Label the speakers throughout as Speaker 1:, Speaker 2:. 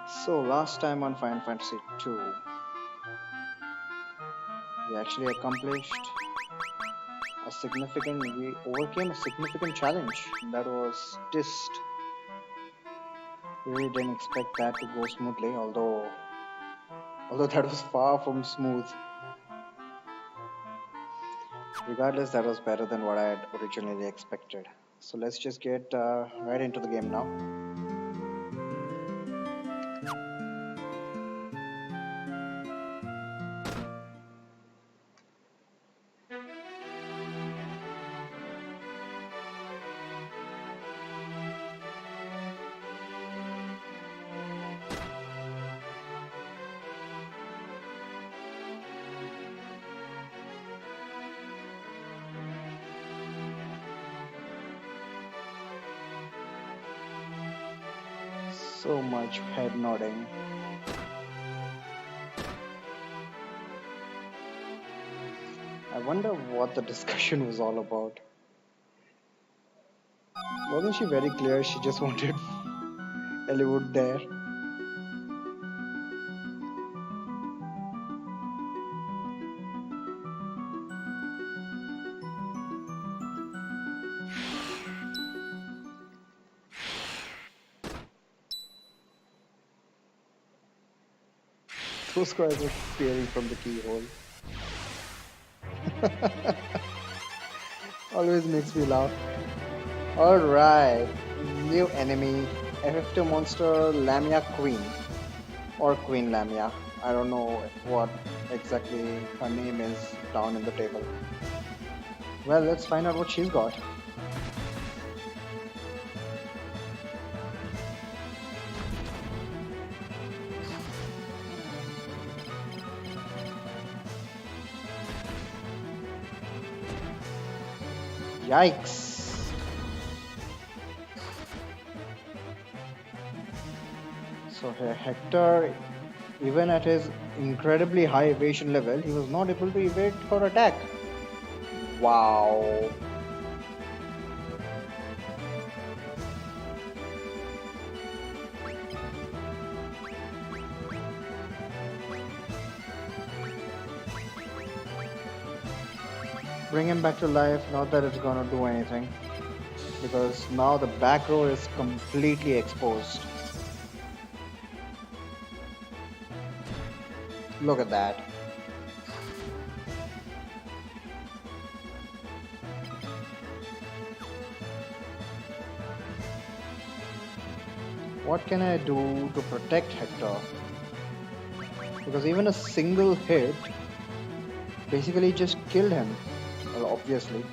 Speaker 1: So last time on Final Fantasy 2, we actually accomplished we overcame a significant challenge that was Tist. We really didn't expect that to go smoothly, although that was far from smooth. Regardless, that was better than what I had originally expected. So let's just get right into the game now. So much head nodding. I wonder what the discussion was all about. Wasn't she very clear she just wanted Eliwood there? Those cries were peering from the keyhole. Always makes me laugh. Alright, new enemy, FF2 monster Lamia Queen. Or Queen Lamia. I don't know what exactly her name is down in the table. Well, let's find out what she's got. Yikes! So here Hector, even at his incredibly high evasion level, he was not able to evade her attack. Wow. Bring him back to life, not that it's gonna do anything. Because now the back row is completely exposed. Look at that. What can I do to protect Hector? Because even a single hit basically just killed him. Well, obviously,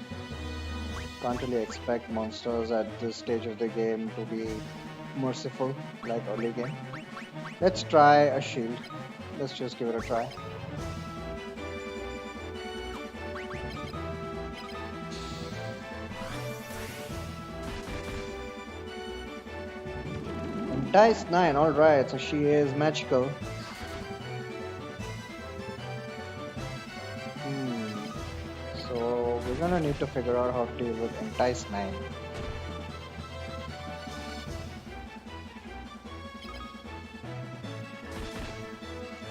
Speaker 1: can't really expect monsters at this stage of the game to be merciful like early game. Let's try a shield. Let's just give it a try. And dice 9, alright, so she is magical. So we're gonna need to figure out how to deal with Entice 9.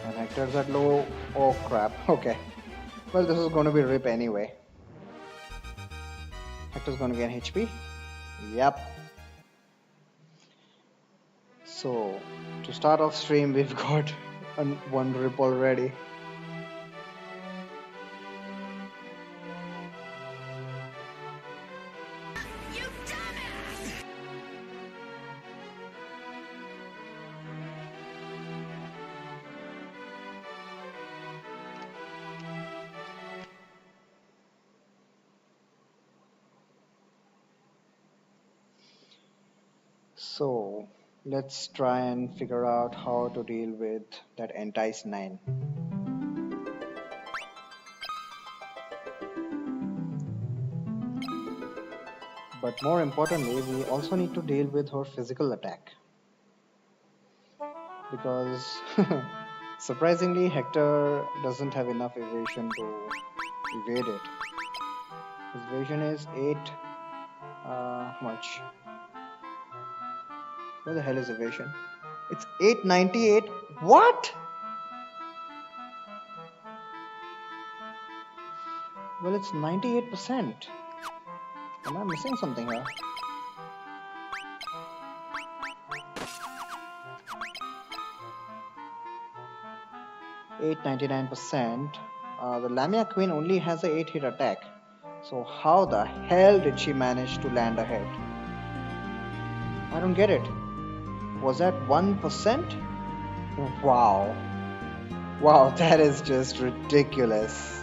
Speaker 1: And Hector's at low. Oh crap, okay. Well, this is gonna be rip anyway. Hector's gonna gain HP. Yep. So, to start off stream, we've got one rip already. So, let's try and figure out how to deal with that Entice 9. But more importantly, we also need to deal with her physical attack. Because surprisingly, Hector doesn't have enough evasion to evade it. His evasion is 8. Much. Where the hell is evasion? It's 898. What? Well, it's 98%. Am I missing something here? 899%. The Lamia Queen only has a 8 hit attack. So how the hell did she manage to land a hit? I don't get it. Was that 1%? Wow. Wow, that is just ridiculous.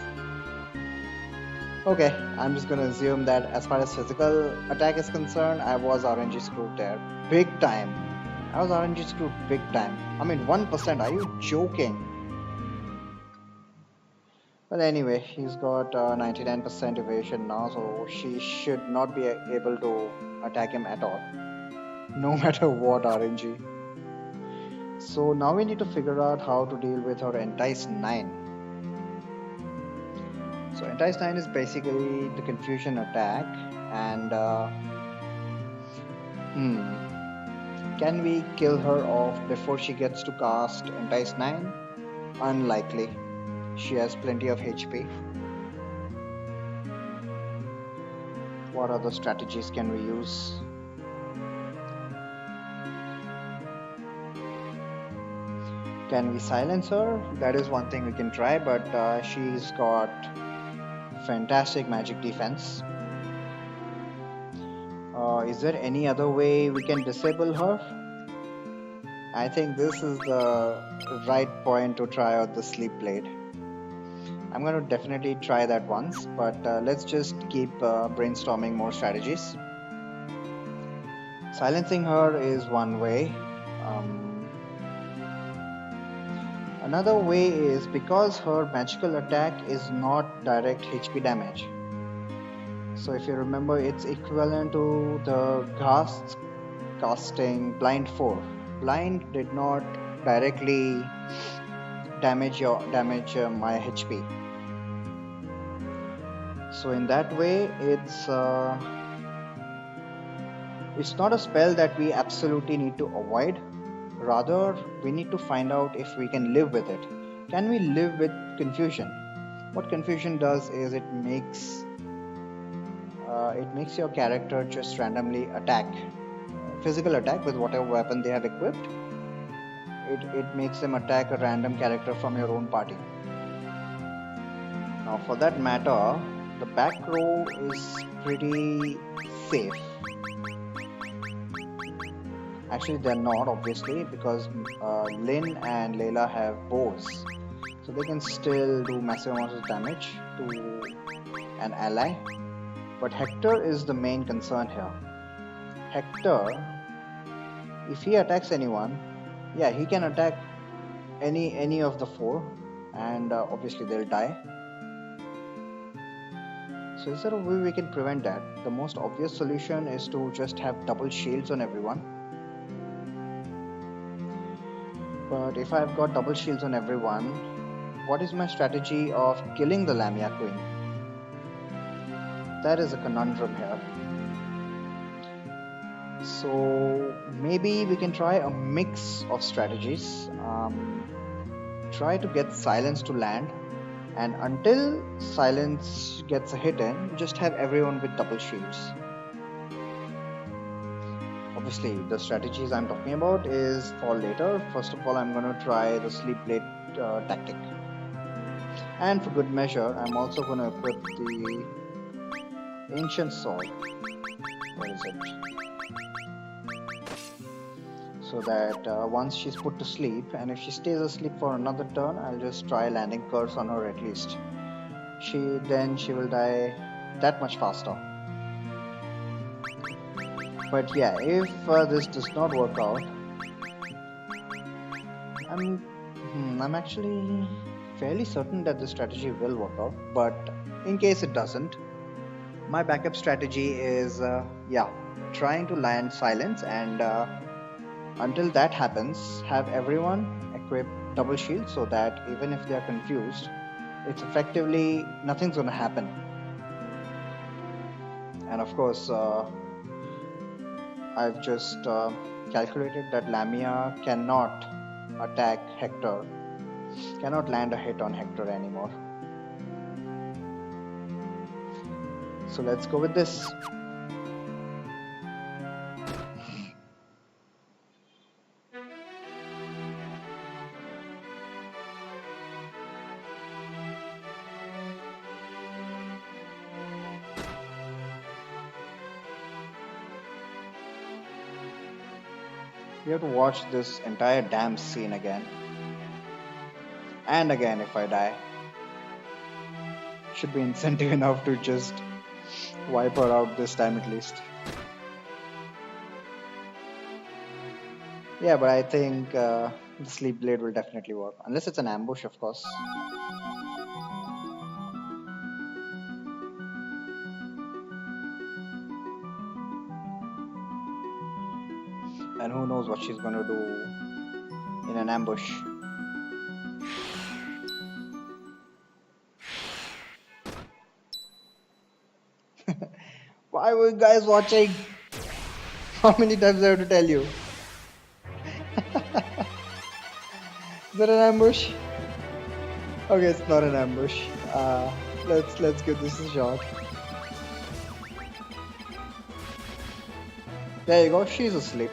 Speaker 1: Okay, I'm just gonna assume that as far as physical attack is concerned, I was RNG screwed there. Big time. I was RNG screwed big time. I mean, 1%, are you joking? Well, anyway, he's got 99% evasion now, so she should not be able to attack him at all. No matter what RNG. So now we need to figure out how to deal with her Entice 9. So Entice 9 is basically the confusion attack, and can we kill her off before she gets to cast Entice 9? Unlikely. She has plenty of HP. What other strategies can we use? Can we silence her? That is one thing we can try, but she's got fantastic magic defense. Is there any other way we can disable her? I think this is the right point to try out the Sleep Blade. I'm going to definitely try that once, but let's just keep brainstorming more strategies. Silencing her is one way. Another way is because her magical attack is not direct HP damage. So if you remember, it's equivalent to the Ghasts casting Blind 4. Blind did not directly damage my HP. So in that way, it's not a spell that we absolutely need to avoid. Rather, we need to find out if we can live with it. Can we live with confusion? What confusion does is it makes your character just randomly attack, physical attack with whatever weapon they have equipped. It makes them attack a random character from your own party. Now, for that matter, the back row is pretty safe. Actually, they're not, obviously, because Lyn and Layla have bows, so they can still do massive amounts of damage to an ally. But Hector is the main concern here. Hector, if he attacks anyone, yeah, he can attack any of the four, and obviously they'll die. So is there a way we can prevent that? The most obvious solution is to just have double shields on everyone. But if I've got double shields on everyone, what is my strategy of killing the Lamia Queen? That is a conundrum here. So maybe we can try a mix of strategies. Try to get silence to land, and until silence gets a hit in, just have everyone with double shields. Obviously, the strategies I'm talking about is for later. First of all, I'm going to try the Sleep Blade tactic. And for good measure, I'm also going to equip the Ancient Sword. Where is it? So that once she's put to sleep, and if she stays asleep for another turn, I'll just try landing curse on her at least. She will die that much faster. But yeah, if this does not work out, I'm actually fairly certain that the strategy will work out. But in case it doesn't, my backup strategy is trying to land silence, and until that happens, have everyone equip double shield so that even if they are confused, it's effectively nothing's gonna happen. And of course, I've just calculated that Lamia cannot attack Hector, cannot land a hit on Hector anymore. So let's go with this. We have to watch this entire damn scene again. And again if I die. Should be incentive enough to just wipe her out this time at least. Yeah, but I think the Sleep Blade will definitely work. Unless it's an ambush, of course. And who knows what she's gonna do in an ambush. Why were you guys watching? How many times I have to tell you? Is that an ambush? Okay, it's not an ambush. Let's give this a shot. There you go, she's asleep.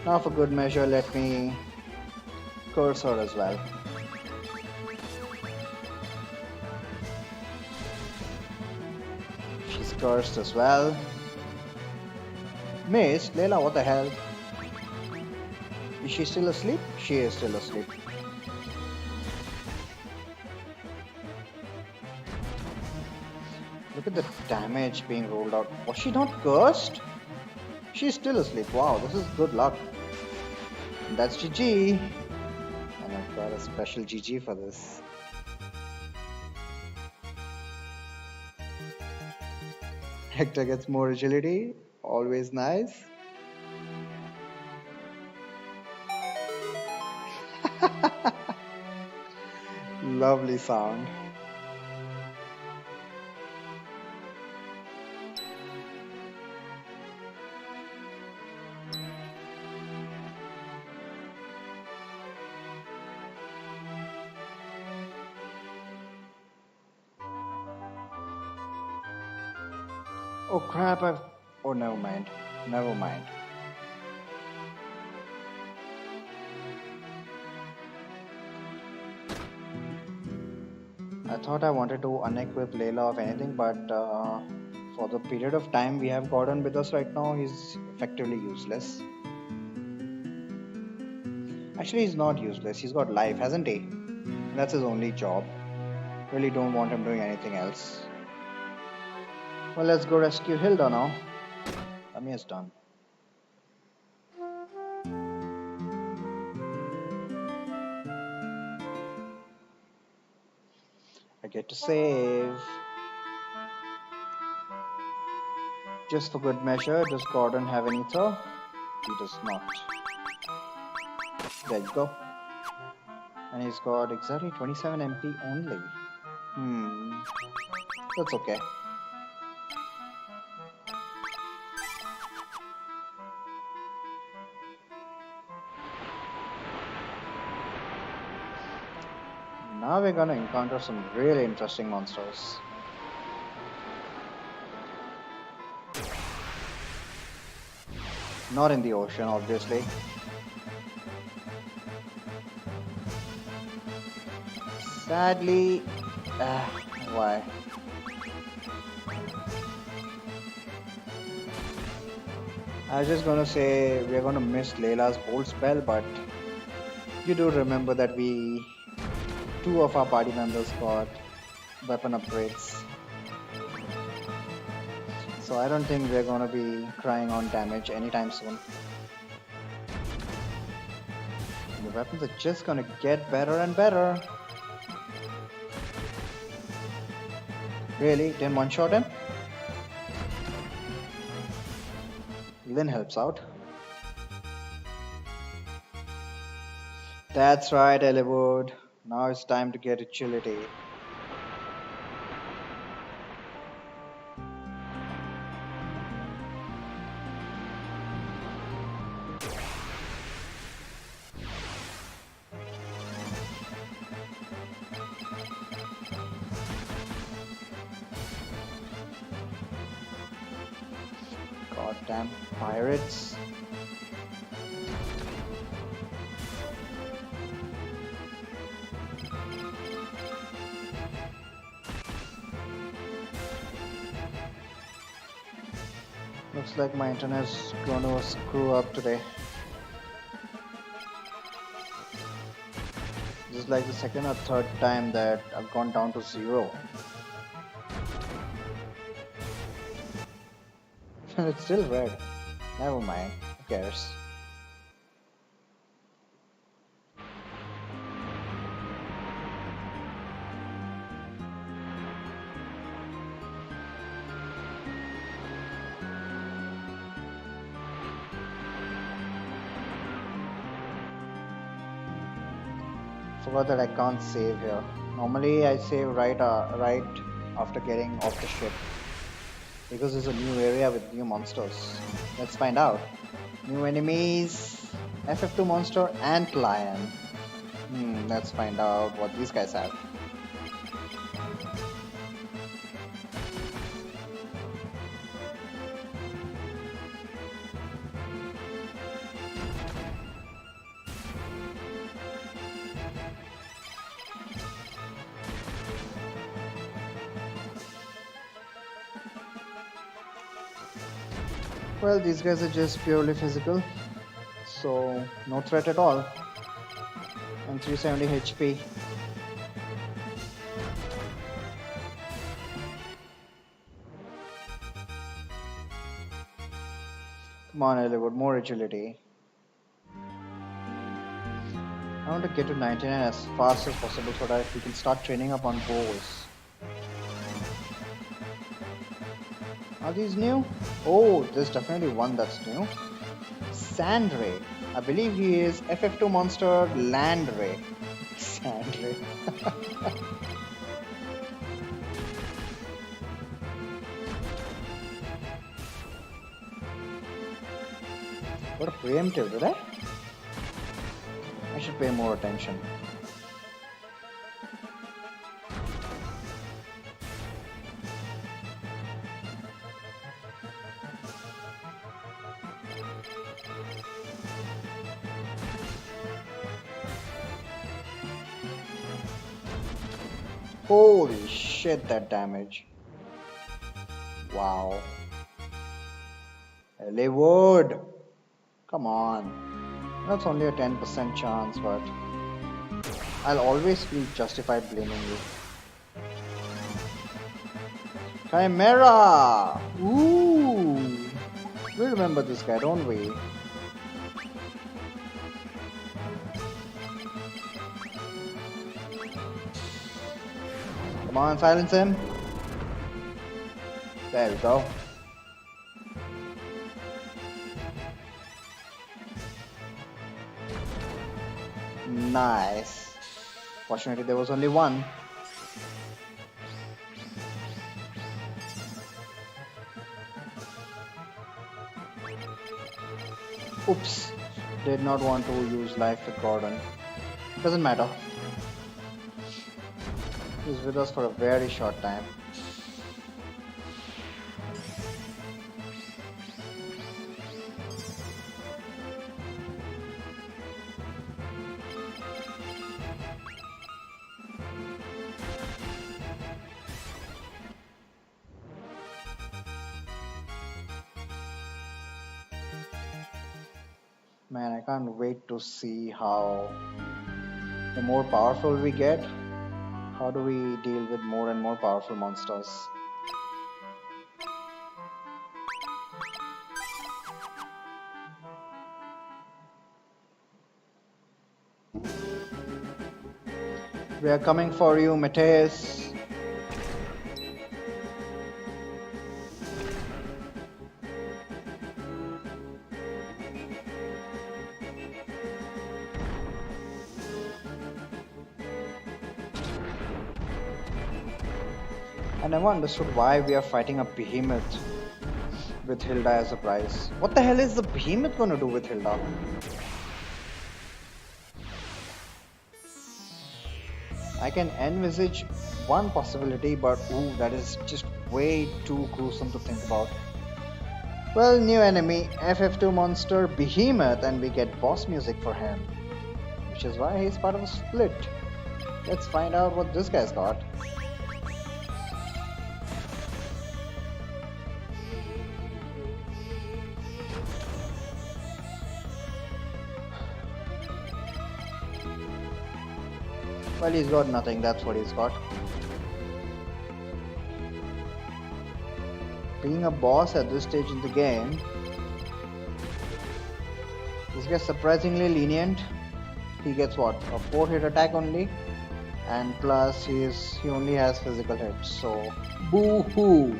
Speaker 1: Now for good measure, let me curse her as well. She's cursed as well. Miss, Layla, what the hell? Is she still asleep? She is still asleep. Look at the damage being rolled out. Was she not cursed? She's still asleep. Wow, this is good luck. And that's GG. And I've got a special GG for this. Hector gets more agility. Always nice. Lovely sound. Oh crap, oh never mind. Never mind. I thought I wanted to unequip Layla of anything, but for the period of time we have Gordon with us right now, he's effectively useless. Actually, he's not useless. He's got life, hasn't he? That's his only job. Really don't want him doing anything else. Well, let's go rescue Hilda now. Lamia's done. I get to save. Just for good measure, does Gordon have an ether? He does not. There you go. And he's got exactly 27 MP only. That's okay. Now we're gonna encounter some really interesting monsters. Not in the ocean, obviously. Sadly, why? I was just gonna say we're gonna miss Layla's bolt spell, but you do remember that two of our party members got weapon upgrades. So I don't think we're gonna be crying on damage anytime soon. The weapons are just gonna get better and better. Really? Didn't one-shot him? Lyn helps out. That's right, Eliwood. Now it's time to get agility. Damn pirates. Looks like my internet's gonna screw up today. This is like the second or third time that I've gone down to 0. And it's still red. Never mind. Who cares? Forgot that I can't save here. Normally I save right after getting off the ship. Because it's a new area with new monsters. Let's find out. New enemies, FF2 monster, Ant Lion. Let's find out what these guys have. Well, these guys are just purely physical, so no threat at all. And 370 HP. Come on, Eliwood, more agility. I want to get to 99 as fast as possible so that we can start training up on bows. Are these new? Oh, there's definitely one that's new. Sandray. I believe he is FF2 monster Landray. Sandray. What a preemptive, did I? I should pay more attention. Holy shit, that damage. Wow. Eliwood. Come on. That's only a 10% chance, but I'll always feel justified blaming you. Chimera! Ooh! We remember this guy, don't we? Come on, silence him. There we go. Nice. Fortunately, there was only one. Oops. Did not want to use life with Gordon. Doesn't matter. He's with us for a very short time. Man, I can't wait to see how the more powerful we get, how do we deal with more and more powerful monsters. We are coming for you, Mateus. I never understood why we are fighting a behemoth with Hilda as a prize. What the hell is the behemoth gonna do with Hilda? I can envisage one possibility, but ooh, that is just way too gruesome to think about. Well, new enemy, FF2 monster Behemoth, and we get boss music for him, which is why he's part of the split. Let's find out what this guy's got. Well, he's got nothing, that's what he's got. Being a boss at this stage in the game, this guy's surprisingly lenient. He gets what? A 4-hit attack only, and plus he only has physical hits. So, boo-hoo!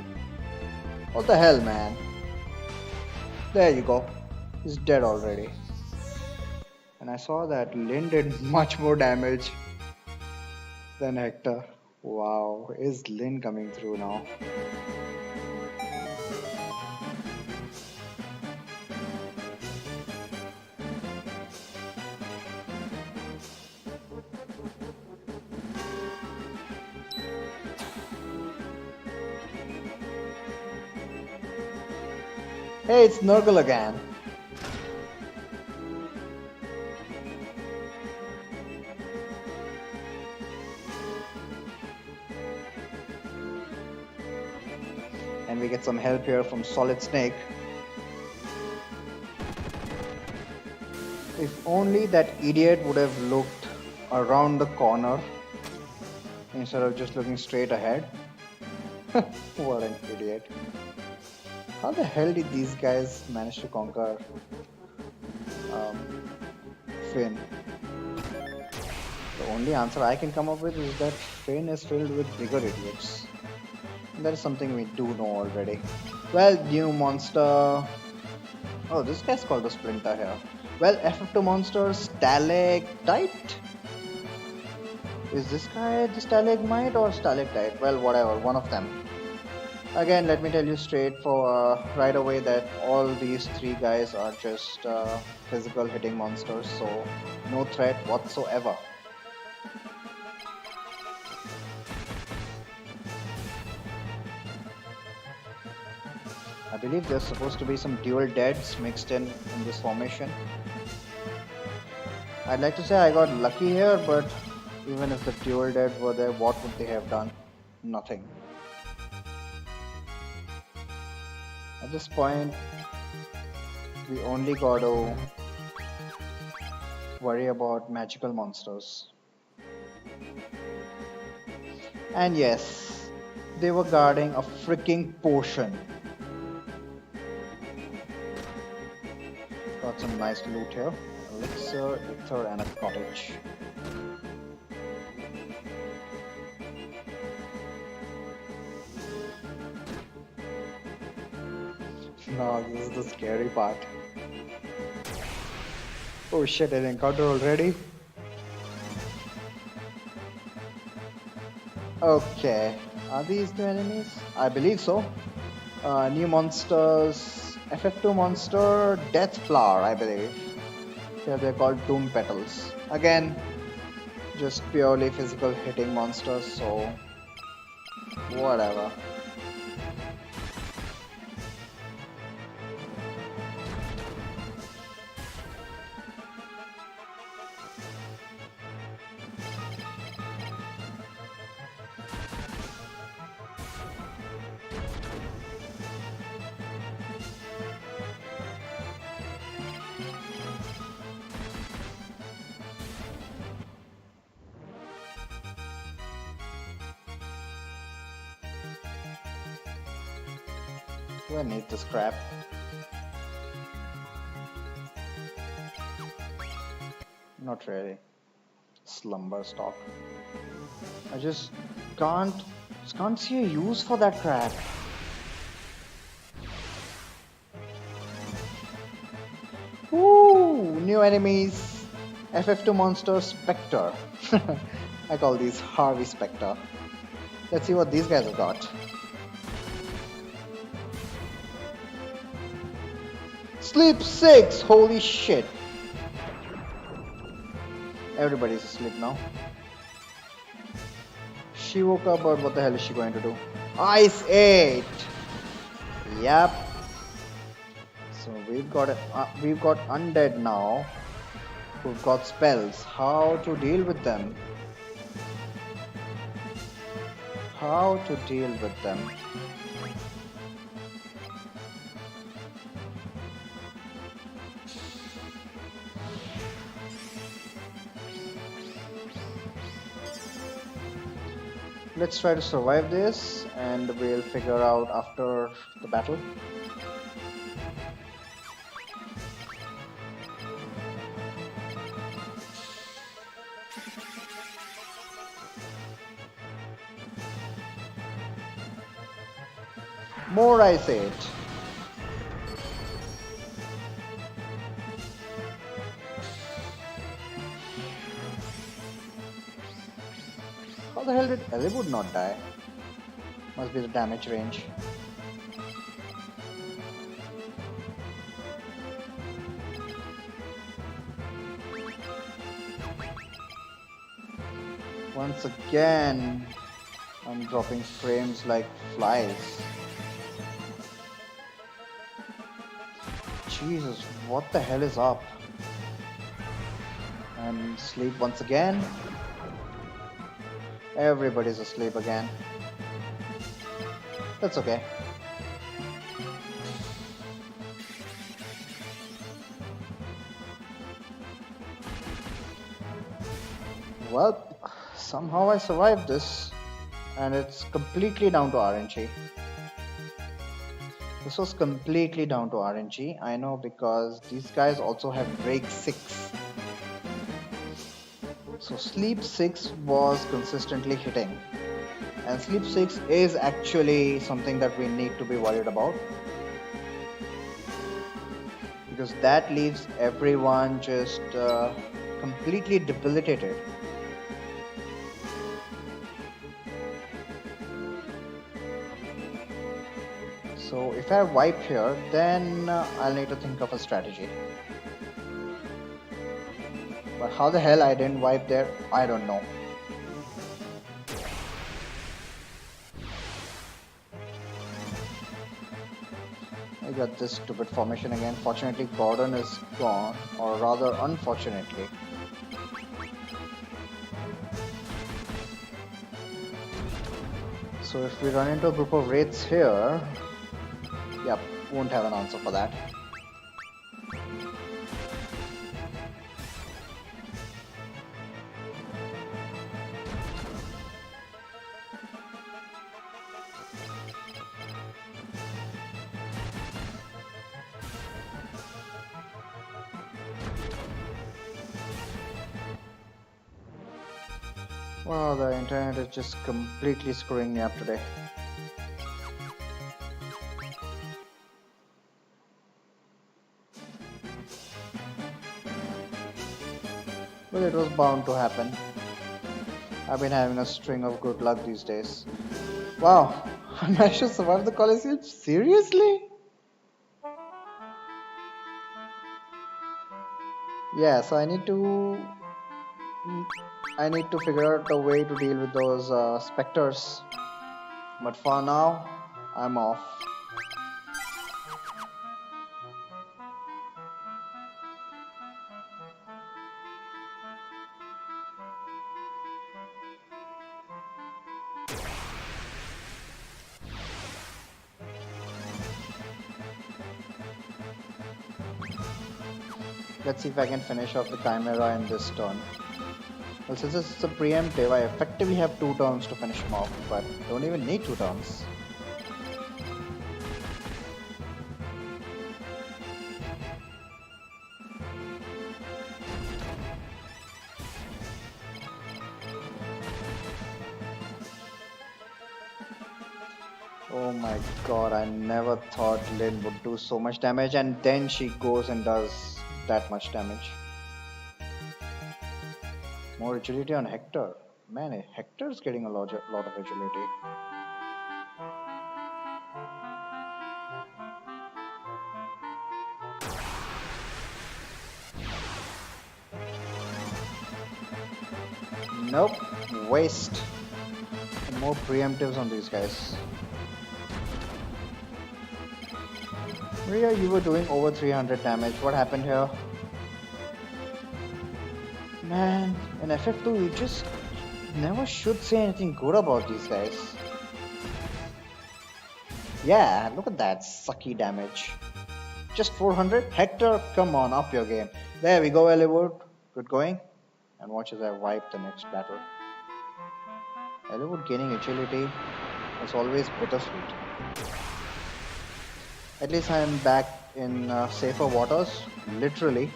Speaker 1: What the hell, man? There you go. He's dead already. And I saw that Lyn did much more damage than Hector. Wow, is Lyn coming through now? Hey, it's Nurgle again. And we get some help here from Solid Snake. If only that idiot would have looked around the corner instead of just looking straight ahead. What an idiot. How the hell did these guys manage to conquer Fynn? The only answer I can come up with is that Fynn is filled with bigger idiots. And that is something we do know already. Well, new monster. Oh, this guy's called a Splinter here. Well, FF2 monster Stalactite. Is this guy the Stalagmite or Stalactite? Well, whatever, one of them. Again, let me tell you straight for right away that all these three guys are just physical hitting monsters, so no threat whatsoever. I believe there's supposed to be some dual deads mixed in this formation. I'd like to say I got lucky here, but even if the dual dead were there, what would they have done? Nothing. At this point, we only got to worry about magical monsters. And yes, they were guarding a freaking potion. Got some nice loot here. Elixir, ether, and a cottage. No, this is the scary part. Oh shit, an encounter already? Okay, are these new enemies? I believe so. New monsters, FF2 monster, Death Flower, I believe. Here they're called Doom Petals. Again, just purely physical hitting monsters, so whatever. Do I need this crap? Not really. Slumber stock. I just can't see a use for that crap. Woo! New enemies. FF2 monster Spectre. I call these Harvey Spectre. Let's see what these guys have got. Sleep 6! Holy shit! Everybody's asleep now. She woke up, but what the hell is she going to do? Ice 8! Yep. So we've got undead now who've got spells. How to deal with them? How to deal with them? Let's try to survive this and we'll figure out after the battle. More Ice Age. How the hell did Eliwood not die? Must be the damage range. Once again, I'm dropping frames like flies. Jesus, what the hell is up? And sleep once again. Everybody's asleep again. That's okay. Well, somehow I survived this, and it's completely down to RNG. This was completely down to RNG. I know, because these guys also have Break 6. So Sleep 6 was consistently hitting. And Sleep 6 is actually something that we need to be worried about. Because that leaves everyone just completely debilitated. So if I wipe here, then I'll need to think of a strategy. But how the hell I didn't wipe there, I don't know. I got this stupid formation again. Fortunately, Gordon is gone, or rather unfortunately. So if we run into a group of wraiths here, yep, won't have an answer for that. Wow, the internet is just completely screwing me up today. Well, it was bound to happen. I've been having a string of good luck these days. Wow, I managed to survive the Colosseum? Seriously? Yeah, so I need to figure out a way to deal with those specters. But for now, I'm off. Let's see if I can finish off the Chimera in this turn. Well, since it's a preemptive, I effectively have 2 turns to finish him off, but don't even need 2 turns. Oh my god, I never thought Lyn would do so much damage, and then she goes and does that much damage. More agility on Hector. Man, Hector's getting a lot of agility. Nope, waste. More preemptives on these guys. Ria, you were doing over 300 damage. What happened here? Man, in FF2 you just never should say anything good about these guys. Yeah, look at that sucky damage. Just 400? Hector, come on, up your game. There we go, Eliwood. Good going. And watch as I wipe the next battle. Eliwood gaining agility is always bittersweet. At least I am back in safer waters, literally.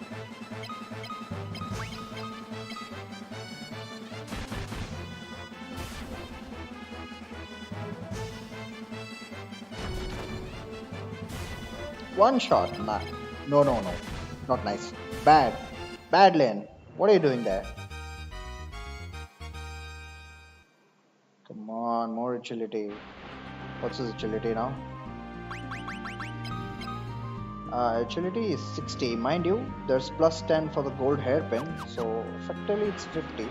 Speaker 1: One shot. Nah. No. Not nice. Bad. Bad lane. What are you doing there? Come on, more agility. What's his agility now? Agility is 60. Mind you, there's plus 10 for the gold hairpin, so effectively it's 50.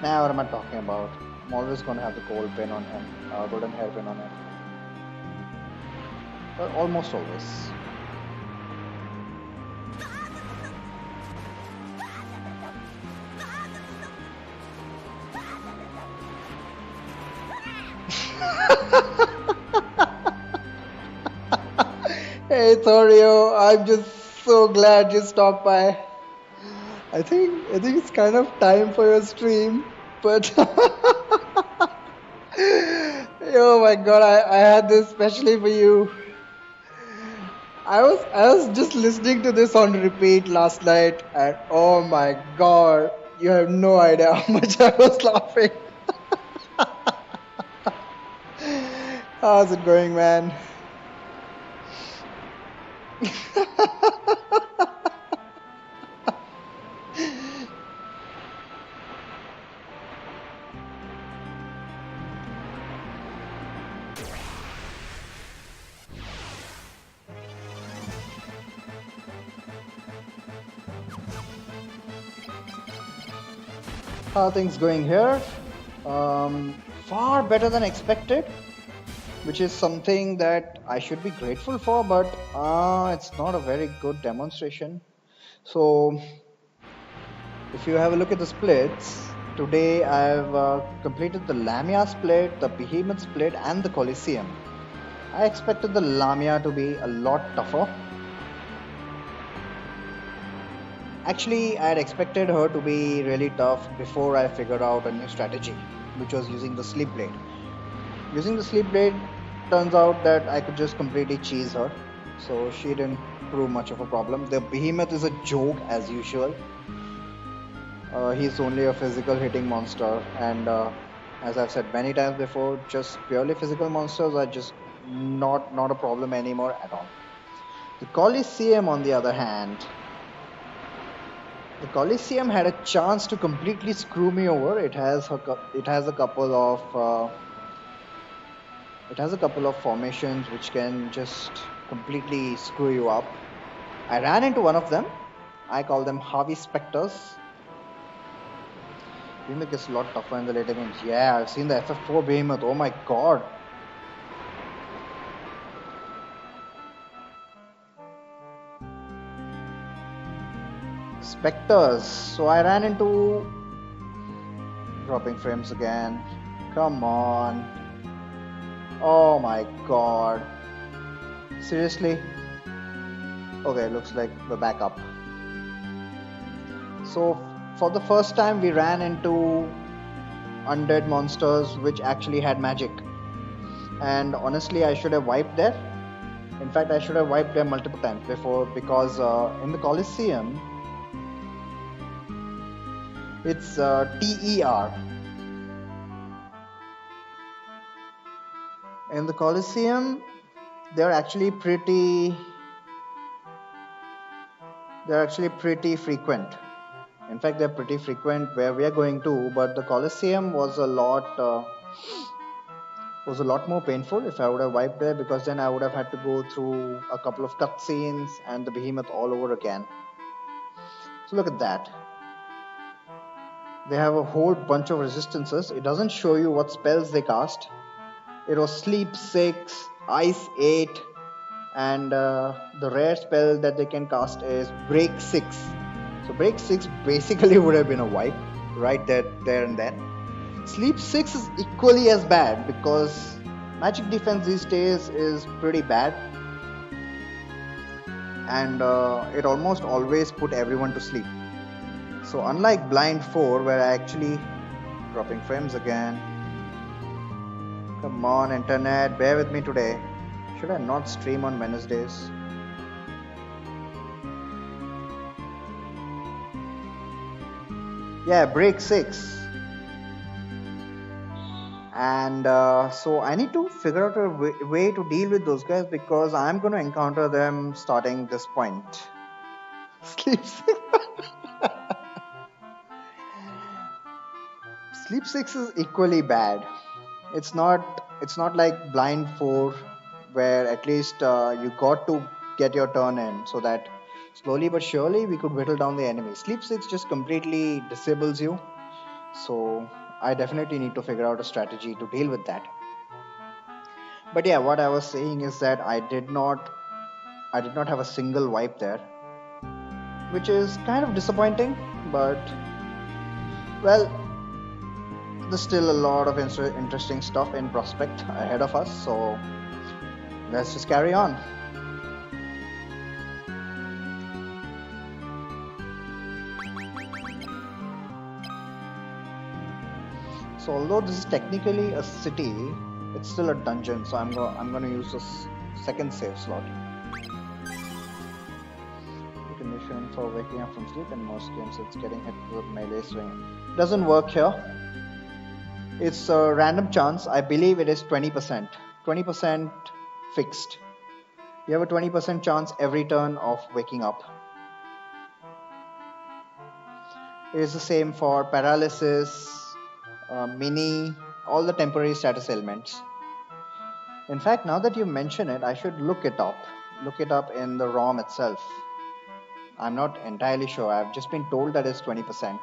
Speaker 1: Now what am I talking about? I'm always gonna have the gold pin on him, golden hairpin on him. But almost always. Hey Thorio, I'm just so glad you stopped by. I think it's kind of time for your stream, but oh my god, I had this specially for you. I was just listening to this on repeat last night, and oh my god, you have no idea how much I was laughing. How's it going, man? How are things going here? Far better than expected, which is something that I should be grateful for, but it's not a very good demonstration. So, if you have a look at the splits, today I've completed the Lamia split, the Behemoth split, and the Colosseum. I expected the Lamia to be a lot tougher. Actually, I had expected her to be really tough before I figured out a new strategy, which was using the Sleep Blade. Using the Sleep Blade, turns out that I could just completely cheese her, so she didn't prove much of a problem. The Behemoth is a joke as usual. He's only a physical hitting monster, and as I've said many times before, just purely physical monsters are just not a problem anymore at all. The Colosseum, on the other hand, the Colosseum had a chance to completely screw me over. It has a couple of formations which can just completely screw you up. I ran into one of them. I call them Harvey Specters. Behemoth is a lot tougher in the later games. Yeah, I've seen the FF4 Behemoth. Oh my god. Specters. So I ran into dropping frames again. Come on. Oh my god. Seriously? Okay, looks like we're back up. So for the first time we ran into undead monsters which actually had magic. And honestly, I should have wiped there. In fact, I should have wiped there multiple times before, because in the Colosseum, it's TER. In the Colosseum, they're actually pretty frequent. In fact, they're pretty frequent where we are going to, but the Colosseum was a lot more painful if I would have wiped there, because then I would have had to go through a couple of cutscenes and the Behemoth all over again. So look at that. They have a whole bunch of resistances. It doesn't show you what spells they cast. It was Sleep 6, Ice 8, and the rare spell that they can cast is Break 6. So Break 6 basically would have been a wipe right there and then. Sleep 6 is equally as bad because magic defense these days is pretty bad, and it almost always put everyone to sleep. So unlike Blind 4, where I actually dropping frames again. Come on, internet, bear with me today. Should I not stream on Wednesdays? Yeah, Break 6. And so I need to figure out a way to deal with those guys because I'm going to encounter them starting this point. Sleep 6. Sleep 6 is equally bad. It's not like Blind 4 where at least you got to get your turn in so that slowly but surely we could whittle down the enemy. Sleep 6 just completely disables you. So I definitely need to figure out a strategy to deal with that. But yeah, what I was saying is that I did not have a single wipe there, which is kind of disappointing, but well, there's still a lot of interesting stuff in prospect ahead of us, so let's just carry on. So although this is technically a city, it's still a dungeon, so I'm going to use this second save slot. Condition for waking up from sleep, in most games it's getting hit with melee swing. Doesn't work here. It's a random chance. I believe it is 20%. 20% fixed. You have a 20% chance every turn of waking up. It is the same for paralysis, mini, all the temporary status ailments. In fact, now that you mention it, I should look it up. Look it up in the ROM itself. I'm not entirely sure. I've just been told that it's 20%.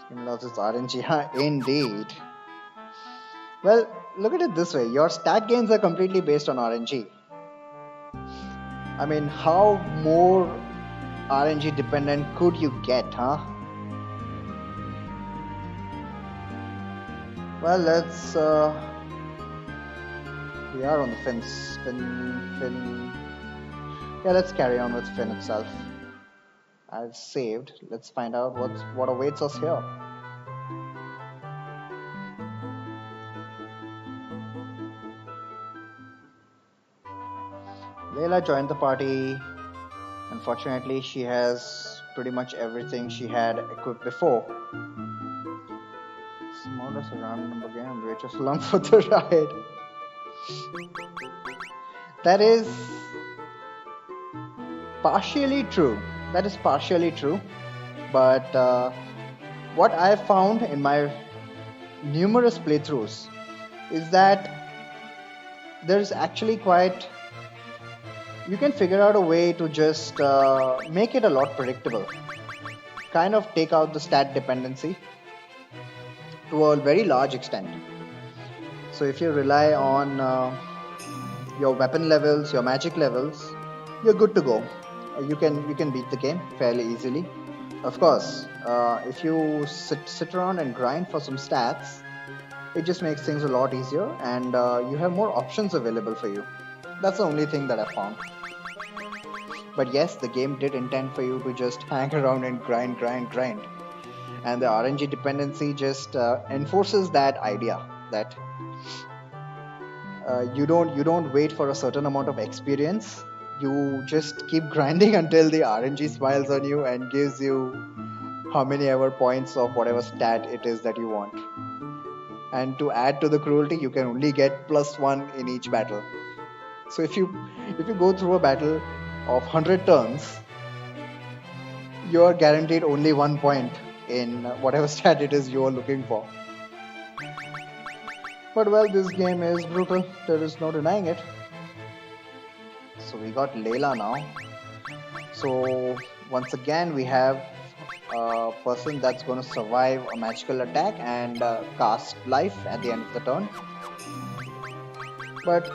Speaker 1: Skin loss is RNG. Indeed. Well, look at it this way. Your stat gains are completely based on RNG. I mean, how more RNG dependent could you get, huh? Well, let's... we are on the Finns. Finn. Yeah, let's carry on with Finn itself. I've saved. Let's find out what awaits us here. Layla joined the party. Unfortunately, she has pretty much everything she had equipped before. Small as a random number game, wait just along for the ride. That is partially true. But what I found in my numerous playthroughs is that there's actually quite... You can figure out a way to just make it a lot predictable. Kind of take out the stat dependency to a very large extent. So if you rely on your weapon levels, your magic levels, you're good to go. You can beat the game fairly easily. Of course, if you sit around and grind for some stats, it just makes things a lot easier, and you have more options available for you. That's the only thing that I found. But yes, the game did intend for you to just hang around and grind. And the RNG dependency just enforces that idea that you don't wait for a certain amount of experience. You just keep grinding until the RNG smiles on you and gives you how many ever points of whatever stat it is that you want. And to add to the cruelty, you can only get +1 in each battle. So if you go through a battle of 100 turns, you are guaranteed only 1 point in whatever stat it is you are looking for. But well, this game is brutal. There is no denying it. So we got Layla now. So once again we have a person that's going to survive a magical attack and cast life at the end of the turn. But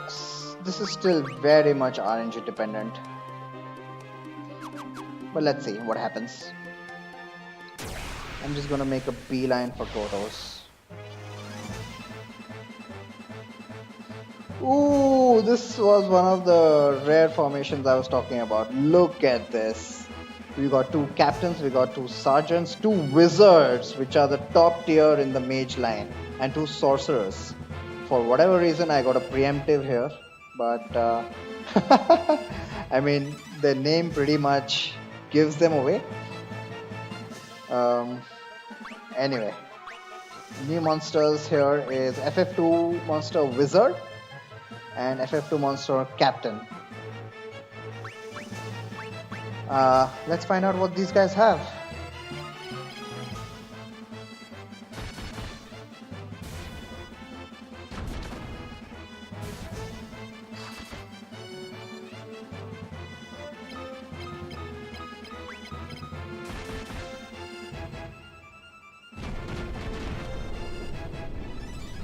Speaker 1: this is still very much RNG dependent. But let's see what happens. I'm just gonna make a beeline for Protoss. Ooh, this was one of the rare formations I was talking about. Look at this. We got 2 captains, we got 2 sergeants, 2 wizards, which are the top tier in the mage line, and 2 sorcerers. For whatever reason, I got a preemptive here, but I mean, the name pretty much gives them away. Anyway, new monsters here is FF2 monster wizard and FF2 monster captain. Let's find out what these guys have.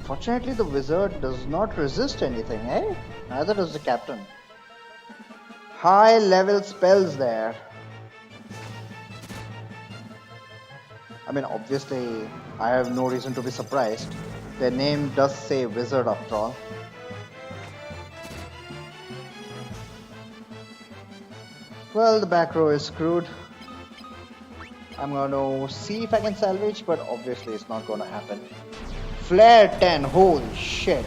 Speaker 1: Fortunately, the wizard does not resist anything, eh? Neither does the captain. High level spells there. I mean, obviously, I have no reason to be surprised. Their name does say wizard after all. Well, the back row is screwed. I'm gonna see if I can salvage, but obviously it's not gonna happen. Flare 10, holy shit.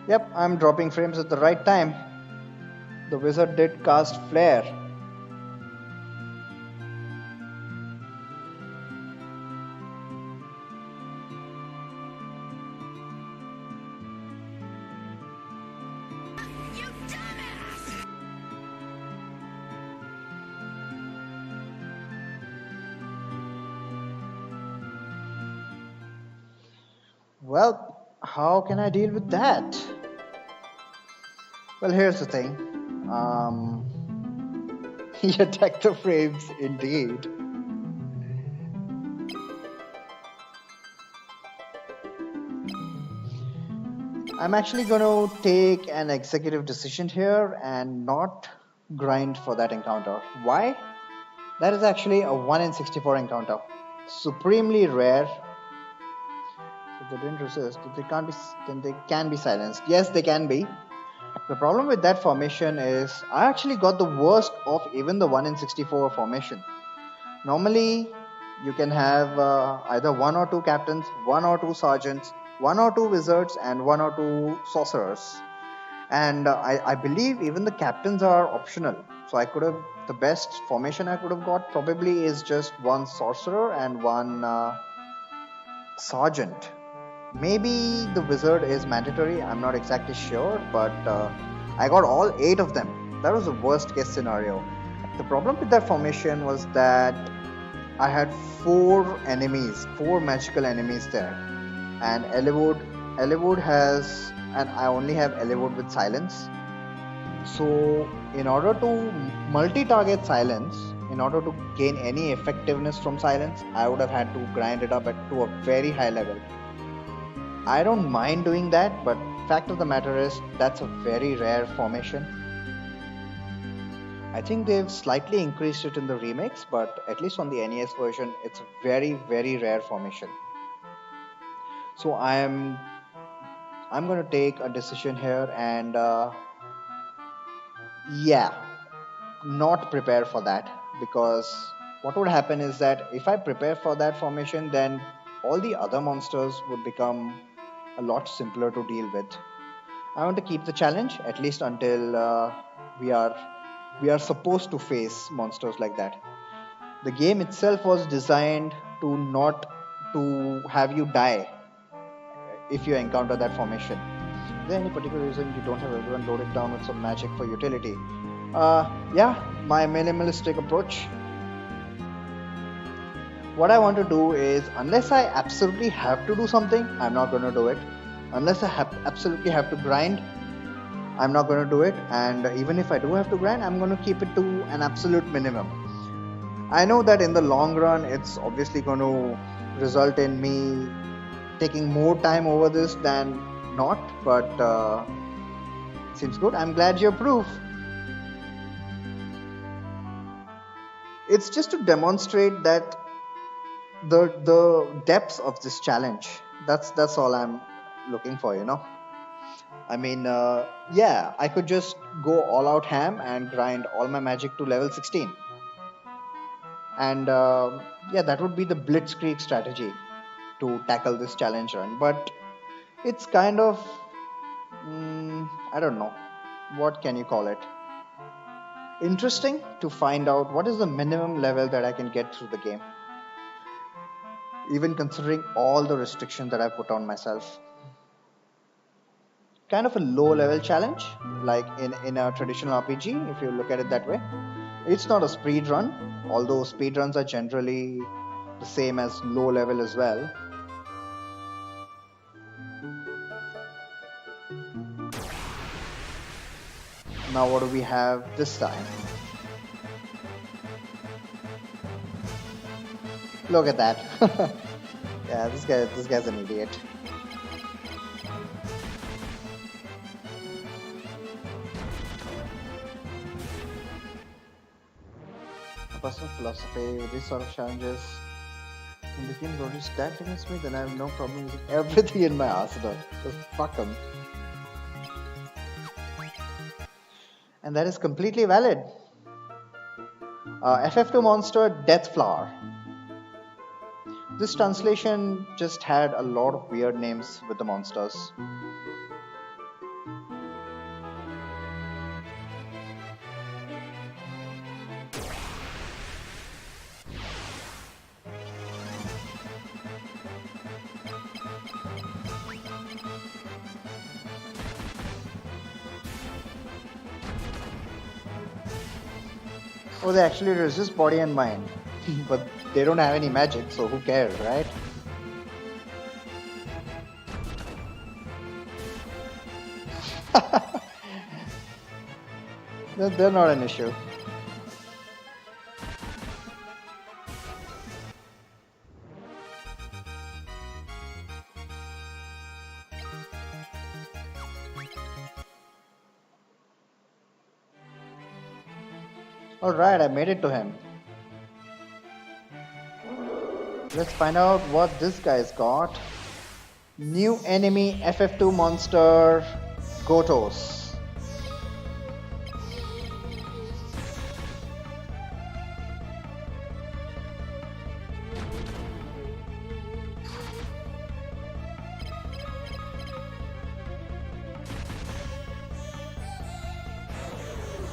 Speaker 1: Yep, I'm dropping frames at the right time. The wizard did cast flare. Well, how can I deal with that? Well, here's the thing. He attacked the frames indeed. I'm actually going to take an executive decision here and not grind for that encounter. Why? That is actually a 1 in 64 encounter. Supremely rare. If they didn't resist, then they can be silenced. Yes, they can be. The problem with that formation is I actually got the worst of even the 1 in 64 formation. Normally, you can have either 1 or 2 captains, 1 or 2 sergeants, 1 or 2 wizards, and 1 or 2 sorcerers. And I believe even the captains are optional. So the best formation I could have got probably is just 1 sorcerer and 1 sergeant. Maybe the wizard is mandatory, I'm not exactly sure, but I got all 8 of them. That was the worst case scenario. The problem with that formation was that I had 4 magical enemies there. And Eliwood has, and I only have Eliwood with silence. So in order to multi-target silence, in order to gain any effectiveness from silence, I would have had to grind it up to a very high level. I don't mind doing that, but fact of the matter is that's a very rare formation. I think they've slightly increased it in the remakes, but at least on the NES version, it's a very, very rare formation. So I'm going to take a decision here and not prepare for that, because what would happen is that if I prepare for that formation, then all the other monsters would become a lot simpler to deal with. I want to keep the challenge at least until we are supposed to face monsters like that. The game itself was designed to not to have you die if you encounter that formation. Is there any particular reason you don't have everyone loaded down with some magic for utility? My minimalistic approach. What I want to do is, unless I absolutely have to do something, I'm not going to do it. Unless I absolutely have to grind, I'm not going to do it. And even if I do have to grind, I'm going to keep it to an absolute minimum. I know that in the long run, it's obviously going to result in me taking more time over this than not, but seems good. I'm glad you approve. It's just to demonstrate that the depths of this challenge. That's all I'm looking for, I mean, yeah, I could just go all out ham and grind all my magic to level 16. And yeah, that would be the blitzkrieg strategy to tackle this challenge run. But it's kind of, I don't know, what can you call it? Interesting to find out what is the minimum level that I can get through the game, even considering all the restrictions that I put on myself. Kind of a low level challenge, like in a traditional RPG, if you look at it that way. It's not a speed run, although speed runs are generally the same as low level as well. Now what do we have this time? Look at that. Yeah, this guy's an idiot. A personal philosophy with these sort of challenges. When the game is already stacked against me, then I have no problem using everything in my arsenal. Just fuck them. And that is completely valid. FF2 monster Death Flower. This translation just had a lot of weird names with the monsters. Oh, they actually resist body and mind. But they don't have any magic, so who cares, right? They're not an issue. Alright, I made it to him. Let's find out what this guy's got. New enemy FF2 monster Gotos.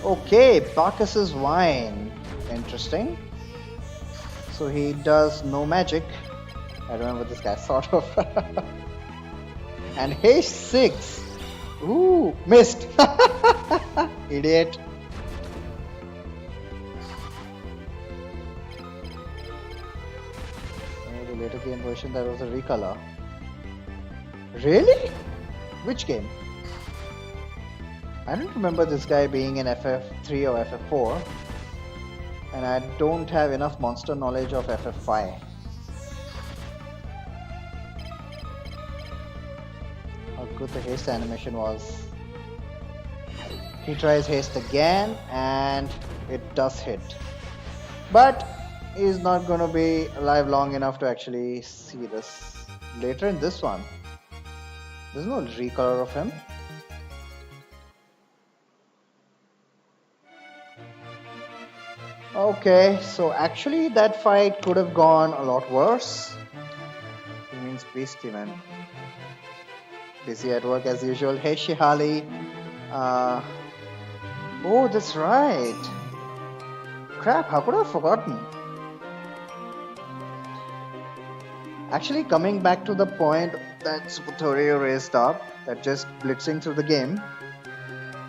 Speaker 1: Okay, Bacchus's wine. Interesting. So he does no magic. I remember this guy sort of. And haste 6. Ooh, missed. Idiot. The later game version, that was a recolor. Really? Which game? I don't remember this guy being in FF3 or FF4, and I don't have enough monster knowledge of FF5. How good the haste animation was. He tries haste again, and it does hit. But he's not going to be alive long enough to actually see this. Later in this one, there's no recolor of him. Okay, so actually that fight could have gone a lot worse. He means beastie, man. Busy at work as usual. Hey Shihali. Oh, that's right. Crap, how could I have forgotten? Actually, coming back to the point that Supatori raised up, that just blitzing through the game,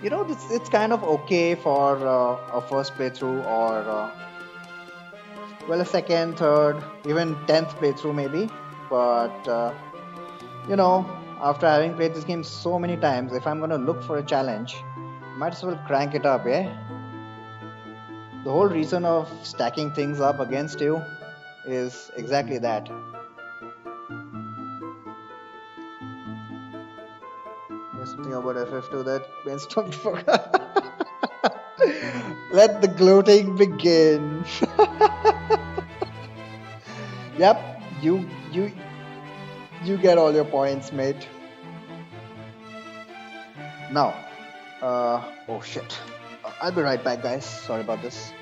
Speaker 1: you know, it's kind of okay for a first playthrough or, well, a second, third, even 10th playthrough maybe. But, you know, After having played this game so many times, if I'm gonna look for a challenge, might as well crank it up, yeah? The whole reason of stacking things up against you is exactly that. There's something about FF2 that Ben stopped for. Let the gloating begin. Yep, you you get all your points, mate. Now, oh shit. I'll be right back, guys. Sorry about this.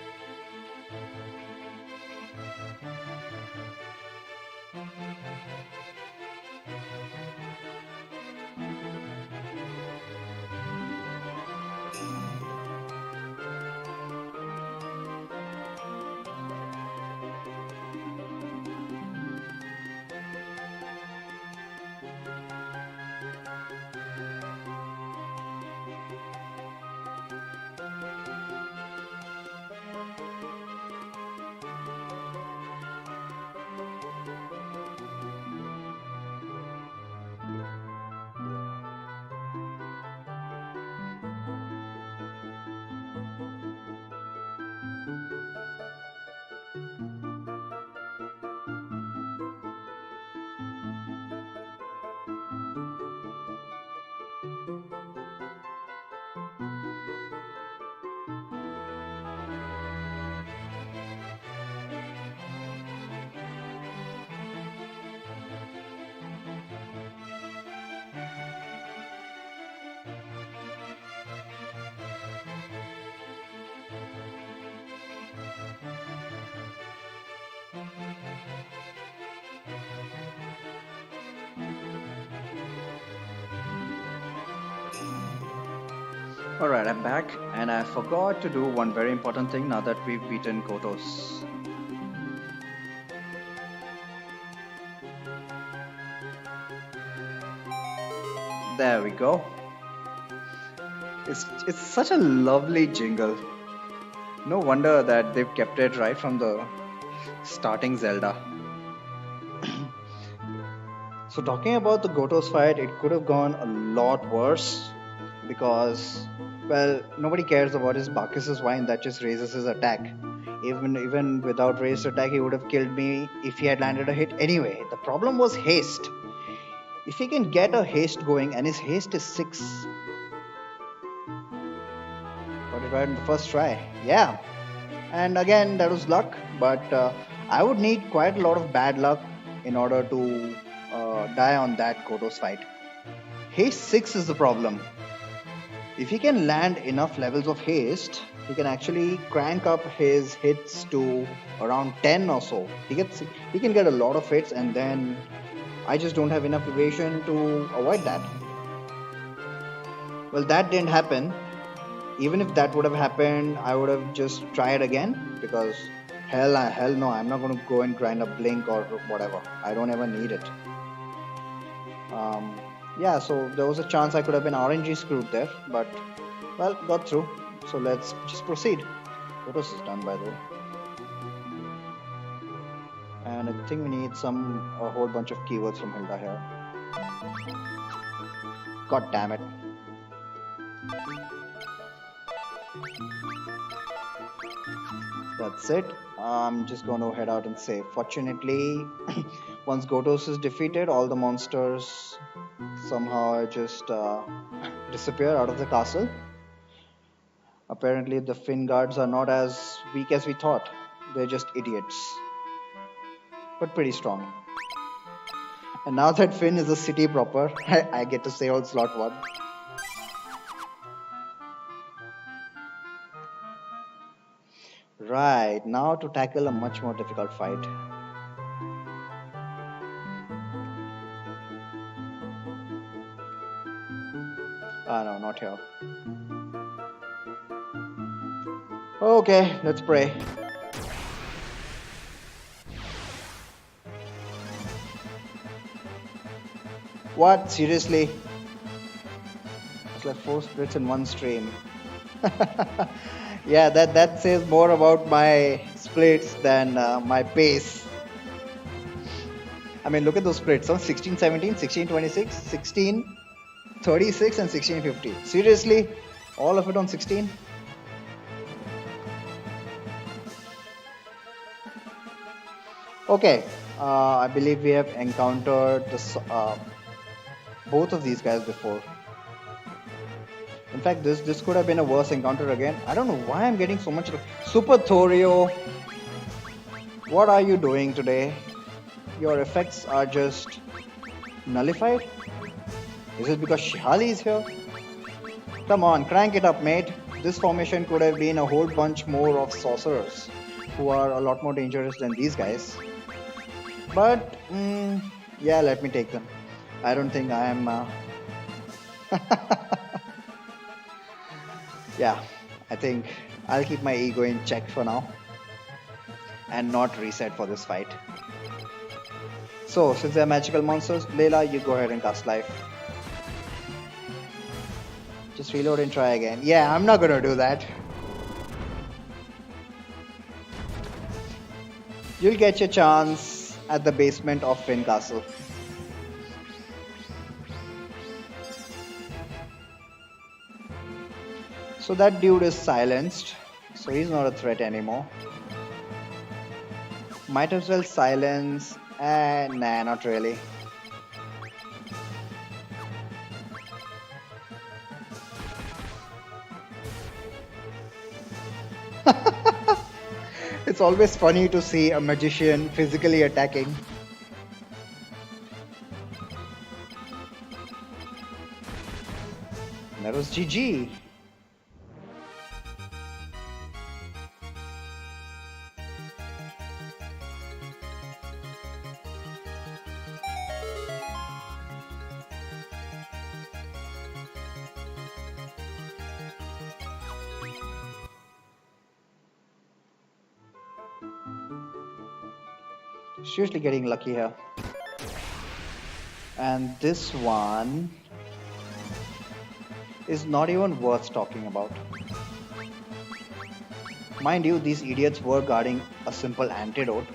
Speaker 1: Alright, I'm back, and I forgot to do one very important thing now that we've beaten Kotos. There we go. It's such a lovely jingle. No wonder that they've kept it right from the starting Zelda. So talking about the Gotos fight, it could have gone a lot worse because, well, nobody cares about his Bacchus's wine that just raises his attack. Even without raised attack, he would have killed me if he had landed a hit anyway. The problem was haste. If he can get a haste going, and his haste is 6, got it right in the first try. Yeah, and again that was luck, but I would need quite a lot of bad luck in order to die on that Kotos fight. Haste 6 is the problem. If he can land enough levels of haste, he can actually crank up his hits to around 10 or so. He can get a lot of hits, and then I just don't have enough evasion to avoid that. Well, that didn't happen. Even if that would have happened, I would have just tried again, because hell no, I'm not going to go and grind a blink or whatever. I don't ever need it. Yeah, so there was a chance I could have been RNG screwed there, but well, got through. So let's just proceed. Kotos is done, by the way. And I think we need a whole bunch of keywords from Hilda here. God damn it. That's it. I'm just going to head out and save. Fortunately, once Gotos is defeated, all the monsters somehow just disappear out of the castle. Apparently, the Finn guards are not as weak as we thought. They're just idiots. But pretty strong. And now that Finn is a city proper, I get to say on slot 1. Right, now to tackle a much more difficult fight. Ah, no, not here. Okay, let's pray. What? Seriously? It's like 4 splits in one stream. Yeah, that says more about my splits than my pace. I mean, look at those splits. Huh? 16, 17, 16, 26, 16, 36, and 16, 50. Seriously? All of it on 16? Okay. I believe we have encountered both of these guys before. In fact, this could have been a worse encounter again. I don't know why I'm getting so much. Super Thorio, what are you doing today? Your effects are just nullified? Is it because Shihali is here? Come on, crank it up, mate. This formation could have been a whole bunch more of sorcerers who are a lot more dangerous than these guys. But, yeah, let me take them. I don't think I am. Yeah, I think I'll keep my ego in check for now and not reset for this fight. So, since they're magical monsters, Layla, you go ahead and cast life. Just reload and try again. Yeah, I'm not gonna do that. You'll get your chance at the basement of Finn Castle. So that dude is silenced, so he's not a threat anymore. Might as well silence. Nah, not really. It's always funny to see a magician physically attacking. That was GG. Seriously getting lucky here. And this one is not even worth talking about. Mind you, these idiots were guarding a simple antidote.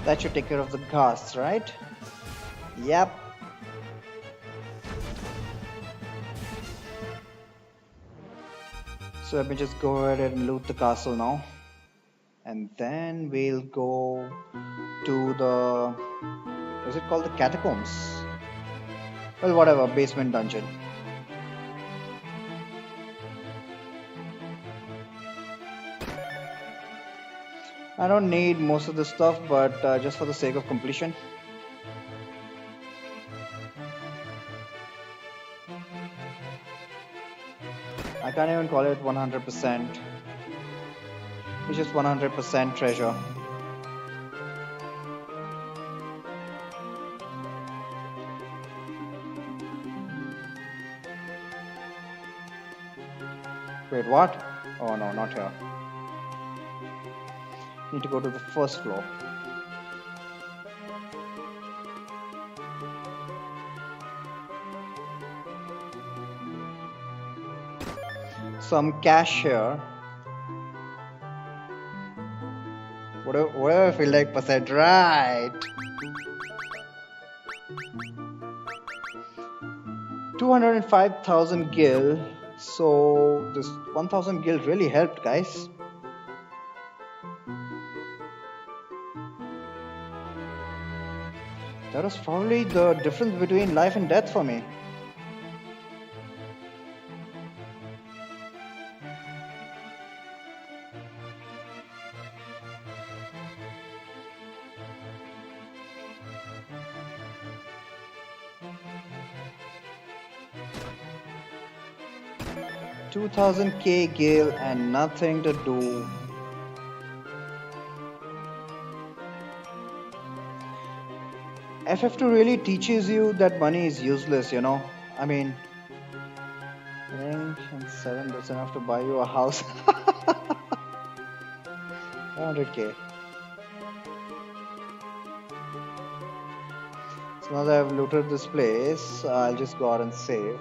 Speaker 1: That should take care of the ghasts, right? Yep. So let me just go ahead and loot the castle now. And then we'll go to the... is it called the catacombs? Well, whatever, basement dungeon. I don't need most of this stuff, but just for the sake of completion. I can't even call it 100%. It's just 100% treasure. Wait, what? Oh no, not here. Need to go to the first floor. Some cash here. Whatever I feel like percent, right? 205,000 gil. So this 1,000 gil really helped, guys. That was probably the difference between life and death for me. $2,000 gil and nothing to do. FF2 really teaches you that money is useless, you know. I mean, think in 7 that's enough to buy you a house. 100k. So now that I've looted this place, I'll just go out and save.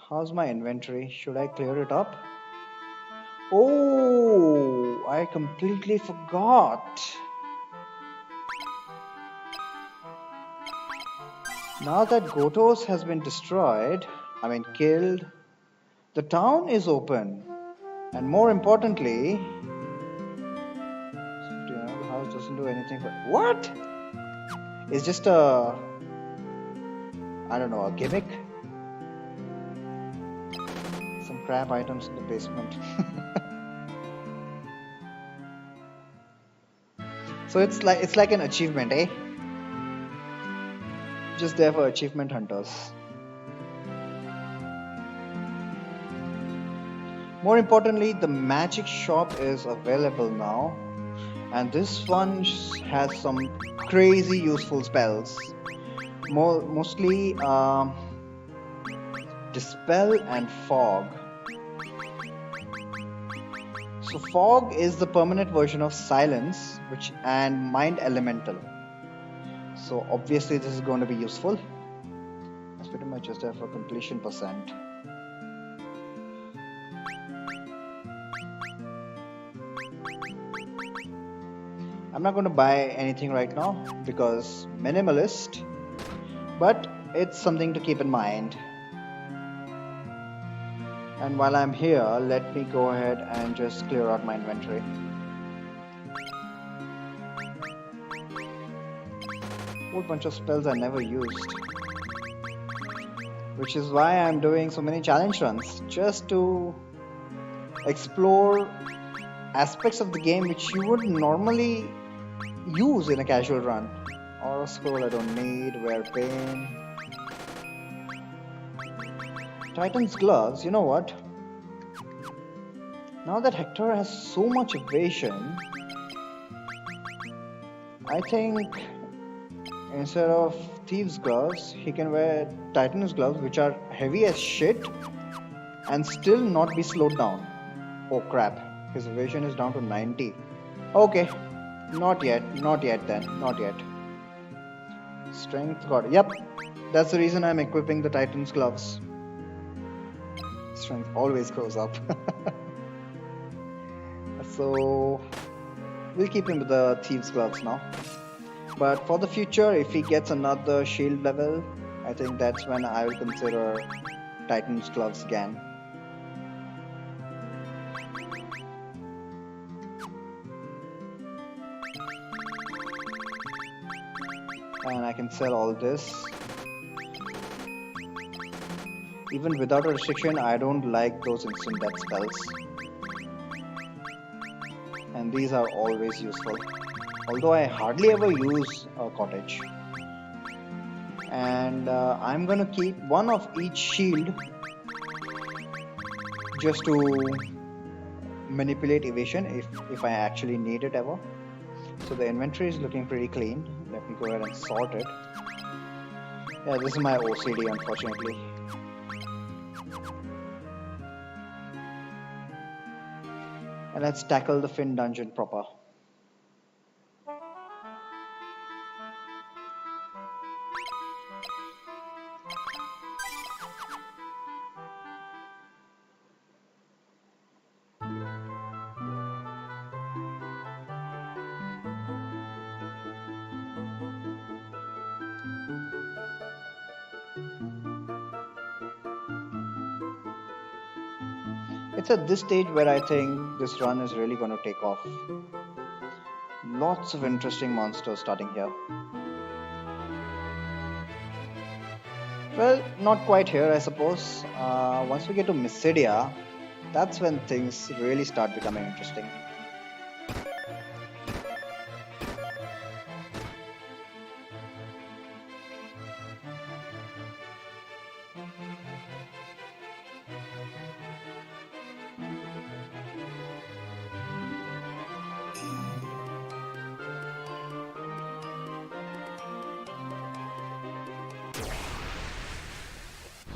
Speaker 1: How's my inventory? Should I clear it up? Oh, I completely forgot. Now that Gotos has been destroyed, killed, the town is open. And more importantly, the house doesn't do anything but what? It's just a, I don't know, a gimmick. Some crap items in the basement. So it's like an achievement, eh? Just there for achievement hunters. More importantly, the magic shop is available now, and this one has some crazy useful spells. Mostly Dispel and Fog. So Fog is the permanent version of Silence, and Mind Elemental. So obviously this is going to be useful. That's pretty much just there for completion percent. I'm not going to buy anything right now because minimalist, but it's something to keep in mind. And while I'm here, let me go ahead and just clear out my inventory. Whole bunch of spells I never used, which is why I'm doing so many challenge runs, just to explore aspects of the game which you would normally use in a casual run. Aura scroll I don't need, wear pain. Titan's gloves, you know what? Now that Hector has so much evasion, I think instead of Thieves' gloves, he can wear Titan's gloves, which are heavy as shit and still not be slowed down. Oh crap, his evasion is down to 90. Okay, not yet then, not yet. Strength got, yep, that's the reason I'm equipping the Titan's gloves. Strength always goes up. So we'll keep him with the Thieves' gloves now. But for the future, if he gets another shield level, I think that's when I will consider Titan's gloves again. And I can sell all this. Even without a restriction, I don't like those instant death spells. And these are always useful. Although I hardly ever use a cottage. And I'm gonna keep one of each shield just to manipulate evasion if I actually need it ever. So the inventory is looking pretty clean. Let me go ahead and sort it. Yeah, this is my OCD, unfortunately. And let's tackle the Fynn dungeon proper. It's at this stage where I think this run is really going to take off. Lots of interesting monsters starting here. Well, not quite here, I suppose. Once we get to Mysidia, that's when things really start becoming interesting.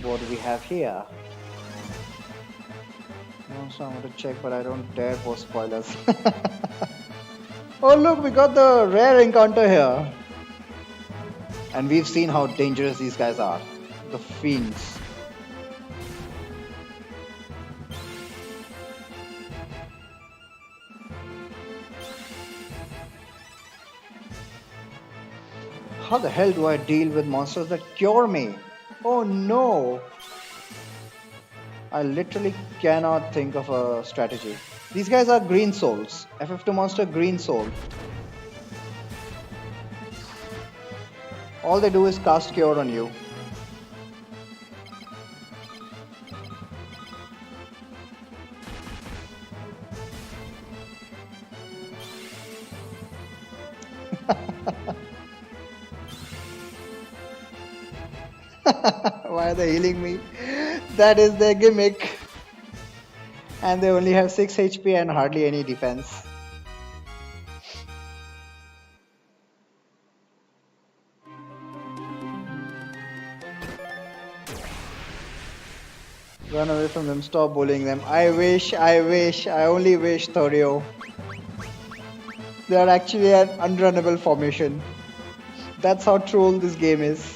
Speaker 1: What do we have here? Also, I want to check, but I don't dare for spoilers. Oh look, we got the rare encounter here. And we've seen how dangerous these guys are. The fiends. How the hell do I deal with monsters that cure me? Oh no! I literally cannot think of a strategy. These guys are green souls. FF2 monster green soul. All they do is cast cure on you. Why are they healing me? That is their gimmick. And they only have 6 HP and hardly any defense. Run away from them, stop bullying them. I wish, I only wish, Thorio. They are actually an unrunnable formation. That's how troll this game is.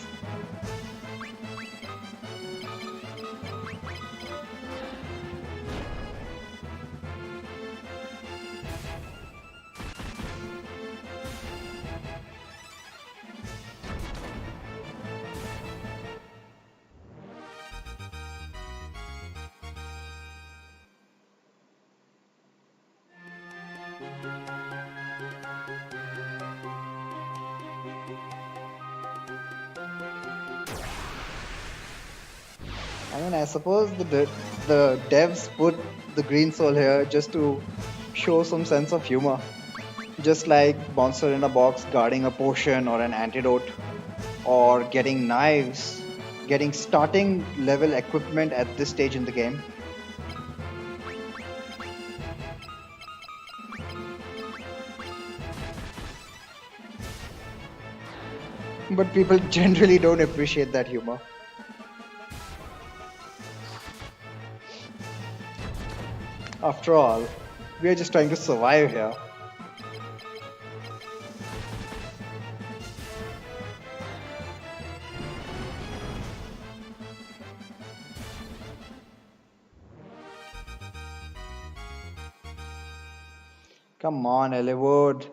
Speaker 1: I mean, I suppose the devs put the green soul here just to show some sense of humor. Just like monster in a box guarding a potion or an antidote, or getting knives, getting starting level equipment at this stage in the game. But people generally don't appreciate that humor. After all, we are just trying to survive here. Come on, Eliwood.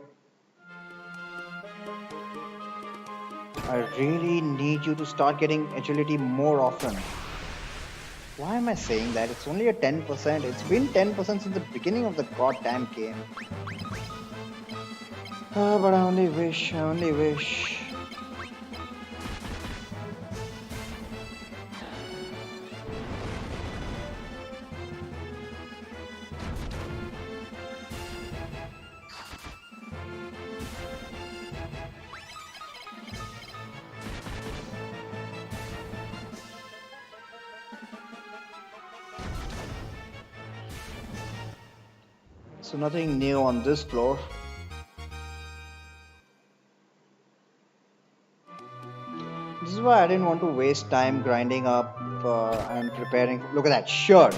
Speaker 1: I really need you to start getting agility more often. Why am I saying that? It's only a 10%. It's been 10% since the beginning of the goddamn game. But I only wish, I only wish. So nothing new on this floor. This is why I didn't want to waste time grinding up and preparing. Look at that shirt.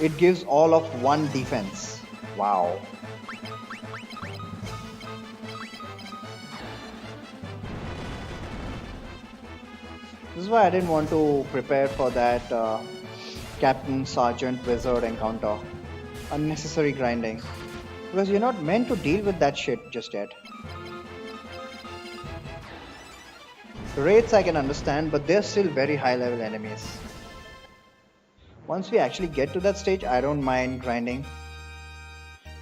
Speaker 1: It gives all of 1 defense. Wow. This is why I didn't want to prepare for that Captain, Sergeant, Wizard encounter. Unnecessary grinding. Because you're not meant to deal with that shit just yet. Wraiths I can understand, but they're still very high level enemies. Once we actually get to that stage, I don't mind grinding.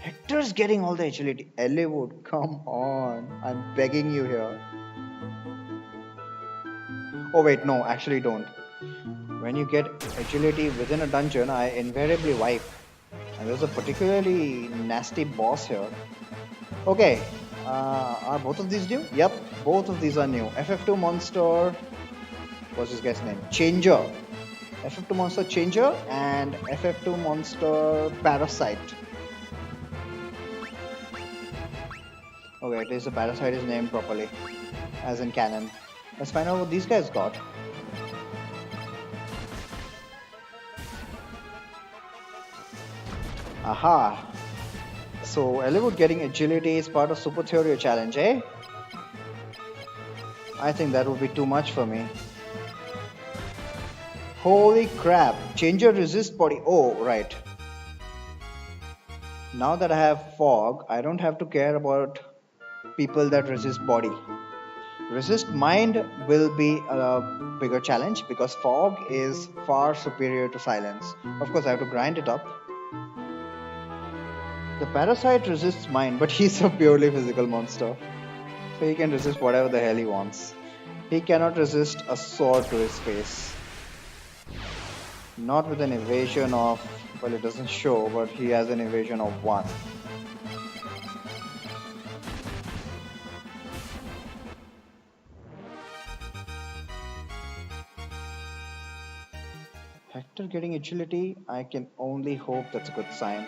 Speaker 1: Hector's getting all the agility. Eliwood, come on. I'm begging you here. Oh wait, no, actually don't. When you get agility within a dungeon, I invariably wipe. And there's a particularly nasty boss here. Okay, are both of these new? Yep, both of these are new. FF2 monster, what's this guy's name? Changer. FF2 monster Changer and FF2 monster Parasite. Okay, at least the Parasite is named properly, as in canon. Let's find out what these guys got. Aha. So Eliwood getting agility is part of Super Theory challenge, eh? I think that would be too much for me. Holy crap. Changer resist body. Oh, right. Now that I have fog, I don't have to care about people that resist body. Resist mind will be a bigger challenge because fog is far superior to silence. Of course, I have to grind it up. The parasite resists mind, but he's a purely physical monster. So he can resist whatever the hell he wants. He cannot resist a sword to his face. Not with an evasion of, well, it doesn't show, but he has an evasion of 1. Hector getting agility, I can only hope that's a good sign.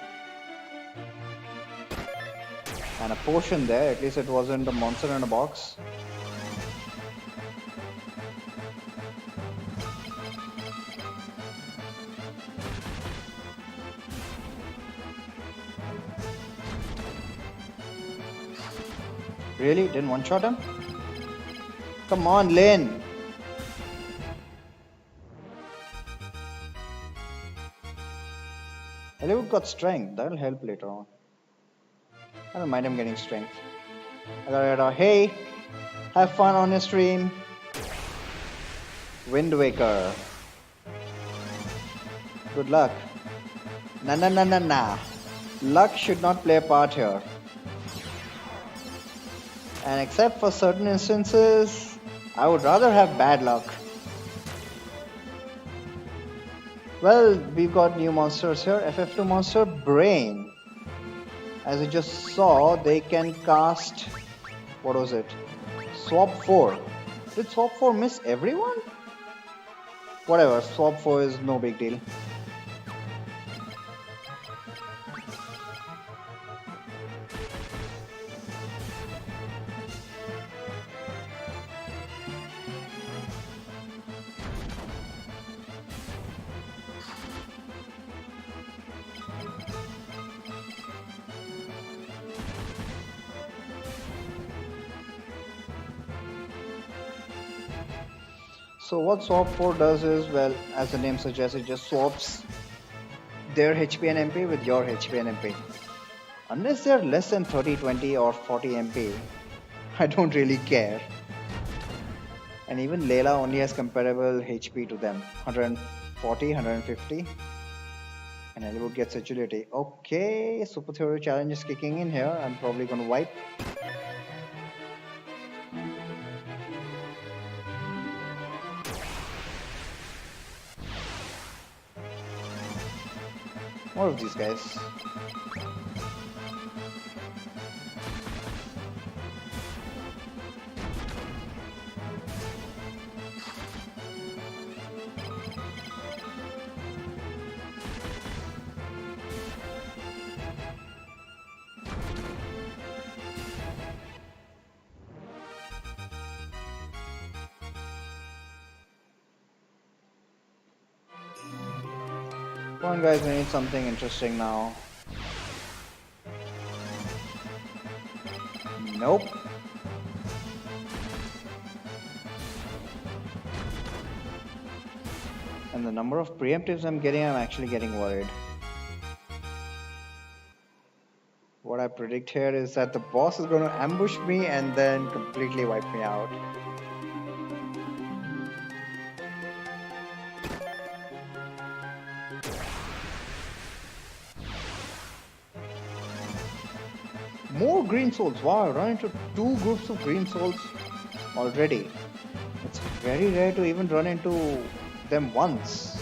Speaker 1: And a potion there, at least it wasn't a monster in a box. Really? Didn't one-shot him? Come on, Lynn! Hollywood got strength, that'll help later on. I don't mind him getting strength. I gotta get a hey! Have fun on your stream! Wind Waker. Good luck. Na. Luck should not play a part here. And except for certain instances, I would rather have bad luck. Well, we've got new monsters here. FF2 monster, Brain. As you just saw, they can cast... What was it? Swap 4. Did Swap 4 miss everyone? Whatever, Swap 4 is no big deal. So what Swap 4 does is, well, as the name suggests, it just swaps their HP and MP with your HP and MP. Unless they're less than 30, 20 or 40 MP, I don't really care. And even Layla only has comparable HP to them, 140, 150. And Eliwood gets agility. Okay, Super Theory challenge is kicking in here. I'm probably gonna wipe. More of these guys. Come on guys, we need something interesting now. Nope. And the number of preemptives I'm actually getting worried. What I predict here is that the boss is going to ambush me and then completely wipe me out. More green souls. Wow, I run into 2 groups of green souls already. It's very rare to even run into them once.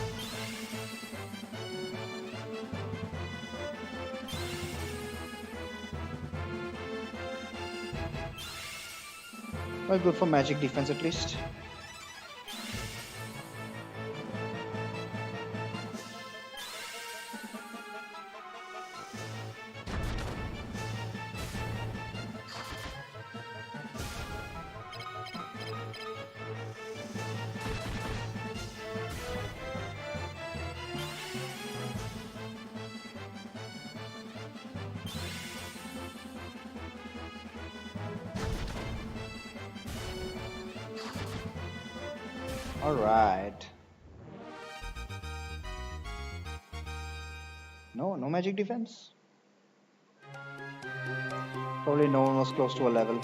Speaker 1: Well, good for magic defense at least. Alright. No magic defense? Probably no one was close to a level.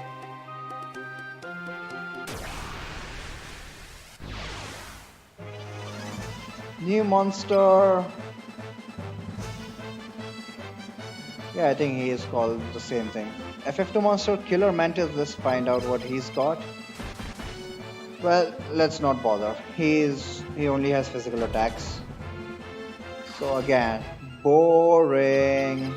Speaker 1: New monster. Yeah, I think he is called the same thing. FF2 monster Killer Mantis. Let's find out what he's got. Well, let's not bother. He only has physical attacks. So again, boring.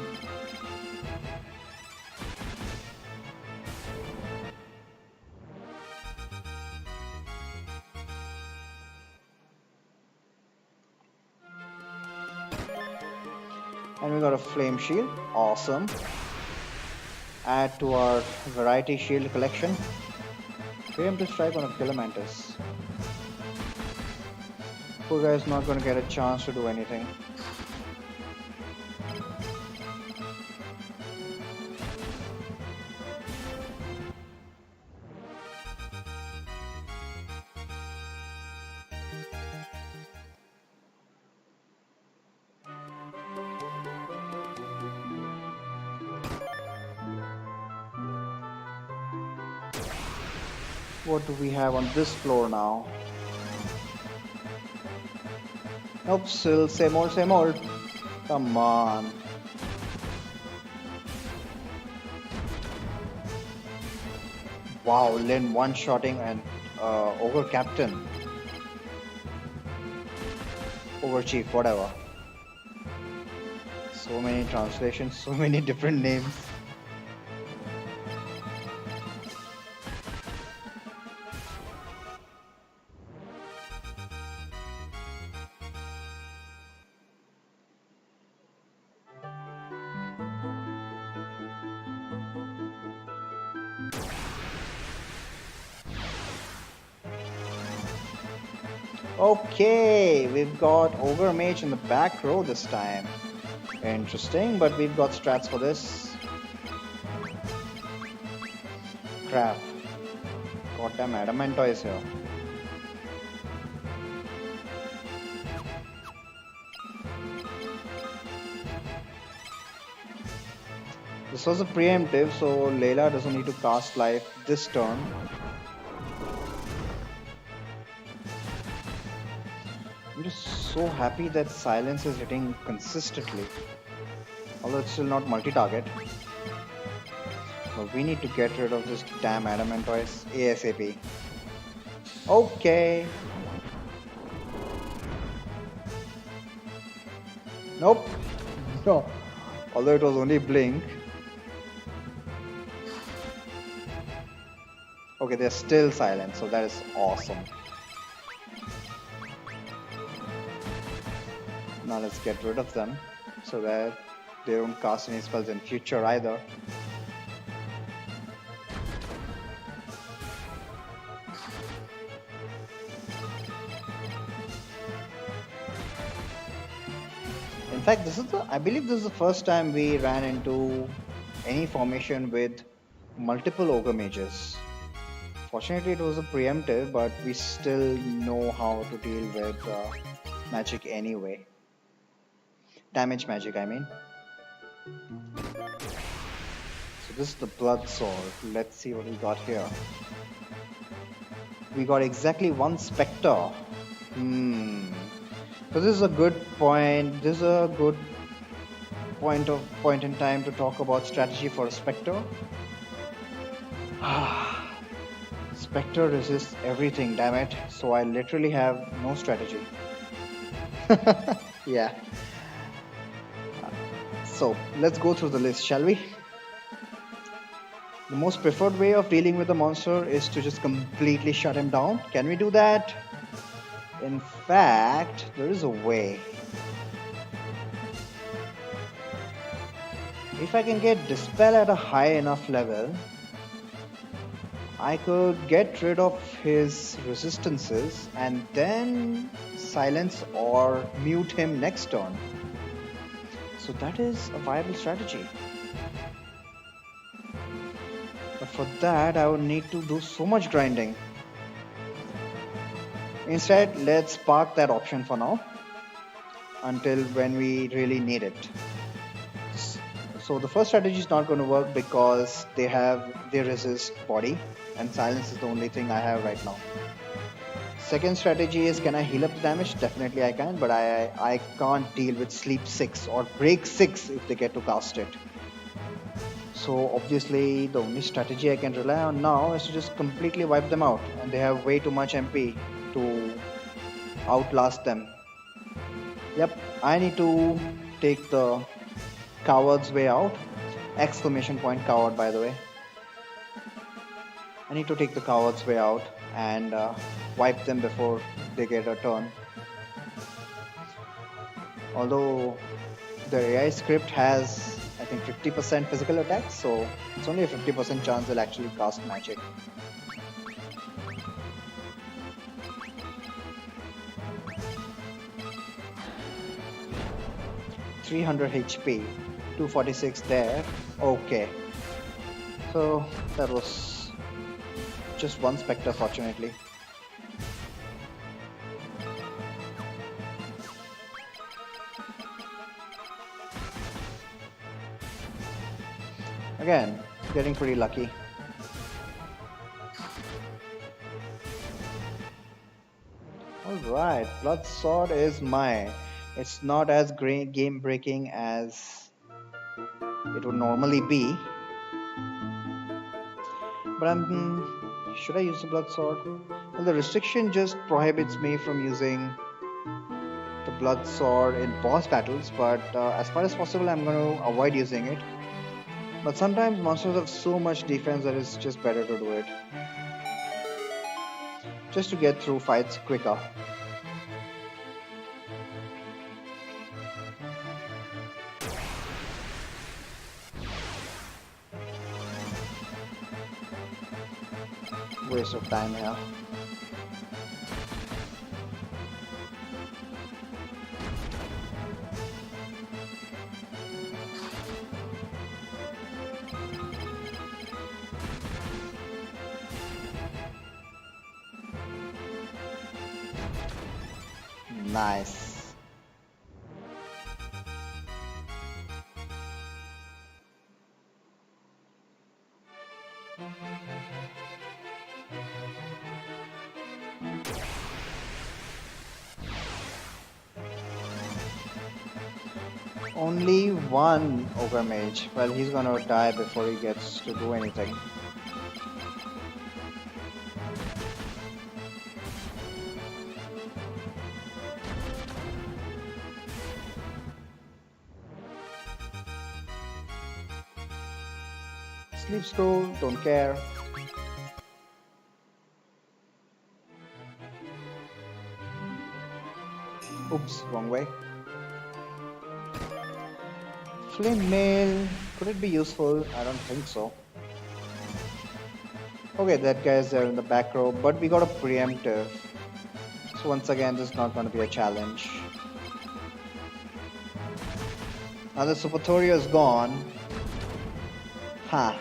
Speaker 1: And we got a flame shield. Awesome. Add to our variety shield collection. Preemptive strike on a Killer Mantis. Poor guy is not going to get a chance to do anything. What do we have on this floor now? Nope, still same old, same old. Come on. Wow, Lin one-shotting an Ogre Captain. Ogre Chief, whatever. So many translations, so many different names. Okay, we've got Ogre Mage in the back row this time. Interesting, but we've got strats for this. Crap. Goddamn Adamantoise is here. This was a preemptive, so Layla doesn't need to cast life this turn. I'm just so happy that silence is hitting consistently. Although it's still not multi-target. But we need to get rid of this damn Adamantoise ASAP. Okay. Nope. No. Although it was only blink. Okay, they're still silent, so that is awesome. Now let's get rid of them so that they don't cast any spells in future either. In fact, I believe this is the first time we ran into any formation with multiple Ogre Mages. Fortunately, it was a preemptive, but we still know how to deal with magic anyway. Damage magic, I mean. So this is the Blood Sword. Let's see what we got here. We got exactly one Spectre. So this is a good point. This is a good point in time to talk about strategy for a Spectre. Spectre resists everything, damn it. So I literally have no strategy. Yeah. So let's go through the list, shall we? The most preferred way of dealing with the monster is to just completely shut him down. Can we do that? In fact, there is a way. If I can get Dispel at a high enough level, I could get rid of his resistances and then silence or mute him next turn. So that is a viable strategy. But for that, I would need to do so much grinding. Instead, let's park that option for now until when we really need it. So the first strategy is not going to work because they resist body, and silence is the only thing I have right now. Second strategy is, can I heal up the damage? Definitely I can, but I can't deal with sleep 6 or break 6 if they get to cast it. So obviously the only strategy I can rely on now is to just completely wipe them out, and they have way too much MP to outlast them. Yep, I need to take the coward's way out. Exclamation point coward, by the way. I need to take the coward's way out and wipe them before they get a turn. Although the AI script has, I think, 50% physical attack, so it's only a 50% chance they'll actually cast magic. $300 HP, 246 there. Okay. So that was just one Spectre, fortunately. Again, getting pretty lucky. Alright, Blood Sword is mine. It's not as game breaking as it would normally be. But should I use the Blood Sword? Well, the restriction just prohibits me from using the Blood Sword in boss battles, but as far as possible I'm going to avoid using it. But sometimes monsters have so much defense that it's just better to do it. Just to get through fights quicker. Waste of time here. Nice. Only one Ogre Mage. Well, he's gonna die before he gets to do anything. Sleep scroll, don't care. Oops, wrong way. Flame mail, could it be useful? I don't think so. Okay, that guy is there in the back row, but we got a preemptive. So once again, this is not going to be a challenge. Now the Supathoria is gone. Huh.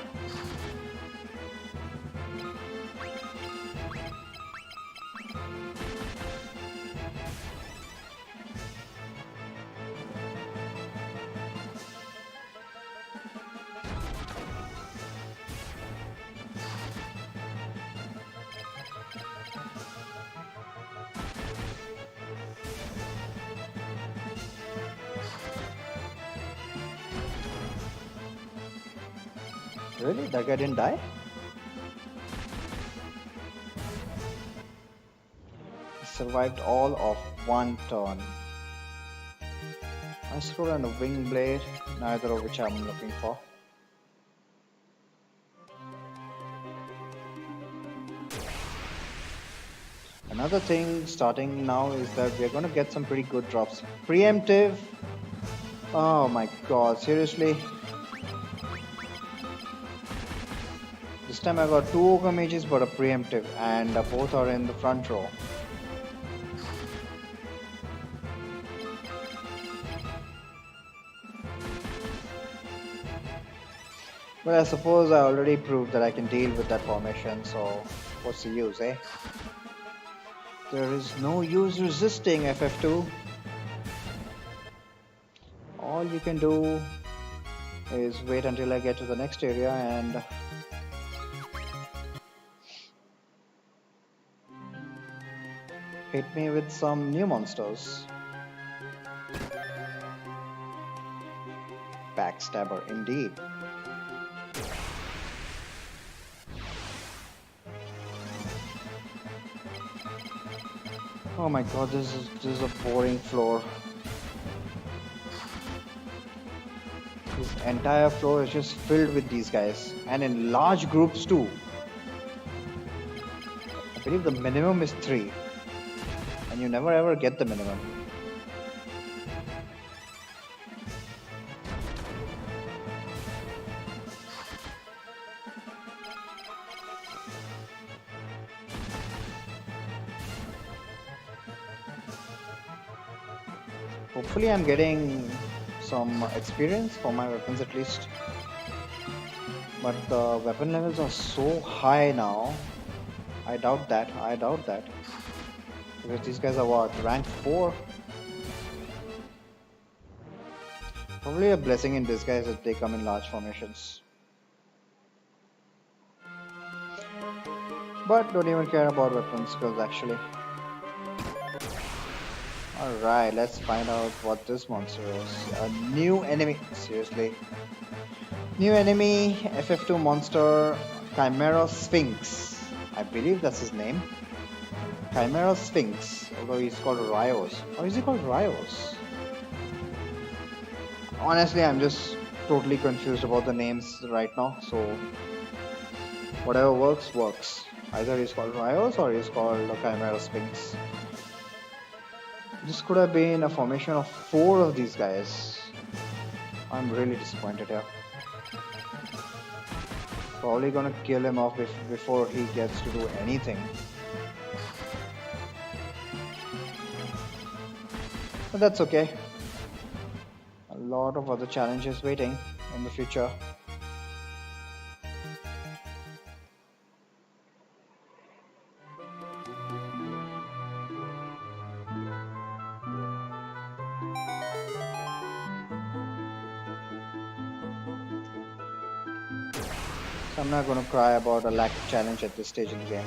Speaker 1: Really? That guy didn't die? He survived all of one turn. Ice Scroll and a Wing Blade, neither of which I'm looking for. Another thing starting now is that we're going to get some pretty good drops. Preemptive. Oh my god, seriously? This time I got 2 Ogre Mages but a preemptive, and both are in the front row. Well, I suppose I already proved that I can deal with that formation, so what's the use, eh? There is no use resisting FF2. All you can do is wait until I get to the next area and hit me with some new monsters. Backstabber indeed. Oh my god, this is a boring floor. This entire floor is just filled with these guys, and in large groups too. I believe the minimum is 3, and you never ever get the minimum. Hopefully I'm getting some experience for my weapons at least. But the weapon levels are so high now. I doubt that. Because these guys are what? Rank 4? Probably a blessing in disguise that they come in large formations. But don't even care about weapon skills actually. Alright, let's find out what this monster is. A new enemy. Seriously. New enemy, FF2 monster, Chimera Sphinx. I believe that's his name. Chimera Sphinx, although he's called Rios. Or is he called Rios? Honestly, I'm just totally confused about the names right now, so whatever works, works. Either he's called Rios or he's called Chimera Sphinx. This could have been a formation of 4 of these guys. I'm really disappointed here. Probably gonna kill him off before he gets to do anything. But that's okay. A lot of other challenges waiting in the future. So I'm not gonna cry about a lack of challenge at this stage in the game.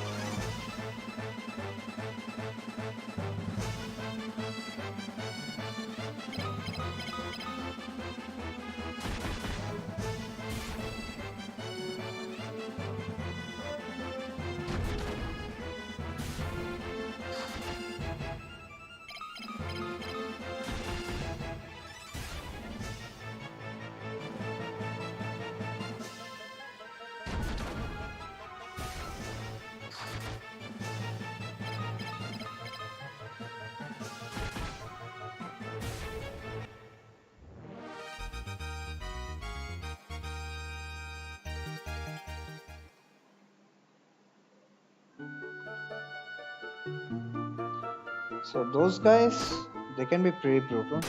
Speaker 1: So those guys, they can be pretty brutal.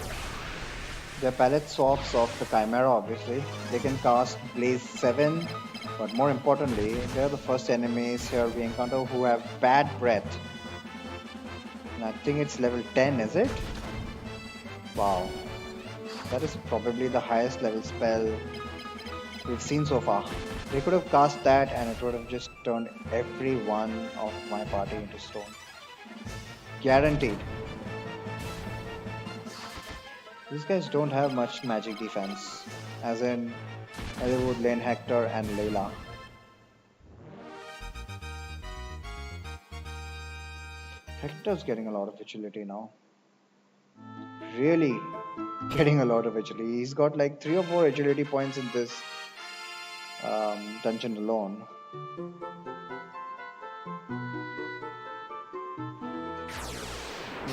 Speaker 1: Their palette swaps off the Chimera obviously. They can cast Blaze 7, but more importantly, they're the first enemies here we encounter who have bad breath. And I think it's level 10, is it? Wow. That is probably the highest level spell we've seen so far. They could have cast that and it would have just turned every one of my party into stone. Guaranteed. These guys don't have much magic defense, as in Eliwood, Lane Hector and Layla. Hector's getting a lot of agility now. Really getting a lot of agility. He's got like 3 or 4 agility points in this dungeon alone.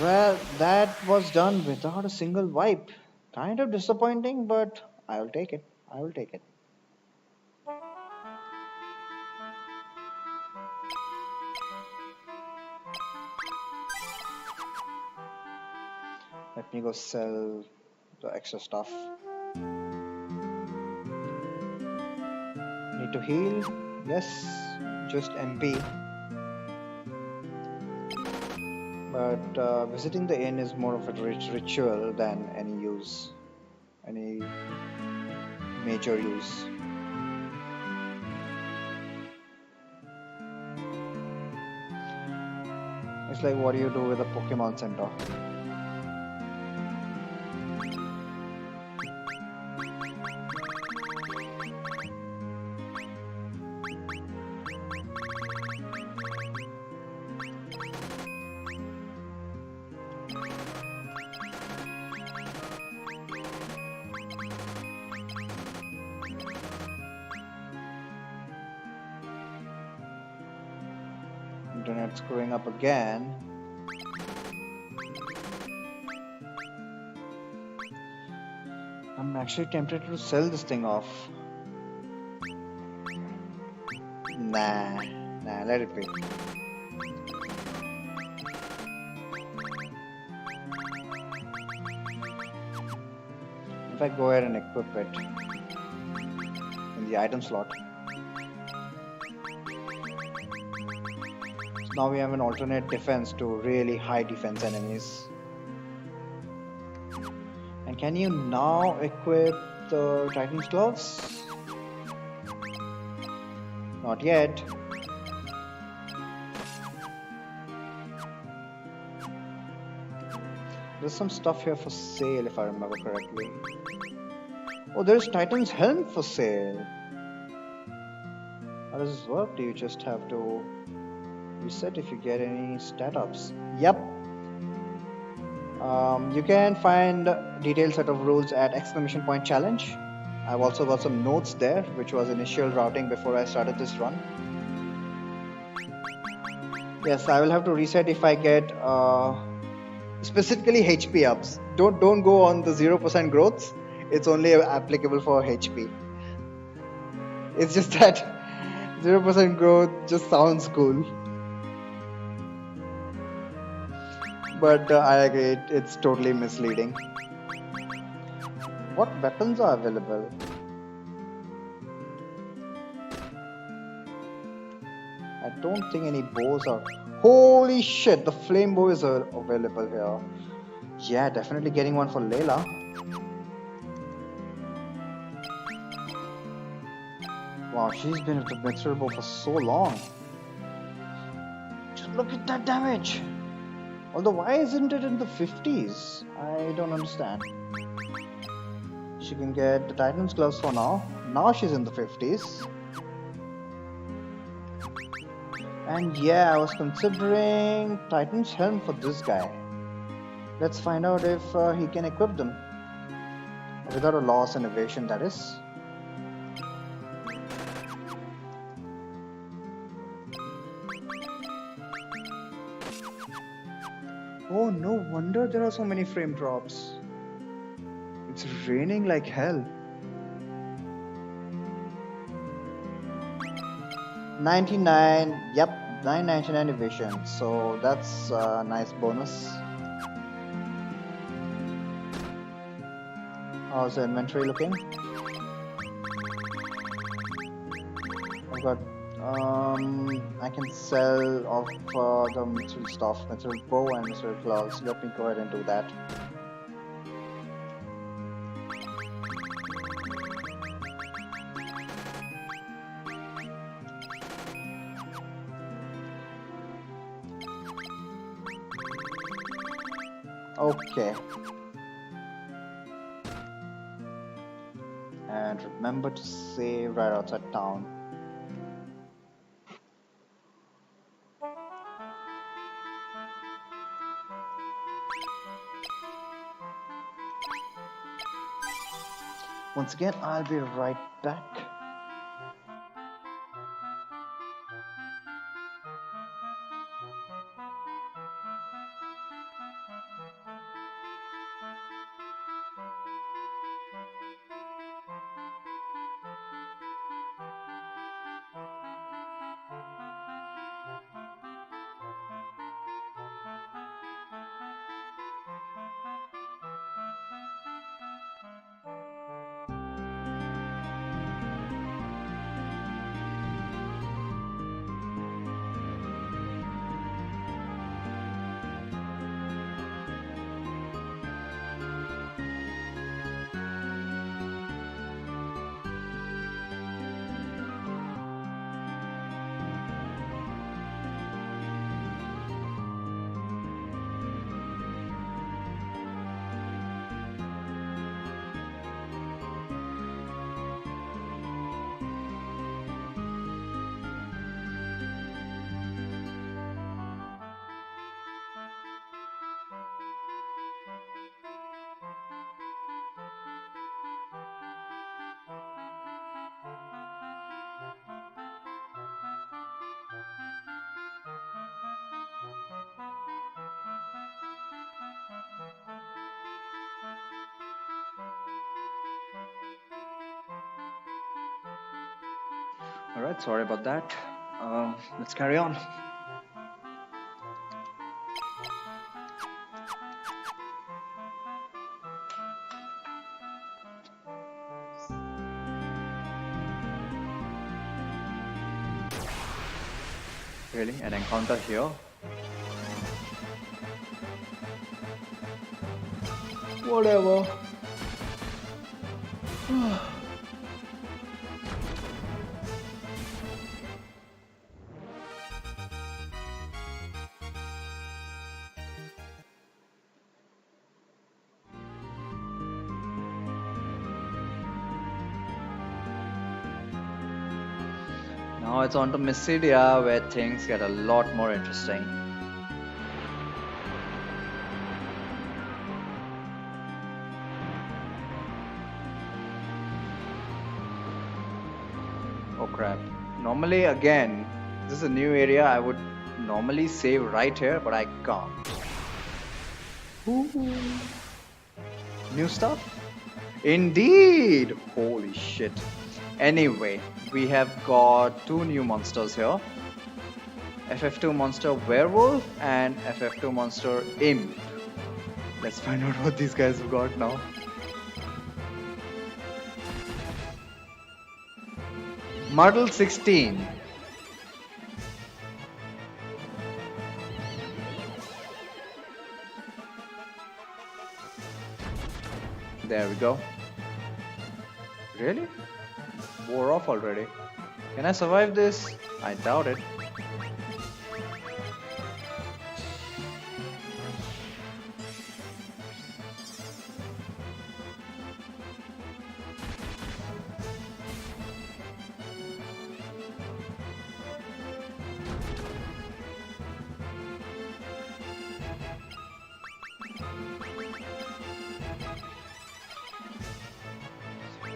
Speaker 1: Well, that was done without a single wipe. Kind of disappointing, but I will take it. I will take it. Let me go sell the extra stuff. Need to heal? Yes, just MP. But visiting the inn is more of a ritual than any major use. It's like what do you do with a Pokemon Center? Internet screwing up again. I'm actually tempted to sell this thing off. Nah, let it be. If I go ahead and equip it in the item slot, so now we have an alternate defense to really high defense enemies. And can you now equip the Titan's gloves? Not yet. There's some stuff here for sale if I remember correctly. Oh, there's Titan's helm for sale. How does this work? Do you just have to reset if you get any stat ups? Yep. You can find detailed set of rules at !challenge. I've also got some notes there, which was initial routing before I started this run. Yes, I will have to reset if I get specifically HP ups. Don't go on the 0% growths. It's only applicable for HP. It's just that 0% growth just sounds cool. But I agree, it's totally misleading. What weapons are available? I don't think any bows are. Holy shit, the flame bow is available here. Yeah, definitely getting one for Layla. Wow, she's been with the Mithril bow for so long. Just look at that damage. Although, why isn't it in the 50s? I don't understand. She can get the Titan's gloves for now. Now she's in the 50s. And yeah, I was considering Titan's helm for this guy. Let's find out if he can equip them. Without a loss in evasion, that is. Oh, no wonder there are so many frame drops. It's raining like hell. 99, yep, 999 evasion. So that's a nice bonus. How's the inventory looking? I've got I can sell off the Mithril stuff, Mithril bow and Mithril gloves. Let me go ahead and do that. Okay. And remember to save right outside town. Once again, I'll be right back. Alright, sorry about that. Let's carry on. Really? An encounter here? Whatever. Now it's on to Mysidia, where things get a lot more interesting. Oh crap. Normally, again, this is a new area. I would normally save right here, but I can't. Ooh. New stuff? Indeed! Holy shit. Anyway, we have got two new monsters here. FF2 Monster Werewolf and FF2 Monster Imp. Let's find out what these guys have got now. Model 16. There we go. Really? Wore off already. Can I survive this? I doubt it.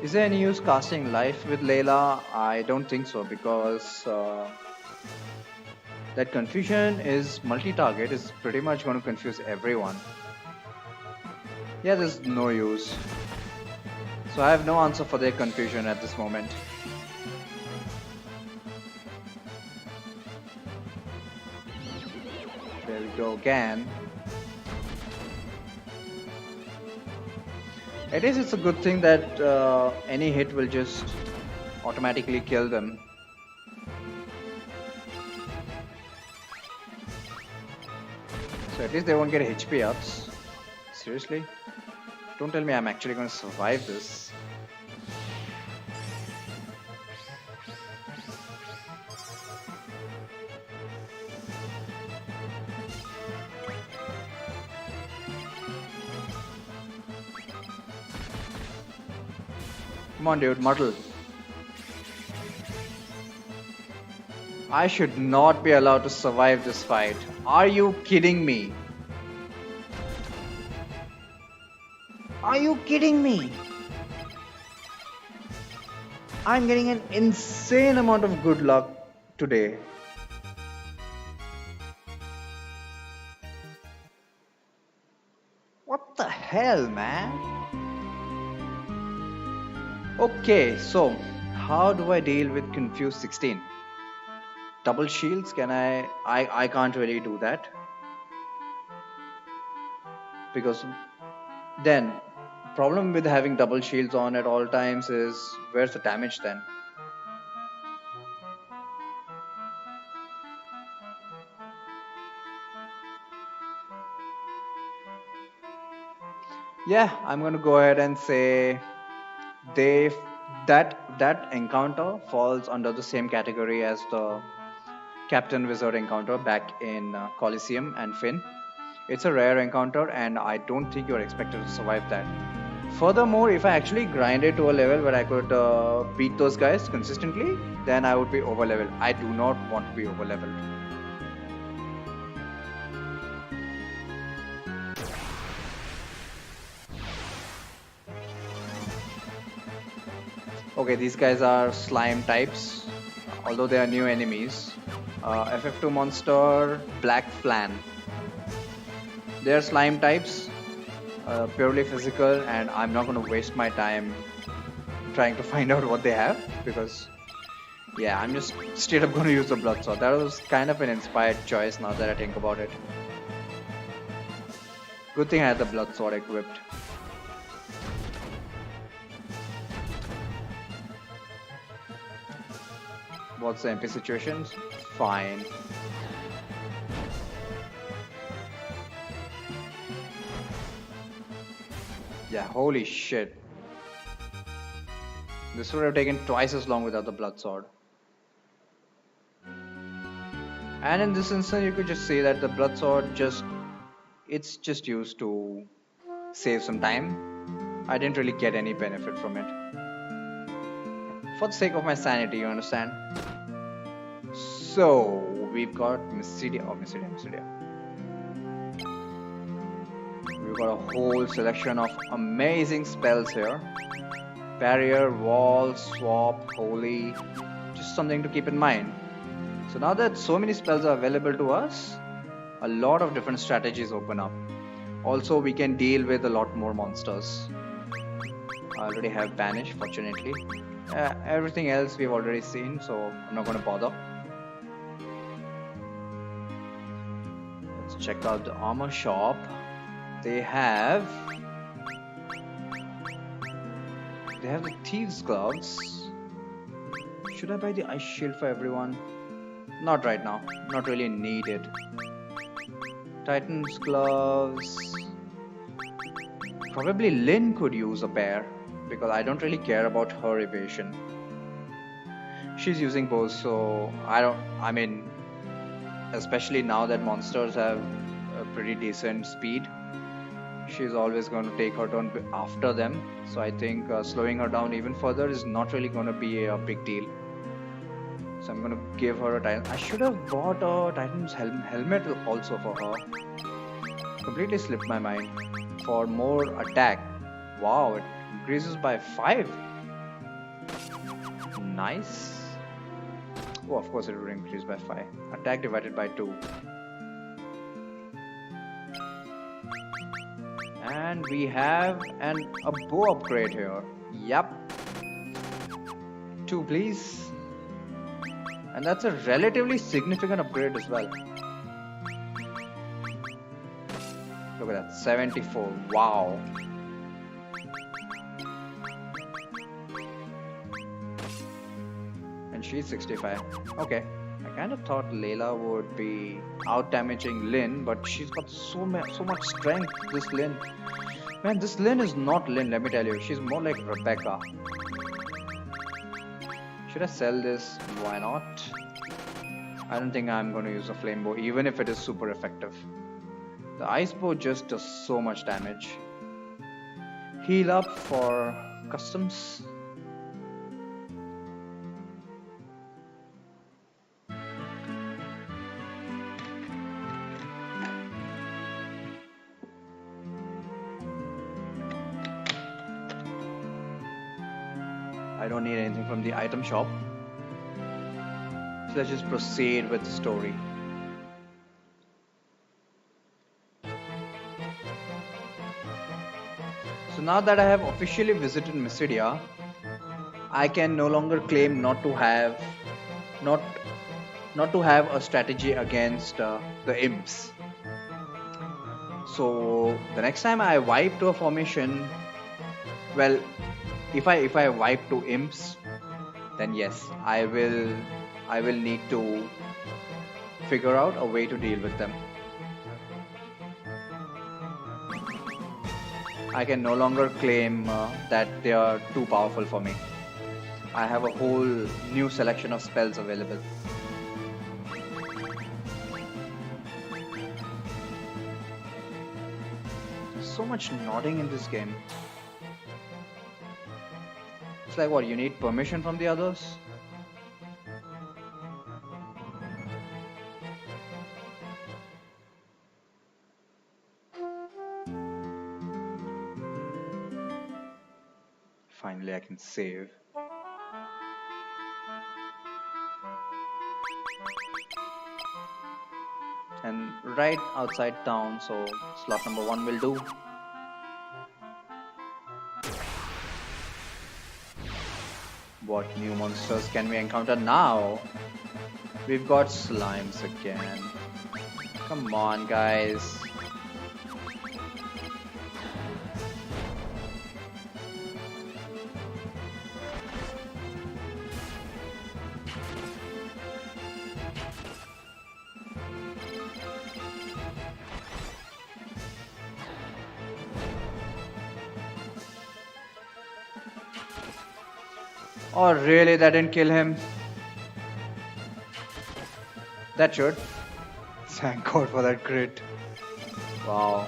Speaker 1: Is there any use casting life with Layla? I don't think so, because that confusion is multi-target is pretty much going to confuse everyone. Yeah, there's no use. So I have no answer for their confusion at this moment. There we go again. At least it's a good thing that any hit will just automatically kill them. So at least they won't get HP ups. Seriously? Don't tell me I'm actually going to survive this. Come on, dude, muddle. I should not be allowed to survive this fight. Are you kidding me? Are you kidding me? I'm getting an insane amount of good luck today. What the hell, man? Okay, so how do I deal with Confused 16? Double shields, can I can't really do that. Because then, problem with having double shields on at all times is, where's the damage then? Yeah, I'm gonna go ahead and say they that encounter falls under the same category as the Captain Wizard encounter back in Coliseum and Finn. It's a rare encounter, and I don't think you're expected to survive that. Furthermore, if I actually grinded to a level where I could beat those guys consistently, then I would be over leveled. I do not want to be over leveled. Okay, these guys are slime types, although they are new enemies. FF2 monster, Black Flan. They are slime types, purely physical, and I'm not going to waste my time trying to find out what they have, because Yeah, I'm just straight up gonna use the blood sword. That was kind of an inspired choice now that I think about it. Good thing I had the blood sword equipped. What's the MP situation? Fine. Yeah, holy shit. This would have taken twice as long without the blood sword. And in this instance, you could just say that the blood sword it's just used to save some time. I didn't really get any benefit from it. For the sake of my sanity, you understand? So, we've got Mysidia. We've got a whole selection of amazing spells here. Barrier, wall, swap, holy. Just something to keep in mind. So now that so many spells are available to us, a lot of different strategies open up. Also, we can deal with a lot more monsters. I already have Banish, fortunately. Everything else we've already seen, so I'm not going to bother. Let's check out the armor shop. They have the thieves gloves. Should I buy the ice shield for everyone? Not right now. Not really needed. Titan's gloves. Probably Lynn could use a pair because I don't really care about her evasion. She's using both, so I mean, especially now that monsters have a pretty decent speed, she's always going to take her turn after them. So I think slowing her down even further is not really going to be a big deal. So I'm going to give her a Titan. I should have bought a Titan's helmet also for her. Completely slipped my mind. For more attack. Wow, it increases by 5. Nice. Oh, of course it would increase by 5. Attack divided by 2. And we have a bow upgrade here. Yup. 2 please. And that's a relatively significant upgrade as well. Look at that, 74. Wow. And she's 65. Okay. I kind of thought Layla would be out damaging Lynn, but she's got so much strength, this Lynn. Man, this Lynn is not Lynn, let me tell you. She's more like Rebecca. Should I sell this? Why not? I don't think I'm going to use a flame bow, even if it is super effective. The ice bow just does so much damage. Heal up for customs. I don't need anything from the item shop. So let's just proceed with the story. So now that I have officially visited Mysidia, I can no longer claim not to have a strategy against the imps. So the next time I wipe to a formation, well, if I wipe to imps, then yes, I will need to figure out a way to deal with them. I can no longer claim that they are too powerful for me. I have a whole new selection of spells available. There's so much nodding in this game. It's like, what, you need permission from the others? Finally, I can save. And right outside town, so slot number 1 will do. What new monsters can we encounter now? We've got slimes again. Come on, guys. Oh, really? That didn't kill him? That should. Thank God for that crit. Wow.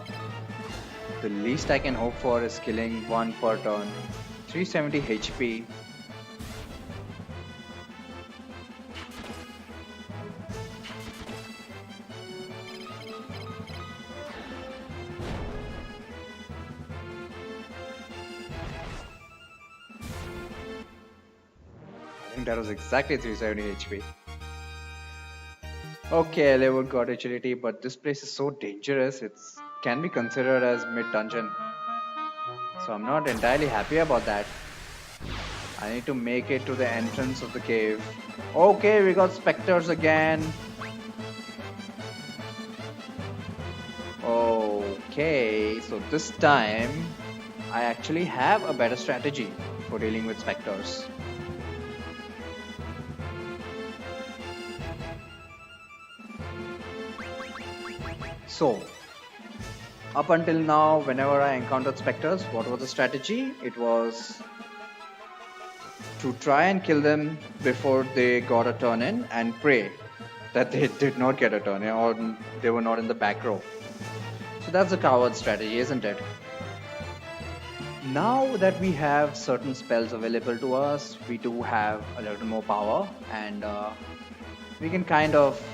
Speaker 1: The least I can hope for is killing one per turn. 370 HP. I think that was exactly 370 HP. Okay, level got agility, but this place is so dangerous, it can be considered as mid-dungeon. So I'm not entirely happy about that. I need to make it to the entrance of the cave. Okay, we got specters again. Okay, so this time I actually have a better strategy for dealing with specters. So, up until now, whenever I encountered specters, what was the strategy? It was to try and kill them before they got a turn in and pray that they did not get a turn in or they were not in the back row. So that's the coward strategy, isn't it? Now that we have certain spells available to us, we do have a little more power and we can kind of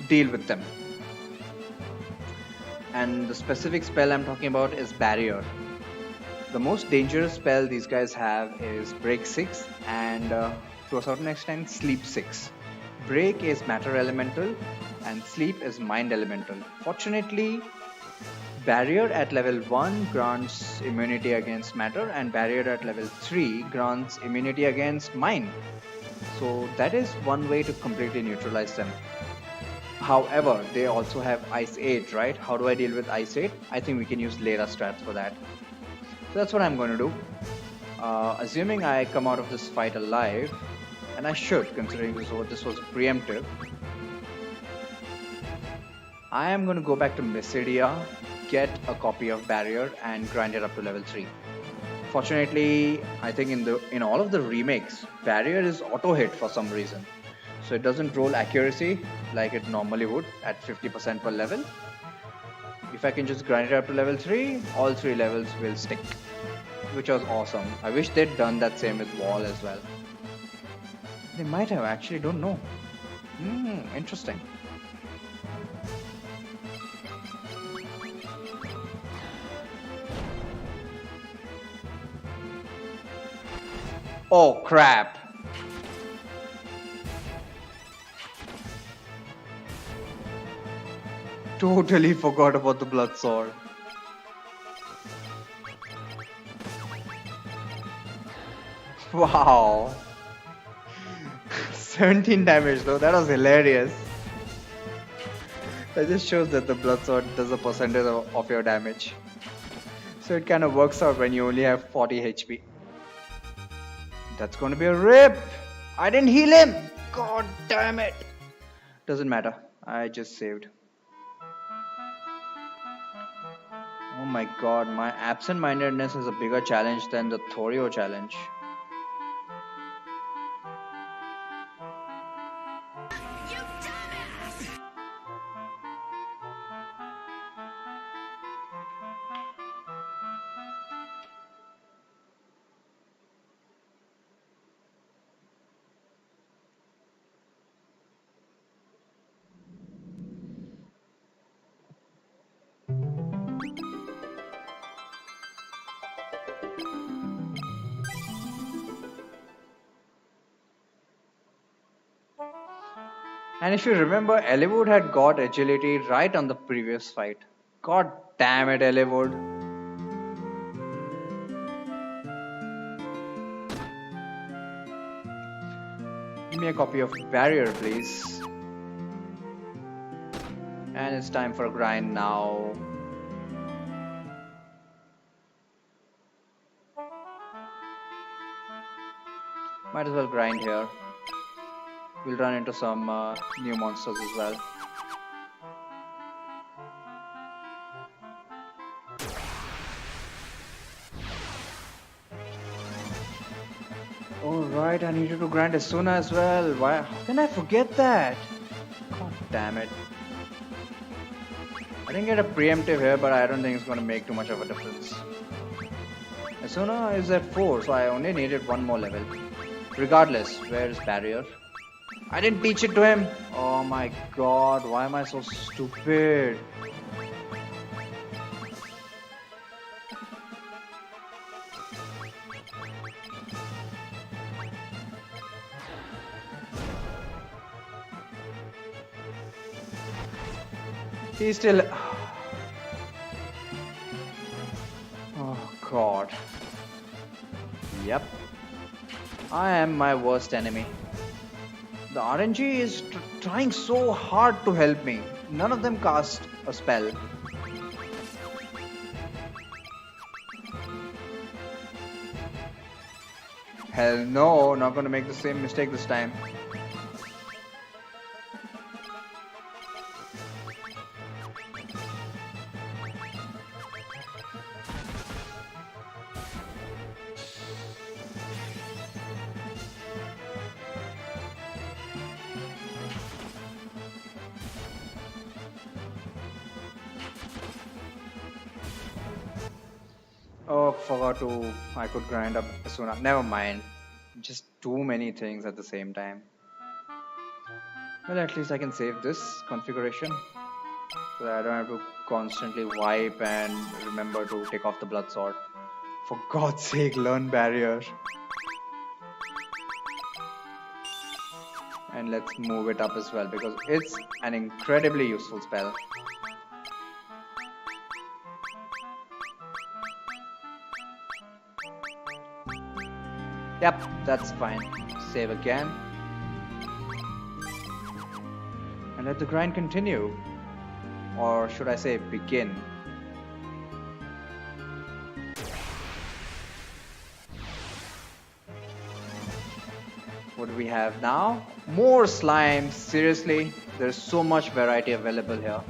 Speaker 1: deal with them. And the specific spell I'm talking about is Barrier. The most dangerous spell these guys have is Break 6 and to a certain extent Sleep 6. Break is Matter Elemental and Sleep is Mind Elemental. Fortunately, Barrier at level 1 grants immunity against Matter and Barrier at level 3 grants immunity against Mind. So that is one way to completely neutralize them. However, they also have Ice 8, right? How do I deal with Ice 8? I think we can use Lera strats for that. So that's what I'm going to do. Assuming I come out of this fight alive, and I should, considering this was preemptive, I am going to go back to Mysidia, get a copy of Barrier, and grind it up to level 3. Fortunately, I think in all of the remakes, Barrier is auto hit for some reason. So it doesn't roll accuracy like it normally would at 50% per level. If I can just grind it up to level 3, all 3 levels will stick, which was awesome. I wish they'd done that same with Wall as well. They might have, actually, don't know. Interesting. Oh crap! Totally forgot about the blood sword. Wow. 17 damage though, that was hilarious. That just shows that the blood sword does a percentage of your damage. So it kind of works out when you only have 40 HP. That's going to be a rip! I didn't heal him! God damn it! Doesn't matter, I just saved. Oh my god, my absent-mindedness is a bigger challenge than the Thorio challenge. And if you remember, Eliwood had got agility right on the previous fight. God damn it, Eliwood.
Speaker 2: Give me a copy of Barrier, please. And it's time for a grind now. Might as well grind here. We'll run into some new monsters as well. Alright, I needed to grind as soon as well. Why? How can I forget that? God damn it. I didn't get a preemptive here, but I don't think it's going to make too much of a difference. Asuna is at 4, so I only needed one more level. Regardless, where is Barrier? I didn't teach it to him! Oh my god, why am I so stupid? He's still... Oh god. Yep. I am my worst enemy. The RNG is trying so hard to help me. None of them cast a spell. Hell no, not gonna make the same mistake this time. Oh, I could grind up Asuna. Never mind. Just too many things at the same time. Well, at least I can save this configuration. So that I don't have to constantly wipe and remember to take off the blood sword. For God's sake, learn Barrier. And let's move it up as well because it's an incredibly useful spell. Yep, that's fine. Save again. And let the grind continue. Or should I say begin? What do we have now? More slimes. Seriously, there's so much variety available here.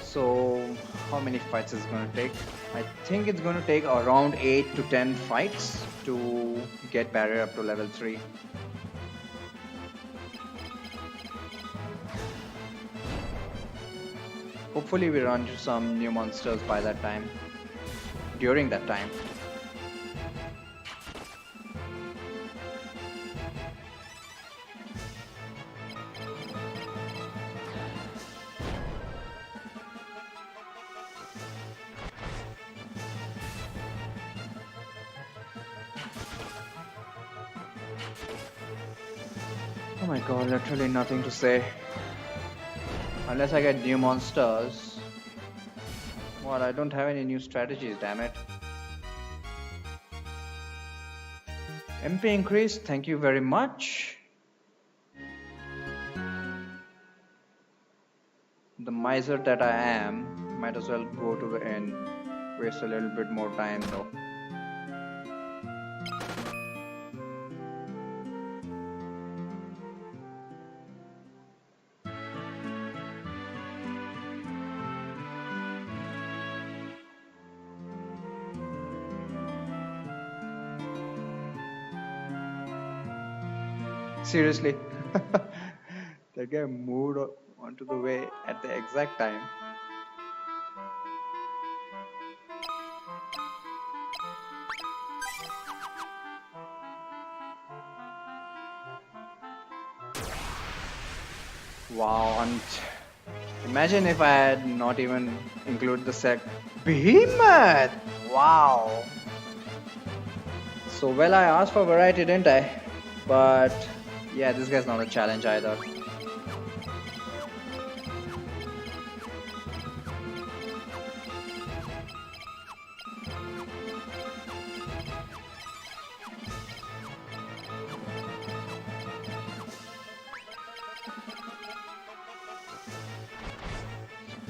Speaker 2: So, how many fights is it going to take? I think it's going to take around 8 to 10 fights to get Barrier up to level 3. Hopefully we run into some new monsters by that time. During that time. Oh my god, literally nothing to say. Unless I get new monsters. Well, I don't have any new strategies, damn it. MP increase, thank you very much. The miser that I am, might as well go to the inn. Waste a little bit more time though. Seriously, that guy moved onto the way at the exact time. Wow, and imagine if I had not even included the set Behemoth! Wow! So well I asked for variety, didn't I? But yeah, this guy's not a challenge either.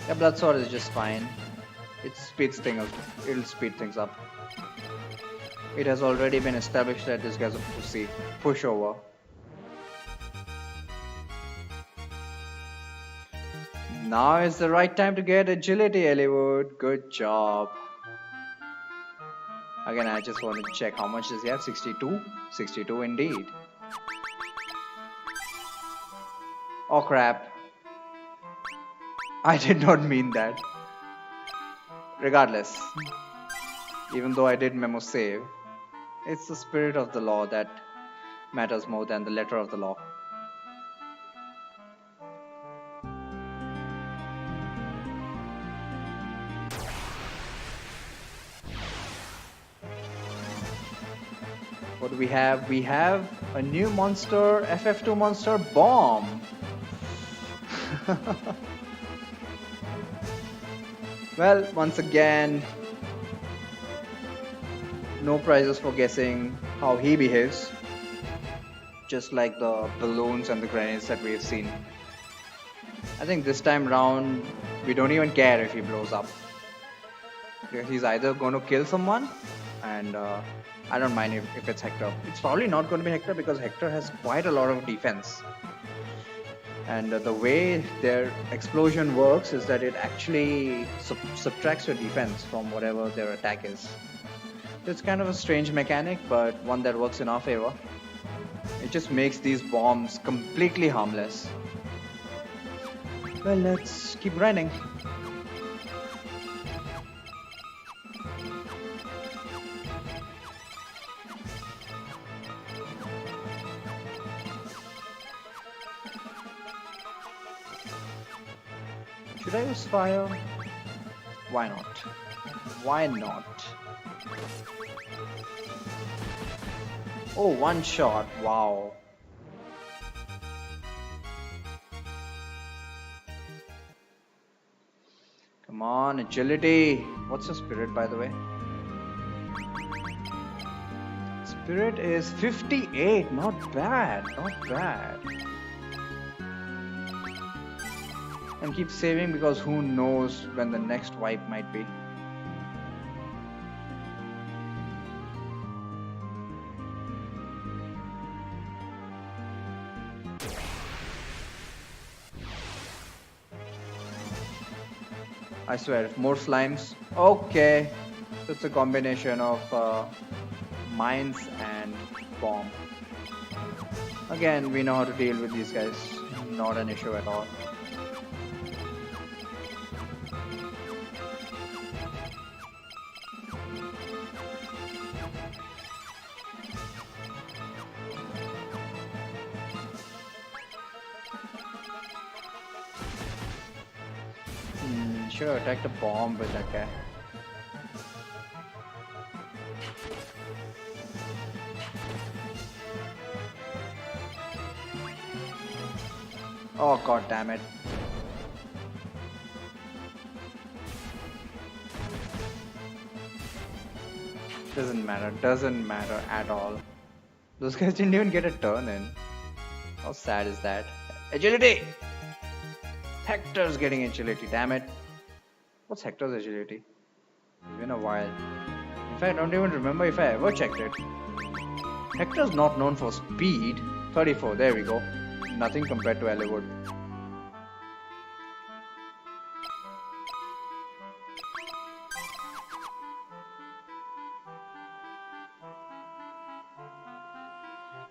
Speaker 2: Yeah, Blood Sword is just fine. It'll speed things up. It has already been established that this guy's a pussy. Pushover. Now is the right time to get agility, Eliwood. Good job. Again, I just want to check how much does he have? 62? 62 indeed. Oh crap. I did not mean that. Regardless, even though I did memo save, it's the spirit of the law that matters more than the letter of the law. What do we have? We have a new monster, FF2 monster, Bomb. Well, once again, no prizes for guessing how he behaves. Just like the balloons and the grenades that we've seen. I think this time round, we don't even care if he blows up. He's either going to kill someone, and I don't mind if it's Hector. It's probably not going to be Hector because Hector has quite a lot of defense. And the way their explosion works is that it actually subtracts your defense from whatever their attack is. So it's kind of a strange mechanic, but one that works in our favor. It just makes these bombs completely harmless. Well, let's keep grinding. Should I use fire? Why not? Why not? Oh, one shot. Wow. Come on, agility. What's your spirit, by the way? Spirit is 58. Not bad. Not bad. And keep saving because who knows when the next wipe might be. I swear, more slimes. Okay, so it's a combination of mines and bomb. Again, we know how to deal with these guys. Not an issue at all. Should have attacked a bomb with that guy. Oh god damn it. Doesn't matter at all. Those guys didn't even get a turn in. How sad is that? Agility! Hector's getting agility, damn it. What's Hector's agility? It's been a while. In fact, I don't even remember if I ever checked it. Hector's not known for speed. 34, there we go. Nothing compared to Eliwood.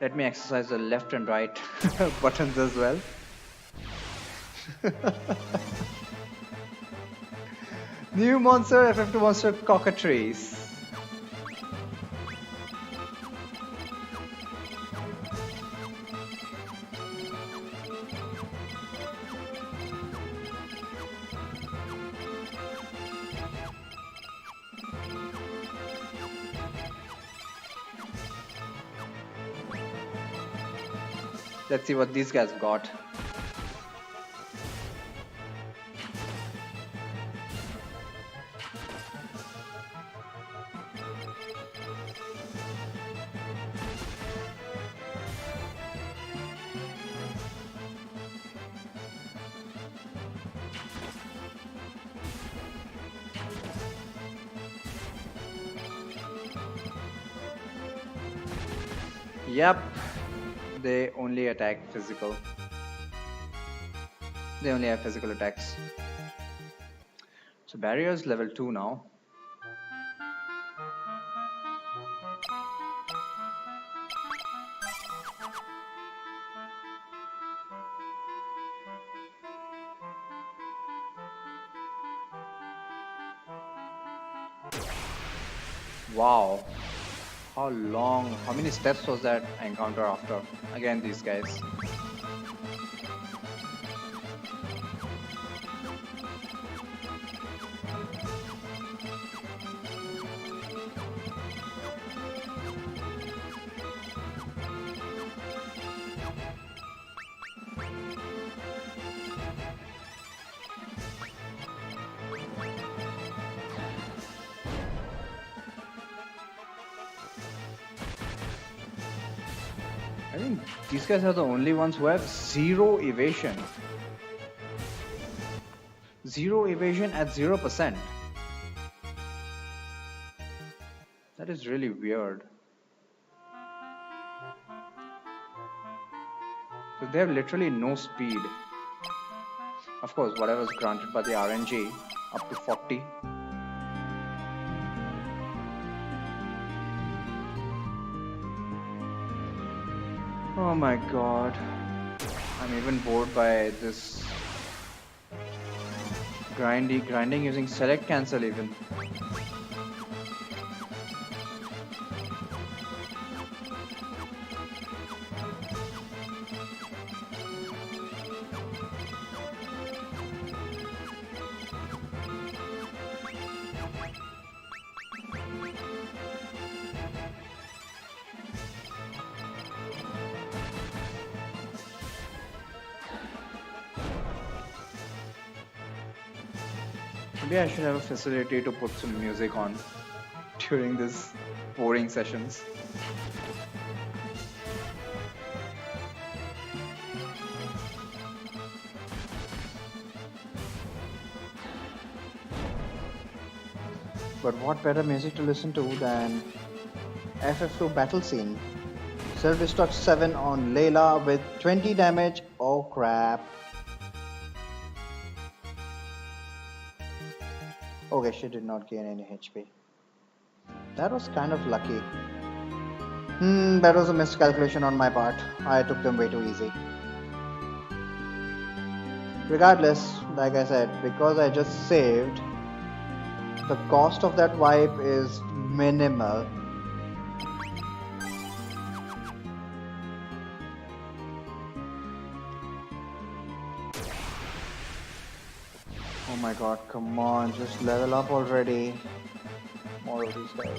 Speaker 2: Let me exercise the left and right buttons as well. New monster, FF2 monster, Cockatrice. Let's see what these guys got. Yep, they only attack physical. They only have physical attacks. So barrier's level 2 now. Wow. How many steps was that encounter after? Again, these guys. I think these guys are the only ones who have zero evasion. Zero evasion at 0%. That is really weird. So they have literally no speed. Of course, whatever is granted by the RNG, up to 40. Oh my god. I'm even bored by this grinding using select cancel even. Maybe I should have a facility to put some music on during this boring sessions.
Speaker 1: But what better music to listen to than FF2 battle scene? Self-destruct 7 on Layla with 20 damage. Oh crap. Okay, she did not gain any HP. That was kind of lucky. That was a miscalculation on my part. I took them way too easy. Regardless, like I said, because I just saved, the cost of that wipe is minimal. Oh my god, come on, just level up already. More of these guys.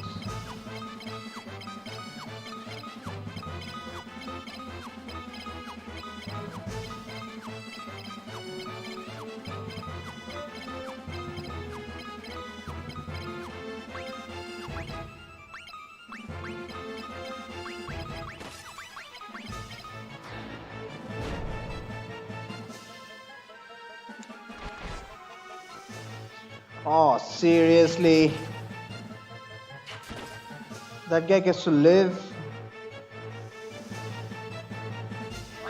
Speaker 1: Oh, seriously? That guy gets to live?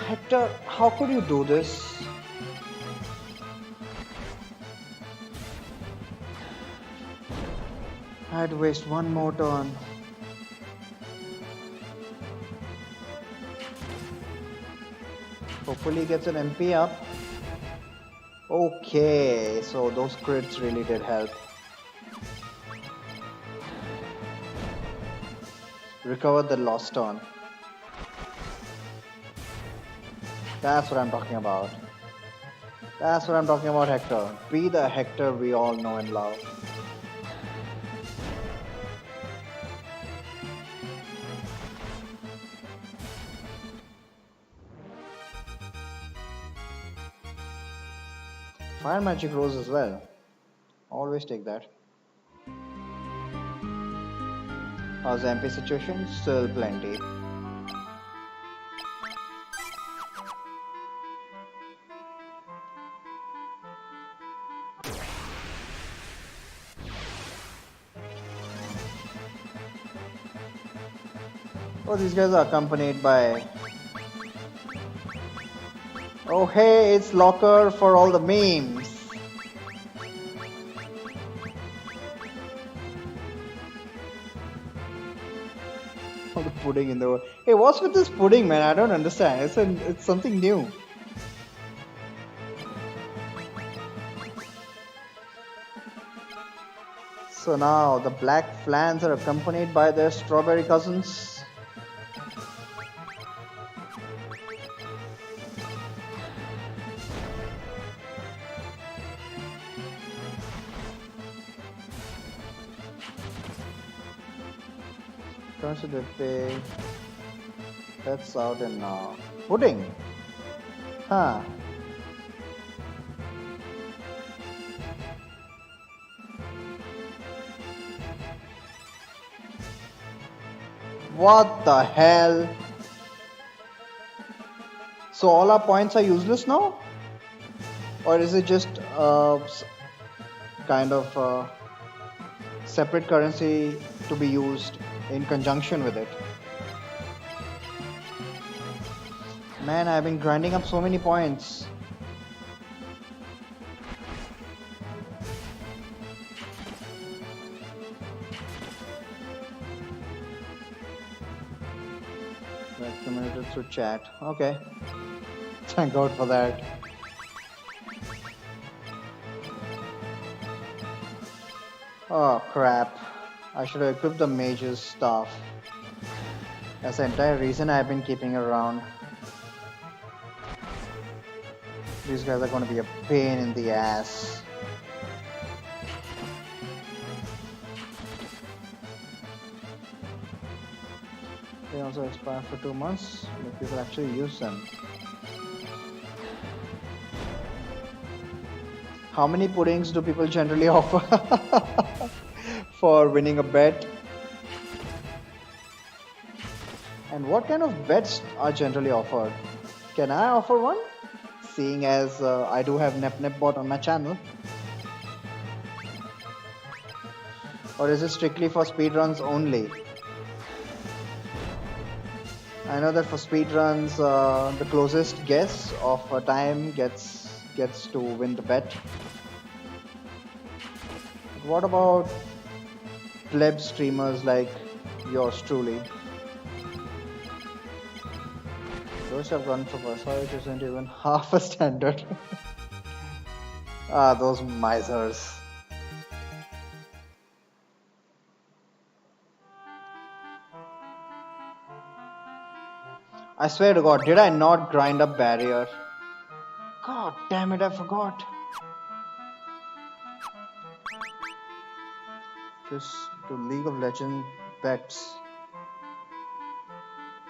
Speaker 1: Hector, how could you do this? I had to waste one more turn. Hopefully he gets an MP up. Okay, so those crits really did help. Recovered the lost turn. That's what I'm talking about. That's what I'm talking about, Hector. Be the Hector we all know and love. Fire magic rose as well. Always take that. How's the MP situation? Still plenty. Oh, these guys are accompanied by... Oh hey, it's Locker for all the memes. All the pudding in the world. Hey, what's with this pudding, man? I don't understand. It's something new. So now the black flans are accompanied by their strawberry cousins. Consider pay. That's out and now. Pudding. Huh. What the hell? So all our points are useless now? Or is it just kind of separate currency to be used in conjunction with it? Man, I've been grinding up so many points. Communicated through chat. Okay. Thank God for that. Oh crap. I should have equipped the mage's staff. That's the entire reason I've been keeping around. These guys are going to be a pain in the ass. They also expire for 2 months, but people actually use them. How many puddings do people generally offer for winning a bet? And what kind of bets are generally offered? Can I offer one? Seeing as I do have NepNepBot on my channel. Or is it strictly for speedruns only? I know that for speedruns, the closest guess of a time gets to win the bet. But what about pleb streamers like yours truly? Those have gone for Versailles isn't even half a standard. Ah, those misers. I swear to God, did I not grind up barrier? God damn it, I forgot. Just do League of Legends bets.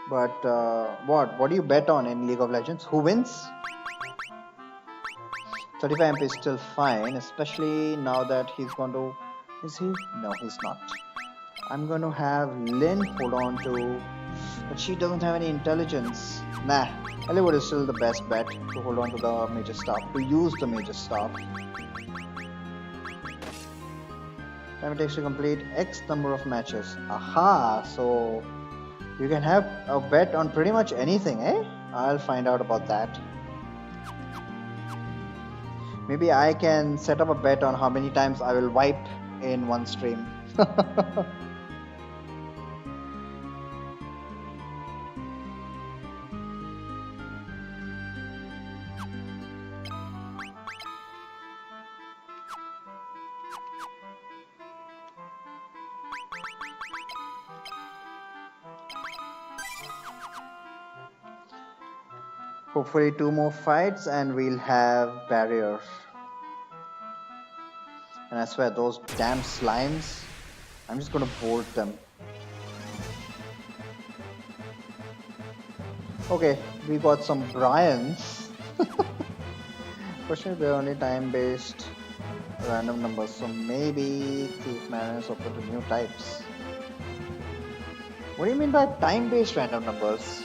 Speaker 1: But what do you bet on in League of Legends? Who wins? 35 MP is still fine, especially now that he's going to... Is he? No, he's not. I'm going to have Lynn hold on to... But she doesn't have any intelligence. Nah, Hollywood is still the best bet to hold on to the major staff, to use the major staff. Time it takes to complete X number of matches. Aha, so you can have a bet on pretty much anything, eh? I'll find out about that. Maybe I can set up a bet on how many times I will wipe in one stream. Hopefully 2 more fights and we'll have barriers. And I swear those damn slimes, I'm just gonna bolt them. Okay, we got some Bryans. Question is they're only time-based random numbers, so maybe Thief Man is open to new types. What do you mean by time-based random numbers?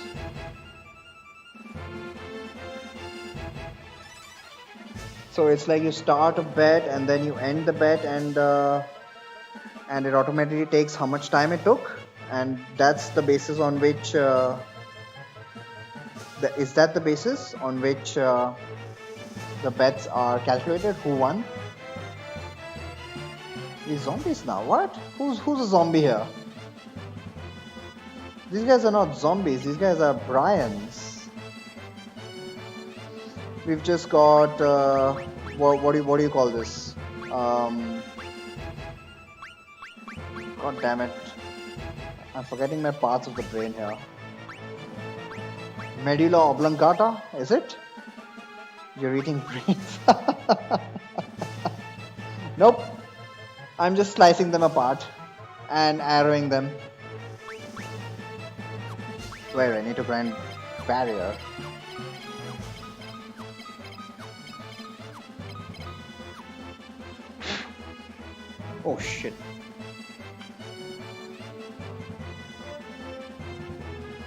Speaker 1: So it's like you start a bet and then you end the bet, and it automatically takes how much time it took, and that's the basis on which is that the basis on which the bets are calculated? Who won? These zombies now. What? Who's a zombie here? These guys are not zombies. These guys are Bryans. We've just got what do you call this? God damn it! I'm forgetting my parts of the brain here. Medulla oblongata, is it? You're eating brains. Nope. I'm just slicing them apart and arrowing them. Wait, I need to grind barrier. Oh shit.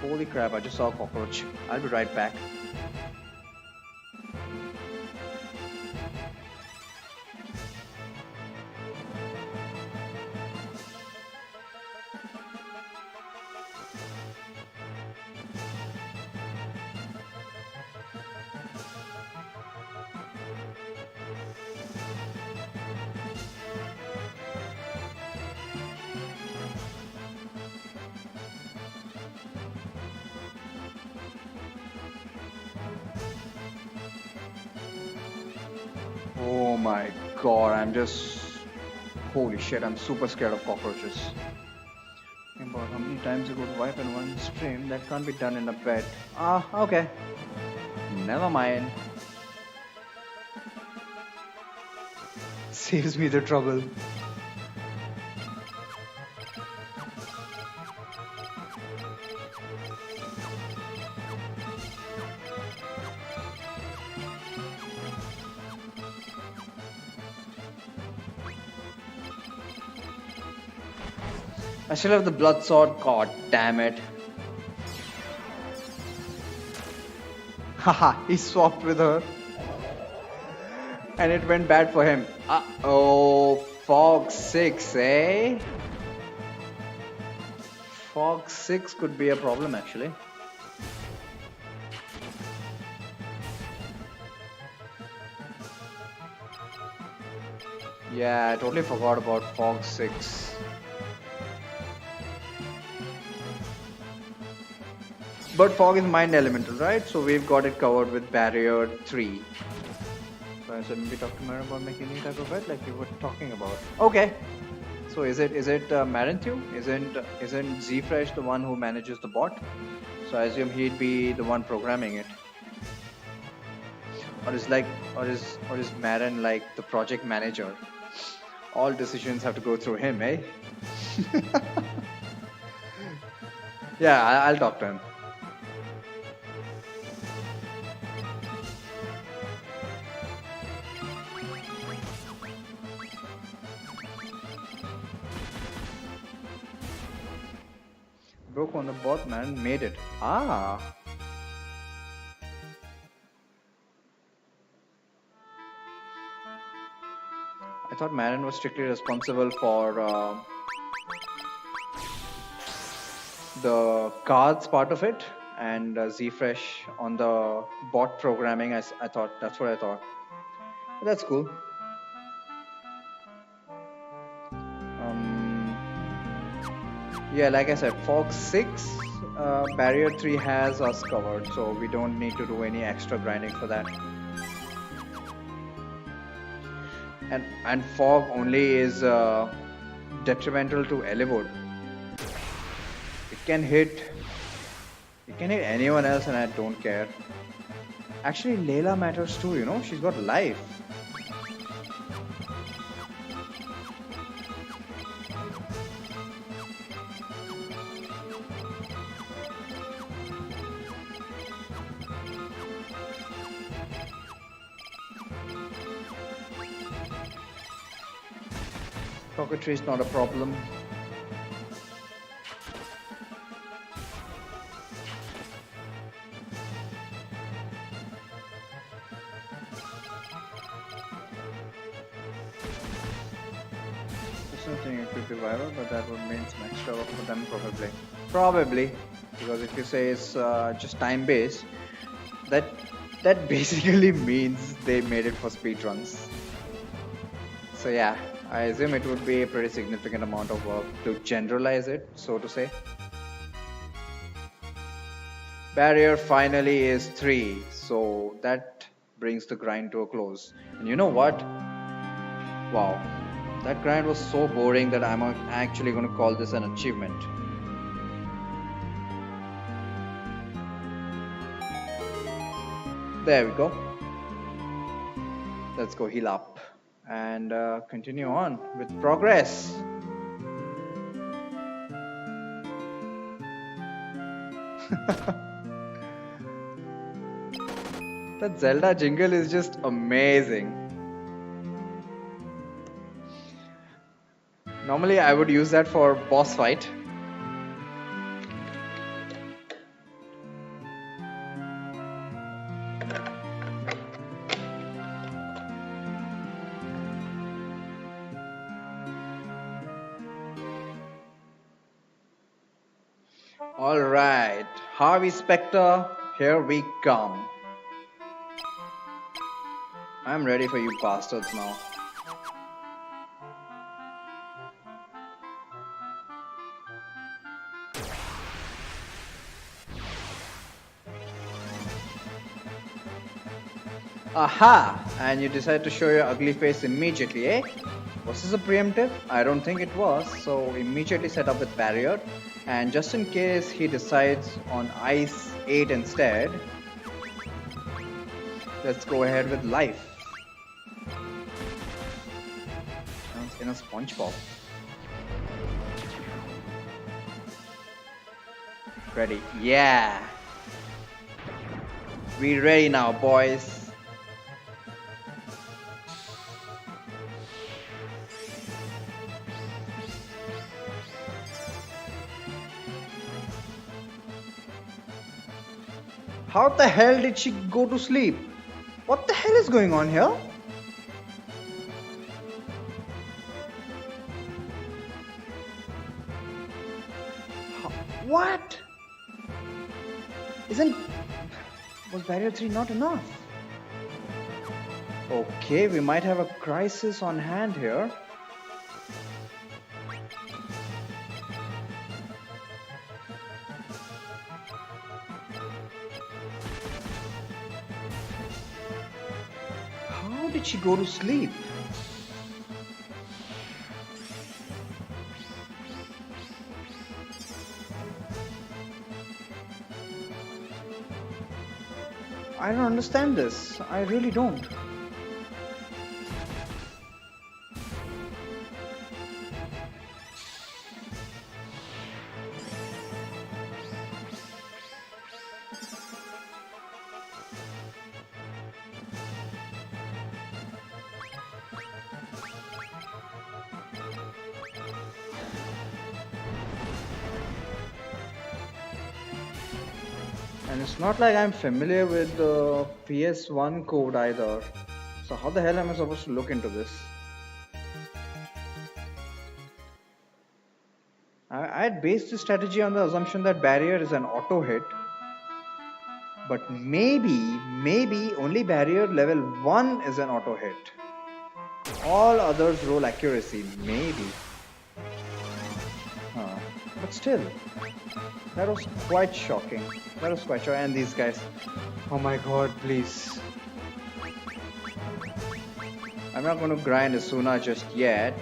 Speaker 1: Holy crap, I just saw a cockroach. I'll be right back. Oh my god, holy shit, I'm super scared of cockroaches. Think about how many times you could wipe in one stream, that can't be done in a bed. Ah, okay. Never mind. Saves me the trouble. I still have the blood sword. God damn it. Haha, he swapped with her. And it went bad for him. Uh-oh, Fog 6, eh? Fog 6 could be a problem actually. Yeah, I totally forgot about Fog 6. But Fog is mind elemental, right? So we've got it covered with Barrier 3. So I said maybe talk to Marin about making any type of bet like you were talking about. Okay. So is it Marinthew? Isn't Zfresh the one who manages the bot? So I assume he'd be the one programming it. Or is Marin like the project manager? All decisions have to go through him, eh? Yeah, I'll talk to him. Broke on the bot, man. Made it. Ah. I thought Marin was strictly responsible for the cards part of it, and Zfresh on the bot programming. I thought that's what I thought. But that's cool. Yeah, like I said, Fog 6, Barrier 3 has us covered, so we don't need to do any extra grinding for that. And Fog only is detrimental to Eliwood. It can hit anyone else, and I don't care. Actually, Layla matters too. You know, she's got life.
Speaker 2: Coquetry is not a problem. There's nothing it could be viral, but that would mean some extra work for them probably. Probably, because if you say it's just time based, that that basically means they made it for speedruns. So yeah, I assume it would be a pretty significant amount of work to generalize it, so to say. Barrier finally is 3, so that brings the grind to a close. And you know what? Wow, that grind was so boring that I'm actually going to call this an achievement. There we go. Let's go heal up and continue on with progress. That Zelda jingle is just amazing. Normally I would use that for boss fight. Alright, Harvey Specter, here we come. I'm ready for you bastards now. Aha! And you decide to show your ugly face immediately, eh? Was this a preemptive? I don't think it was, so immediately set up with barrier. And just in case he decides on Ice 8 instead, let's go ahead with life. Sounds in a SpongeBob. Ready? Yeah! We ready now, boys. How the hell did she go to sleep? What the hell is going on here? What? Was barrier 3 not enough? Okay, we might have a crisis on hand here. How did she go to sleep? I don't understand this. I really don't. And it's not like I'm familiar with the PS1 code either. So how the hell am I supposed to look into this? I had based this strategy on the assumption that barrier is an auto hit. But maybe only barrier level 1 is an auto hit. All others roll accuracy, maybe. But still, that was quite shocking. And these guys. Oh my god, please. I'm not going to grind Asuna just yet.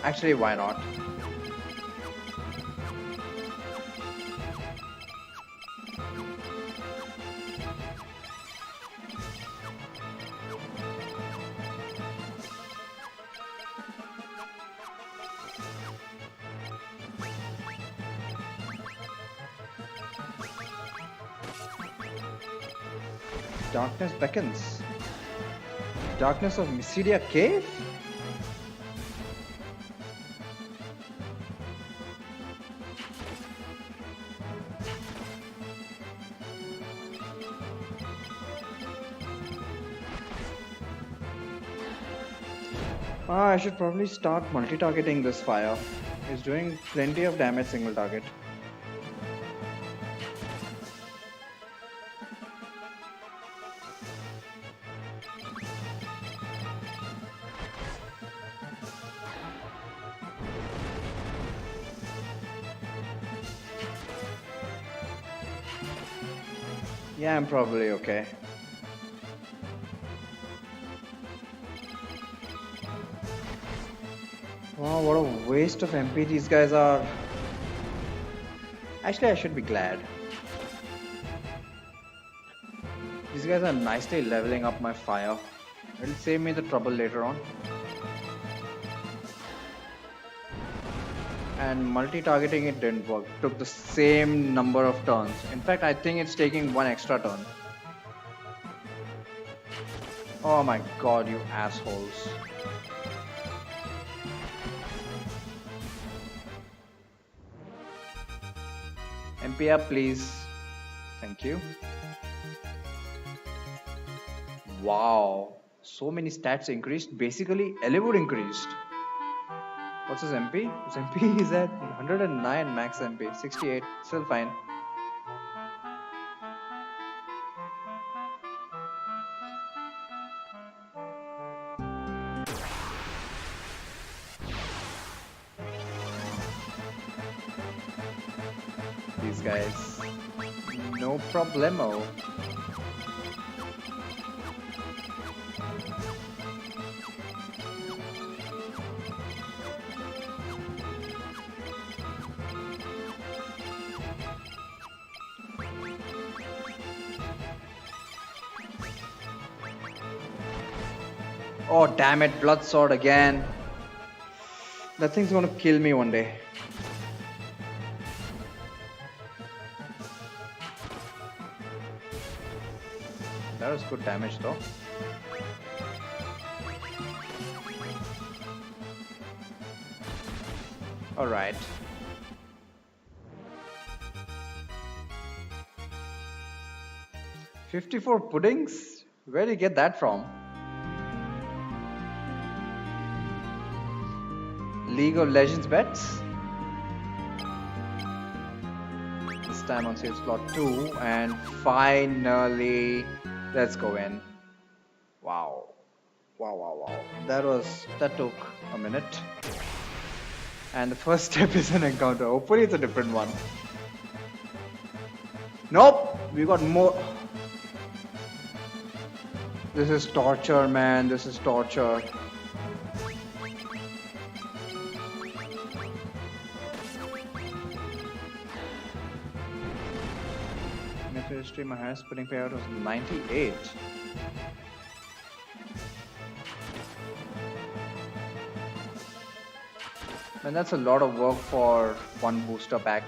Speaker 2: Actually, why not? Darkness beckons. Darkness of Mysidia Cave? I should probably start multi-targeting this fire. It's doing plenty of damage single target. Yeah, I'm probably okay. Wow, what a waste of MP these guys are. Actually, I should be glad. These guys are nicely leveling up my fire. It'll save me the trouble later on. And multi-targeting it didn't work. Took the same number of turns. In fact, I think it's taking one extra turn. Oh my god, you assholes. MP up, please. Thank you. Wow. So many stats increased. Basically, Elevwood increased. What's his MP? His MP is at 109 max MP. 68. Still fine. These guys. No problemo. Oh damn it, Blood Sword again. That thing's gonna kill me one day. That was good damage though. Alright. $54 puddings? Where do you get that from? League of Legends bets. This time on save slot 2, and finally, let's go in. Wow. Wow. That took a minute. And the first step is an encounter. Hopefully it's a different one. Nope, we got more. This is torture, man. This is torture. History, my highest pudding payout was 98. And that's a lot of work for one booster pack.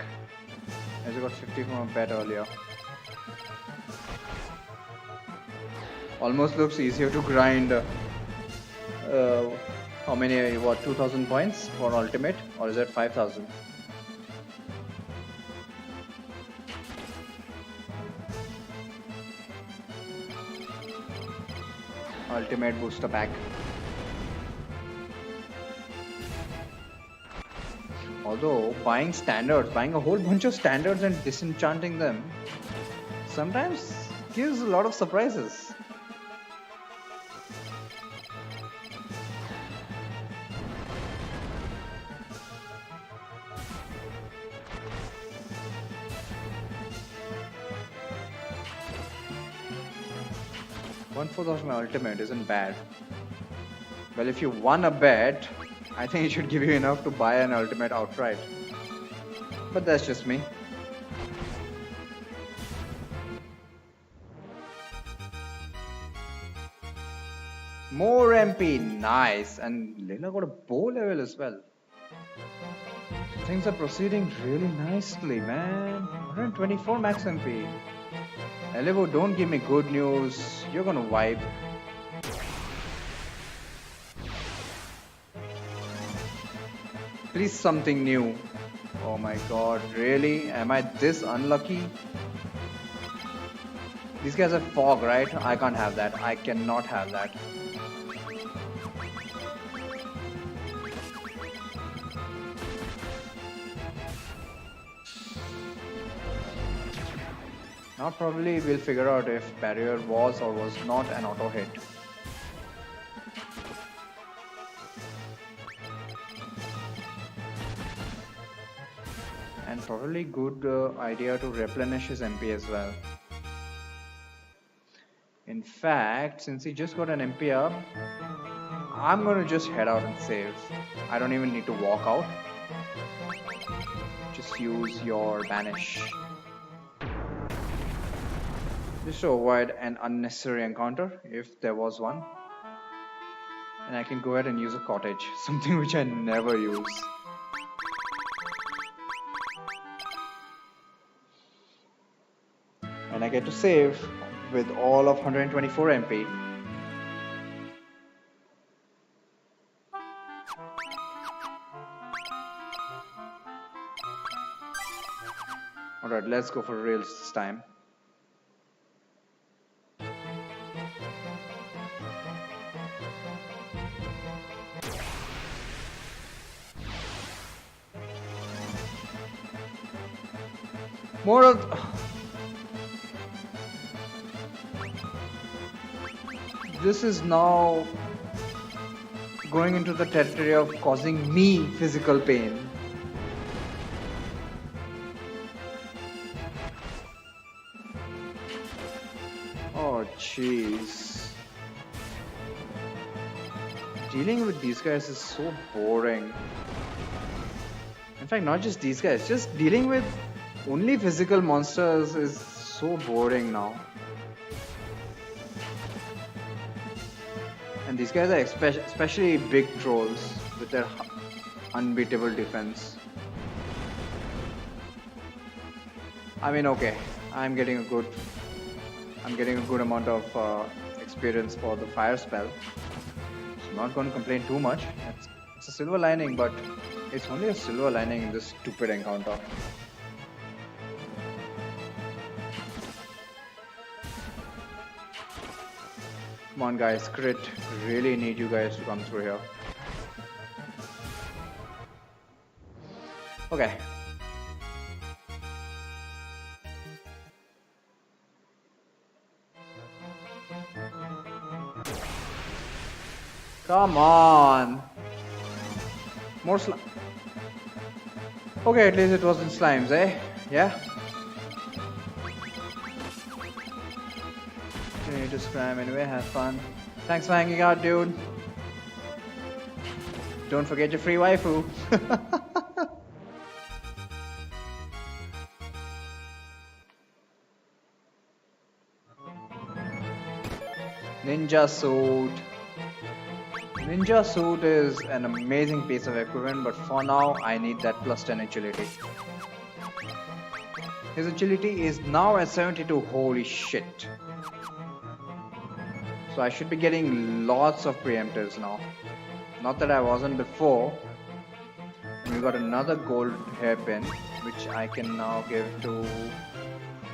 Speaker 2: As I got 50 from a bet earlier. Almost looks easier to grind. How many? What? 2,000 points for ultimate, or is that 5,000? Ultimate booster pack. Although buying a whole bunch of standards and disenchanting them sometimes gives a lot of surprises. $1,400 of my ultimate isn't bad. Well, if you won a bet, I think it should give you enough to buy an ultimate outright. But that's just me. More MP, nice. And Layla got a bow level as well. Things are proceeding really nicely, man. 124 max MP. Elevo, don't give me good news. You're gonna wipe. Please something new. Oh my god, really? Am I this unlucky? These guys have fog, right? I can't have that. I cannot have that. Now probably we'll figure out if barrier was or was not an auto hit. And probably good idea to replenish his MP as well. In fact, since he just got an MP up, I'm gonna just head out and save. I don't even need to walk out. Just use your banish. Just to avoid an unnecessary encounter if there was one. And I can go ahead and use a cottage, something which I never use. And I get to save with all of 124 MP. Alright, let's go for reals this time. More of... This is now going into the territory of causing me physical pain. Oh jeez. Dealing with these guys is so boring. In fact, not just these guys, just dealing with only physical monsters is so boring now. And these guys are especially big trolls with their unbeatable defense. I mean, okay, I'm getting a good amount of experience for the fire spell. So I'm not going to complain too much. It's a silver lining, but it's only a silver lining in this stupid encounter. Come on guys, crit. Really need you guys to come through here. Okay. Come on. More slime. Okay, at least it wasn't slimes, eh? Yeah? You need to scram anyway, have fun. Thanks for hanging out, dude. Don't forget your free waifu. Ninja suit. Ninja suit is an amazing piece of equipment, but for now I need that plus 10 agility. His agility is now at 72. Holy shit. So I should be getting lots of preemptives now. Not that I wasn't before. And we got another gold hairpin, which I can now give to...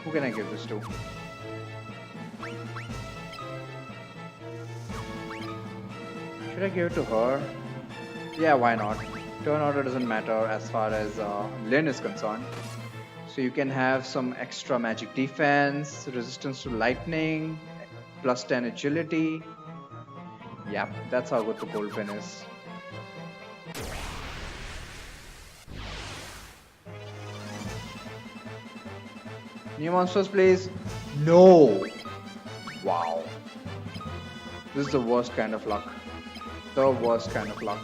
Speaker 2: Who can I give this to? Should I give it to her? Yeah, why not? Turn order doesn't matter as far as Lyn is concerned. So you can have some extra magic defense, resistance to lightning, plus 10 agility. Yep, that's how good the gold pin is. New monsters, please. No! Wow. This is the worst kind of luck. The worst kind of luck.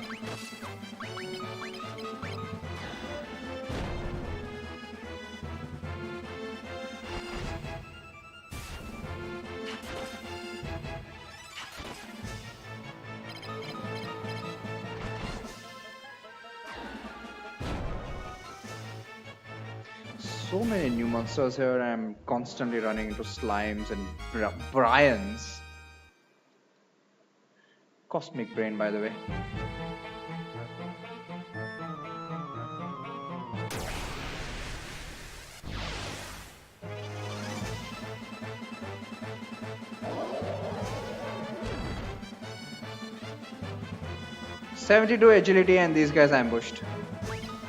Speaker 2: So many new monsters here. I'm constantly running into slimes and Bryans. Cosmic Brain, by the way. .72 agility and these guys ambushed.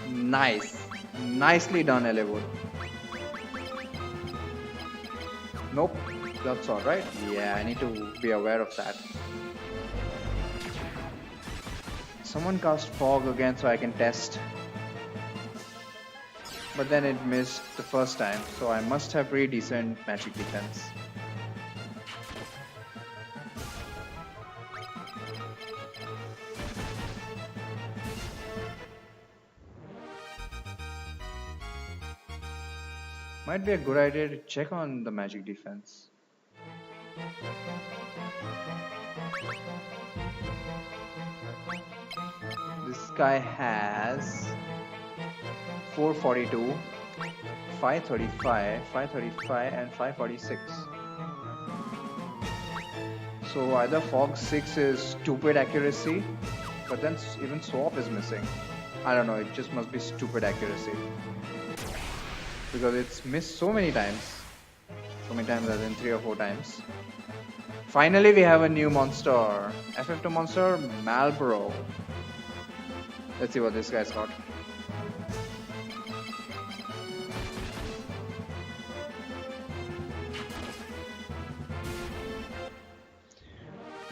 Speaker 2: Nice. Nicely done, Eliwood. Nope, that's alright. Yeah, I need to be aware of that. Someone cast fog again so I can test. But then it missed the first time, so I must have pretty decent magic defense. Might be a good idea to check on the magic defense. This guy has 442, 535, 535 and 546. So either Fog 6 is stupid accuracy, but then even Swap is missing. I don't know, it just must be stupid accuracy. Because it's missed so many times. So many times as in 3 or 4 times. Finally we have a new monster. FF2 monster, Malboro. Let's see what this guy's got.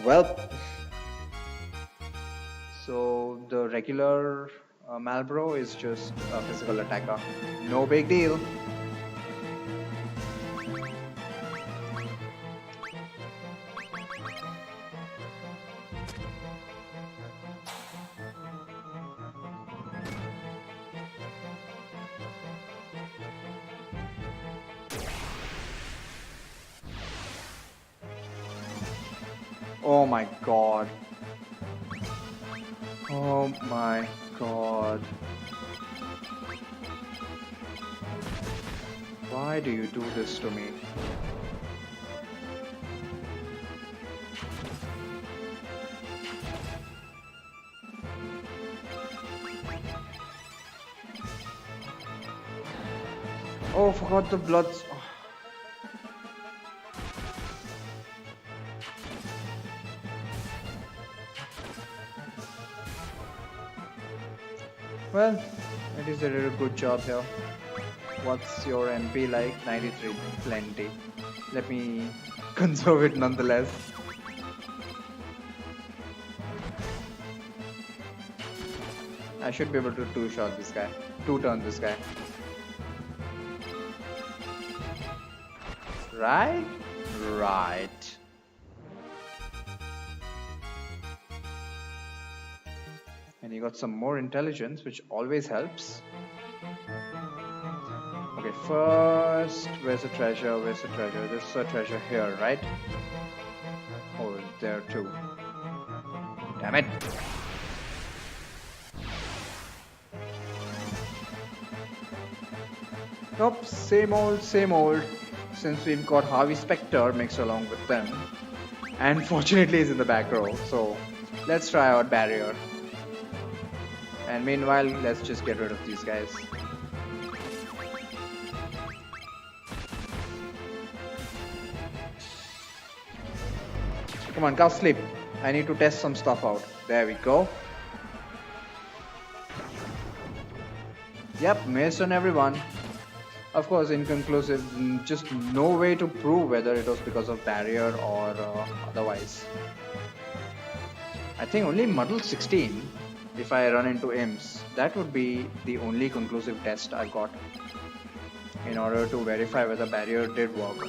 Speaker 2: Well, so the regular Malboro is just a physical attacker. No big deal. Oh my god. Oh my god. Why do you do this to me? Oh, forgot the bloods. Oh. Well, at least they did a good job here. What's your MP like? 93. Plenty. Let me conserve it nonetheless. I should be able to two-shot this guy. Two-turn this guy. Right? Right. And he got some more intelligence, which always helps. Okay, first, where's the treasure? Where's the treasure? This is a treasure here, right? Oh, there too. Damn it! Nope, same old, same old. Since we've got Harvey Specter mixed along with them. And fortunately he's in the back row, so let's try out Barrier. And meanwhile, let's just get rid of these guys. Come on, cast sleep. I need to test some stuff out. There we go. Yep, missed on everyone. Of course, inconclusive. Just no way to prove whether it was because of barrier or otherwise. I think only Muddle 16, if I run into imps, that would be the only conclusive test I got in order to verify whether barrier did work.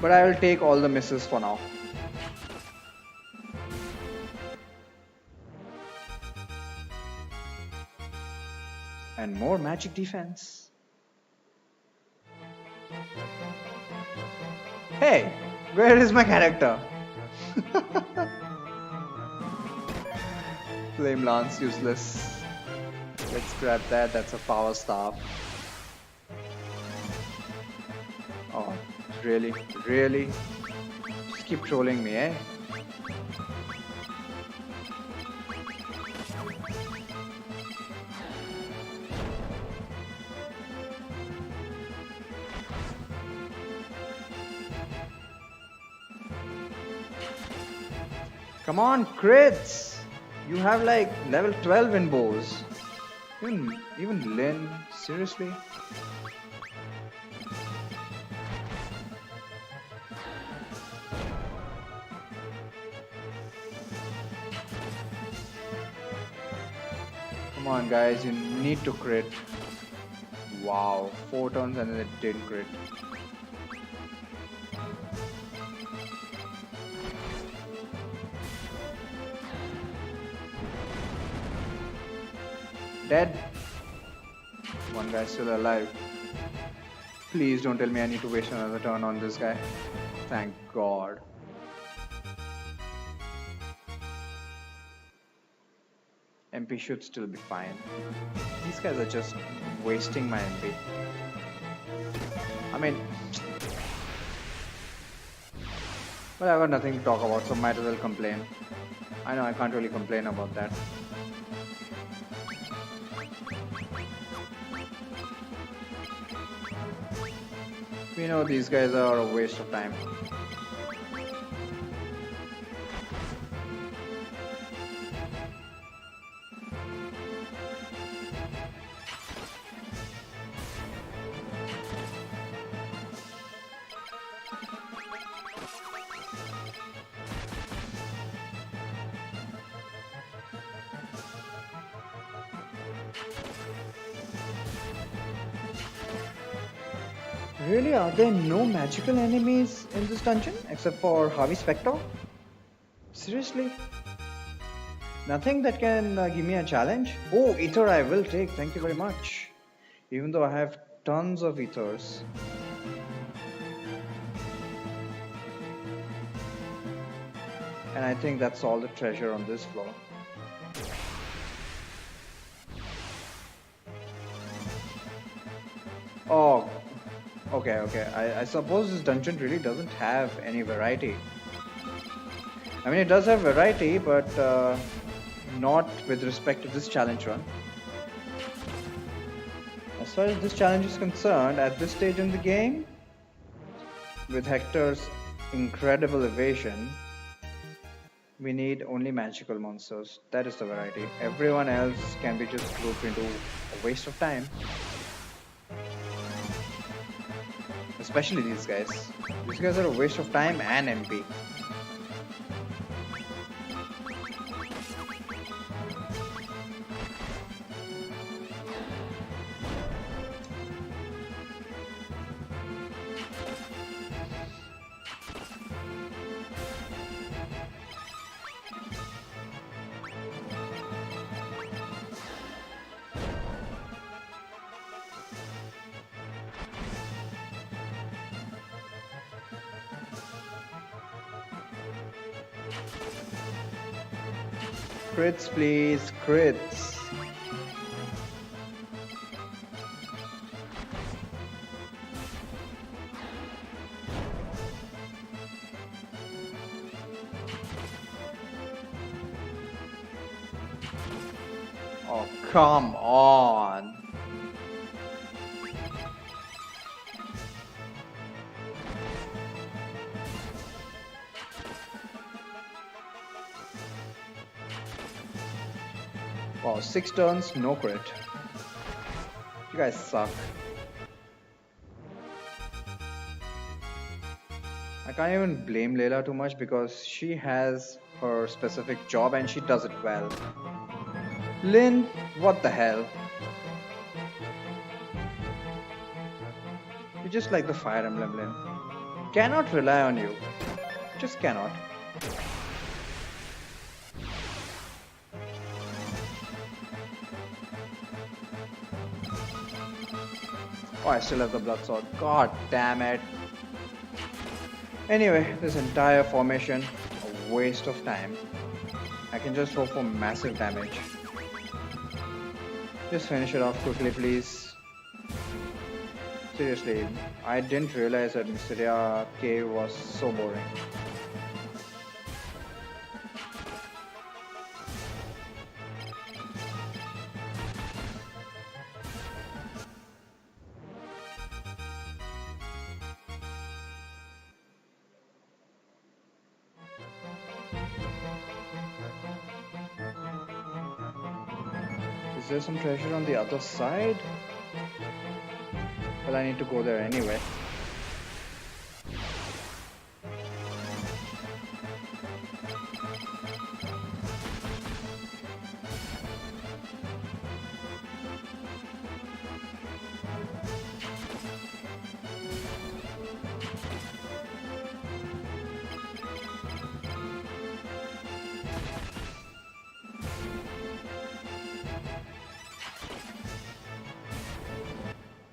Speaker 2: But I will take all the misses for now. And more magic defense. Hey, where is my character? Flame Lance useless. Let's grab that, that's a power staff. Oh, really? Really? Just keep trolling me, eh? Come on, crits! You have like level 12 in bows. Even Lynn, seriously? Come on, guys, you need to crit. Wow, 4 turns and then it didn't crit. Dead. One guy still alive. Please don't tell me I need to waste another turn on this guy. Thank God. MP should still be fine. These guys are just wasting my MP. I mean, well, I got nothing to talk about, so might as well complain. I know I can't really complain about that. We know these guys are a waste of time. Really, are there no magical enemies in this dungeon except for Harvey Specter? Seriously? Nothing that can give me a challenge? Oh, ether I will take, thank you very much. Even though I have tons of ethers. And I think that's all the treasure on this floor. Oh, okay. I suppose this dungeon really doesn't have any variety. I mean, it does have variety, but not with respect to this challenge run. As far as this challenge is concerned, at this stage in the game, with Hector's incredible evasion, we need only magical monsters. That is the variety. Everyone else can be just grouped into a waste of time. Especially these guys. These guys are a waste of time and MP. Crits, please, crits. Oh, come on. Wow, 6 turns, no crit. You guys suck. I can't even blame Layla too much because she has her specific job and she does it well. Lynn, what the hell? You're just like the Fire Emblem, Lynn. Cannot rely on you. Just cannot. Oh, I still have the blood sword. God damn it. Anyway, this entire formation, a waste of time. I can just hope for massive damage. Just finish it off quickly, please. Seriously, I didn't realize that Mysteria Cave was so boring. Is there some treasure on the other side? Well, I need to go there anyway.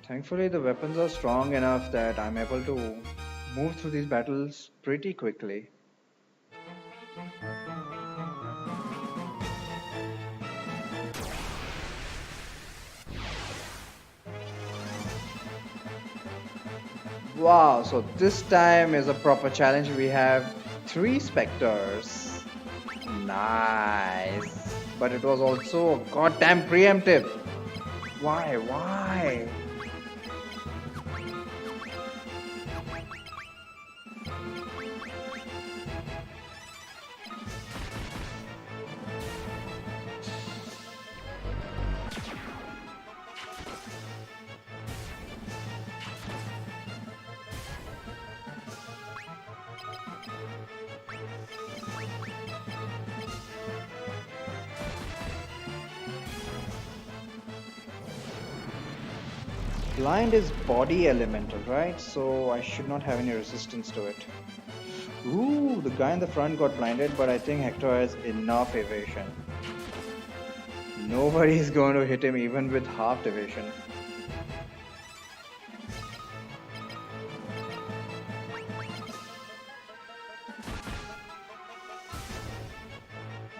Speaker 2: Thankfully, the weapons are strong enough that I'm able to move through these battles pretty quickly. Wow, so this time is a proper challenge. We have 3 specters. Nice. But it was also goddamn preemptive. Why? Why? Blind is body elemental, right? So I should not have any resistance to it. Ooh, the guy in the front got blinded, but I think Hector has enough evasion. Nobody is going to hit him even with half evasion.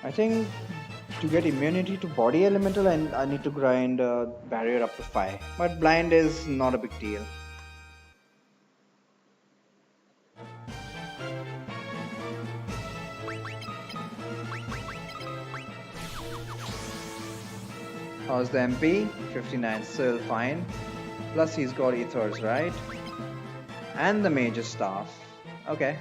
Speaker 2: I think to get immunity to body elemental, I need to grind barrier up to 5. But blind is not a big deal. How's the MP? 59, still fine. Plus he's got ethers, right? And the major staff. Okay.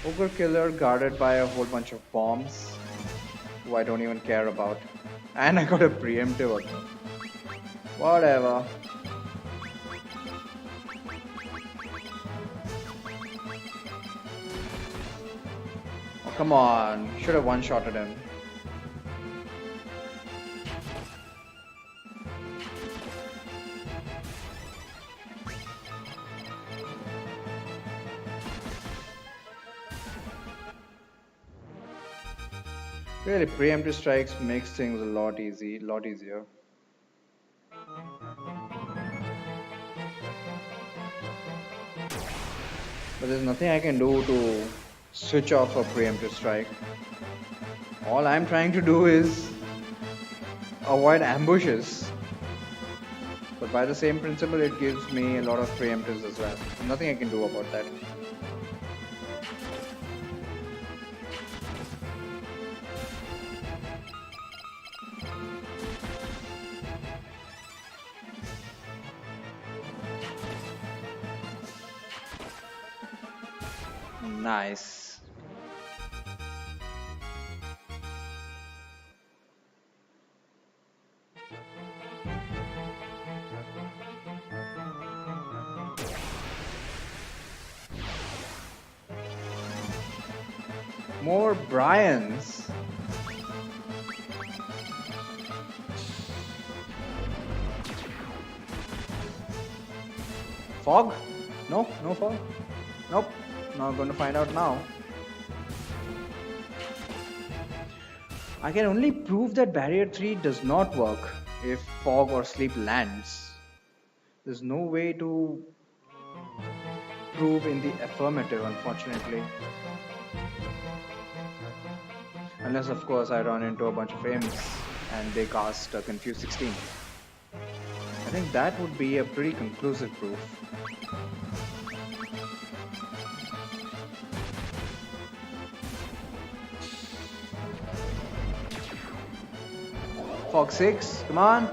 Speaker 2: Ogre killer guarded by a whole bunch of bombs who I don't even care about. And I got a preemptive also. Whatever. Oh, come on. Should have one-shotted him. Really, preemptive strikes makes things a lot easier. But there's nothing I can do to switch off a preemptive strike. All I'm trying to do is avoid ambushes. But by the same principle, it gives me a lot of preemptives as well. Nothing I can do about that. Nice. More Bryans. Fog? No, no fog. Nope. Not going to find out now. I can only prove that barrier 3 does not work if fog or sleep lands. There's no way to prove in the affirmative, unfortunately. Unless, of course, I run into a bunch of imps and they cast Confuse 16. I think that would be a pretty conclusive proof. Fog 6, come on.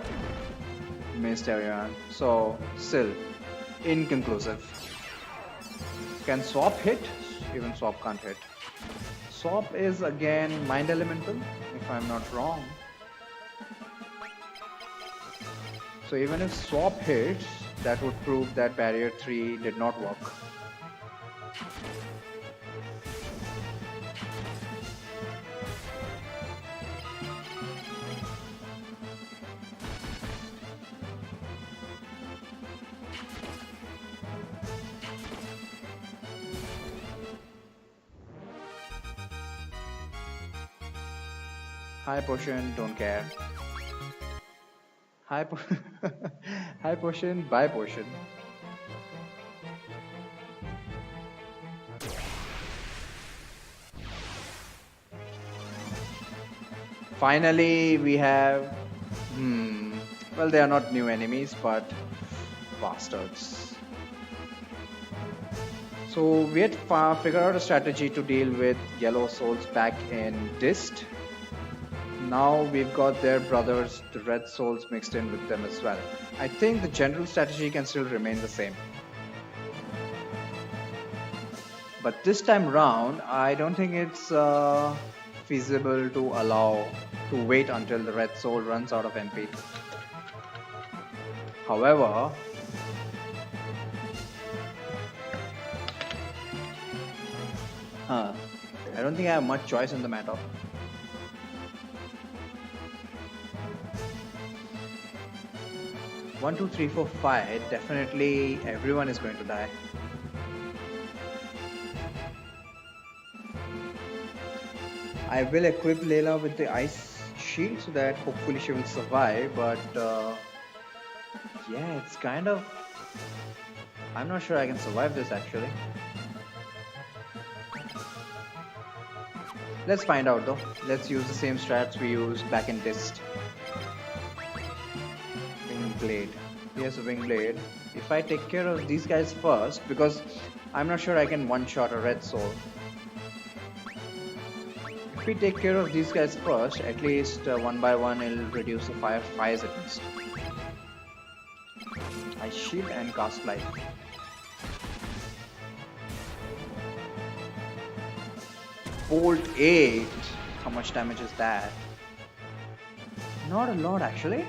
Speaker 2: Missed everyone. So, still, inconclusive. Can swap hit? Even swap can't hit. Swap is again Mind Elemental, if I'm not wrong. So even if Swap hits, that would prove that Barrier 3 did not work. High Potion, don't care. High, po High Potion, buy Potion. Finally, we have. Well, they are not new enemies, but bastards. So we had figured out a strategy to deal with yellow souls back in Dist. Now we've got their brothers, the red souls, mixed in with them as well. I think the general strategy can still remain the same. But this time round, I don't think it's feasible to allow to wait until the red soul runs out of MP. However, I don't think I have much choice in the matter. One, two, three, four, five. Definitely everyone is going to die. I will equip Layla with the ice shield so that hopefully she will survive, but yeah, it's kind of... I'm not sure I can survive this actually. Let's find out though. Let's use the same strats we used back in Dist. Wing Blade. Here's a Wing Blade. If I take care of these guys first, because I'm not sure I can one-shot a red soul. If we take care of these guys first, at least one by one it'll reduce the fires at least. I shield and cast life. Bolt 8. How much damage is that? Not a lot actually.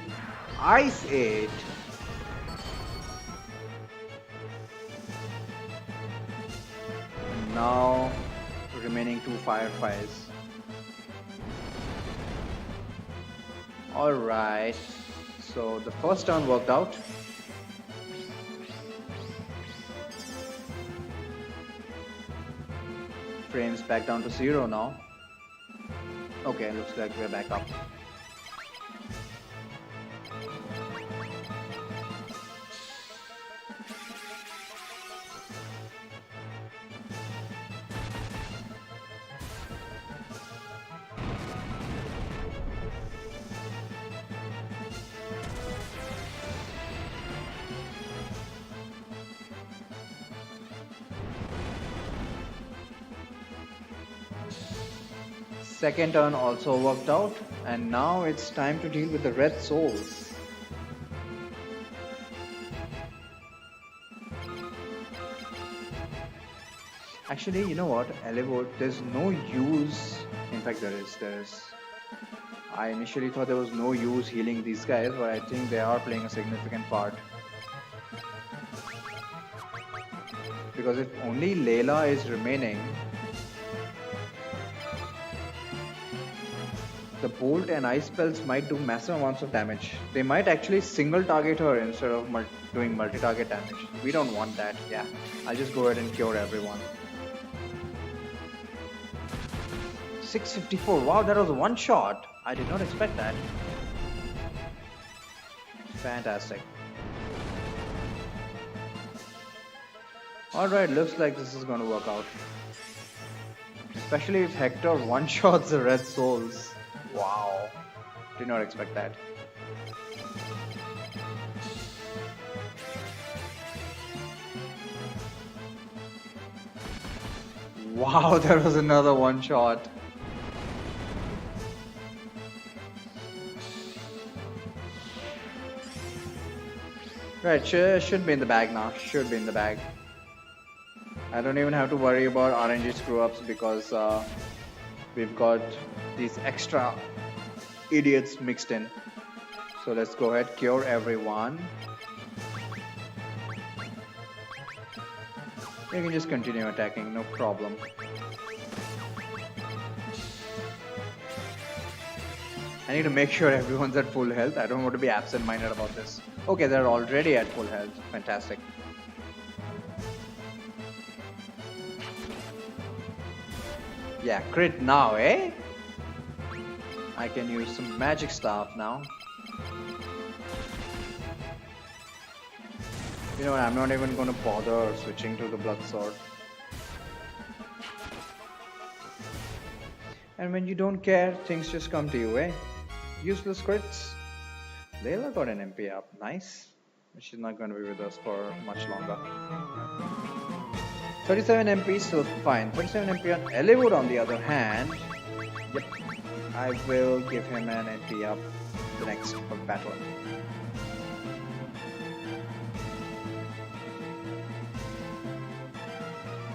Speaker 2: Ice 8. And now remaining 2 fires. Alright. So the first turn worked out. Frames back down to 0 now. Okay, looks like we're back up. Second turn also worked out, and now it's time to deal with the red souls. Actually, you know what, Elevate, there's no use. In fact, there is. I initially thought there was no use healing these guys, but I think they are playing a significant part. Because if only Layla is remaining, the bolt and ice spells might do massive amounts of damage. They might actually single target her instead of doing multi-target damage. We don't want that, yeah. I'll just go ahead and cure everyone. 654, wow, that was a one shot. I did not expect that. Fantastic. Alright, looks like this is gonna work out. Especially if Hector one-shots the red souls. Wow, did not expect that. Wow, that was another one shot. Right, should be in the bag now. Should be in the bag. I don't even have to worry about RNG screw-ups because we've got these extra idiots mixed in. So let's go ahead, cure everyone. You can just continue attacking, no problem. I need to make sure everyone's at full health. I don't want to be absent-minded about this. Okay, they're already at full health. Fantastic. Yeah, crit now, eh? I can use some magic stuff now. You know what, I'm not even going to bother switching to the blood sword. And when you don't care, things just come to you, eh? Useless crits. Layla got an MP up, nice. But she's not going to be with us for much longer. 37 MP still fine. 37 MP on Eliwood on the other hand. Yep, I will give him an MP up the next battle.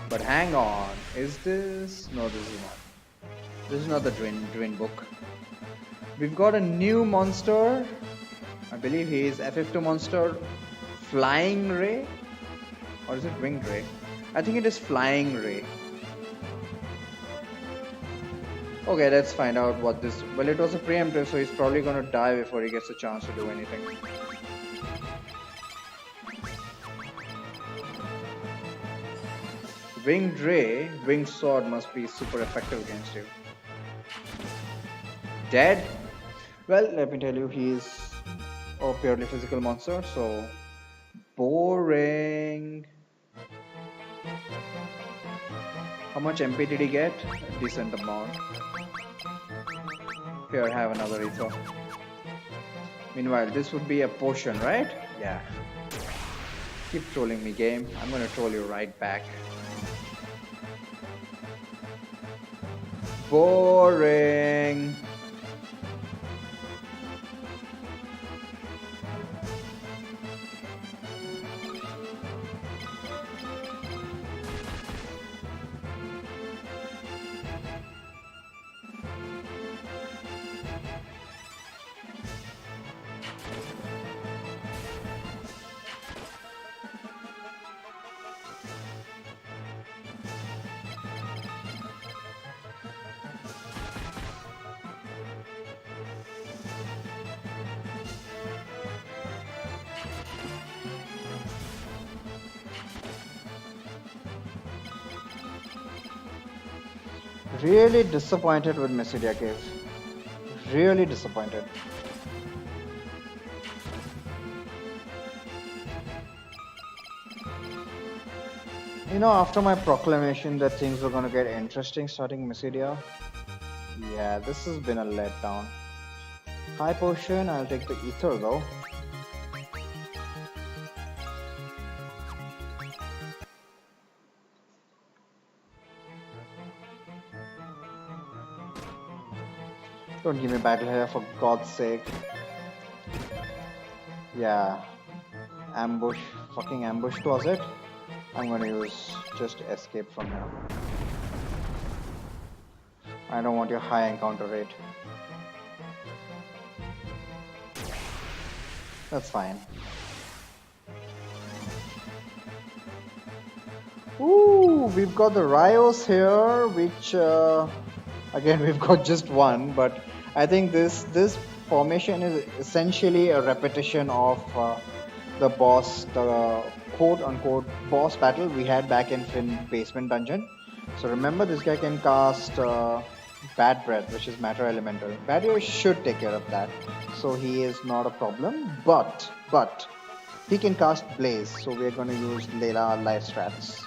Speaker 2: But hang on, is this? No, this is not. This is not the Dwyn book. We've got a new monster. I believe he is FF2 monster, Flying Ray, or is it Winged Ray? I think it is Flying Ray. Okay, let's find out what this. Well, it was a preemptive, so he's probably gonna die before he gets a chance to do anything. Winged Ray, Winged Sword must be super effective against you. Dead? Well, let me tell you, he is a purely physical monster, so boring. How much MP did he get? A decent amount. Here, have another ether. Meanwhile, this would be a potion, right? Yeah. Keep trolling me, game. I'm gonna troll you right back. Boring. Really disappointed with Mysidia Cave. Really disappointed. You know, after my proclamation that things were gonna get interesting starting Mysidia, yeah, this has been a letdown. High potion, I'll take the ether though. Don't give me battle here for God's sake. Yeah. Ambush. Fucking ambushed was it? I'm gonna use just escape from here. I don't want your high encounter rate. That's fine. Ooh, we've got the Rios here, which again we've got just one, but I think this formation is essentially a repetition of the boss, the quote-unquote boss battle we had back in Finn Basement Dungeon. So remember, this guy can cast Bad Breath, which is Matter Elemental. Barrier should take care of that, so he is not a problem. But he can cast Blaze, so we're going to use Layla life strats.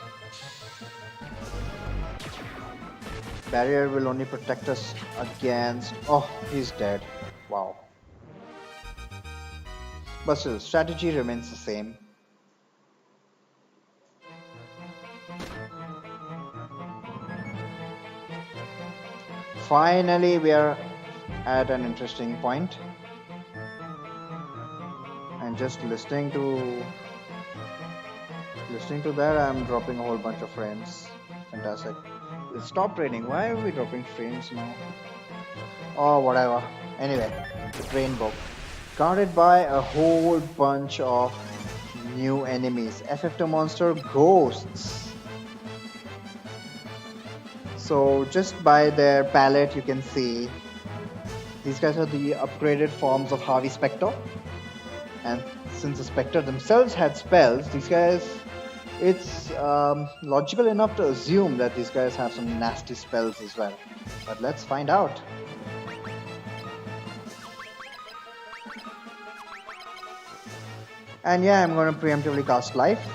Speaker 2: Barrier will only protect us against... Oh, he's dead. Wow. But still, strategy remains the same. Finally, we are at an interesting point. And just listening to that, I'm dropping a whole bunch of frames. Fantastic.
Speaker 1: Stop training. Why are we dropping frames now? Oh, whatever. Anyway, the train book. Guarded by a whole bunch of new enemies. FF2 monster ghosts. So just by their palette you can see these guys are the upgraded forms of Harvey Specter. And since the Spectre themselves had spells, these guys, it's logical enough to assume that these guys have some nasty spells as well. But let's find out. And yeah, I'm going to preemptively cast Life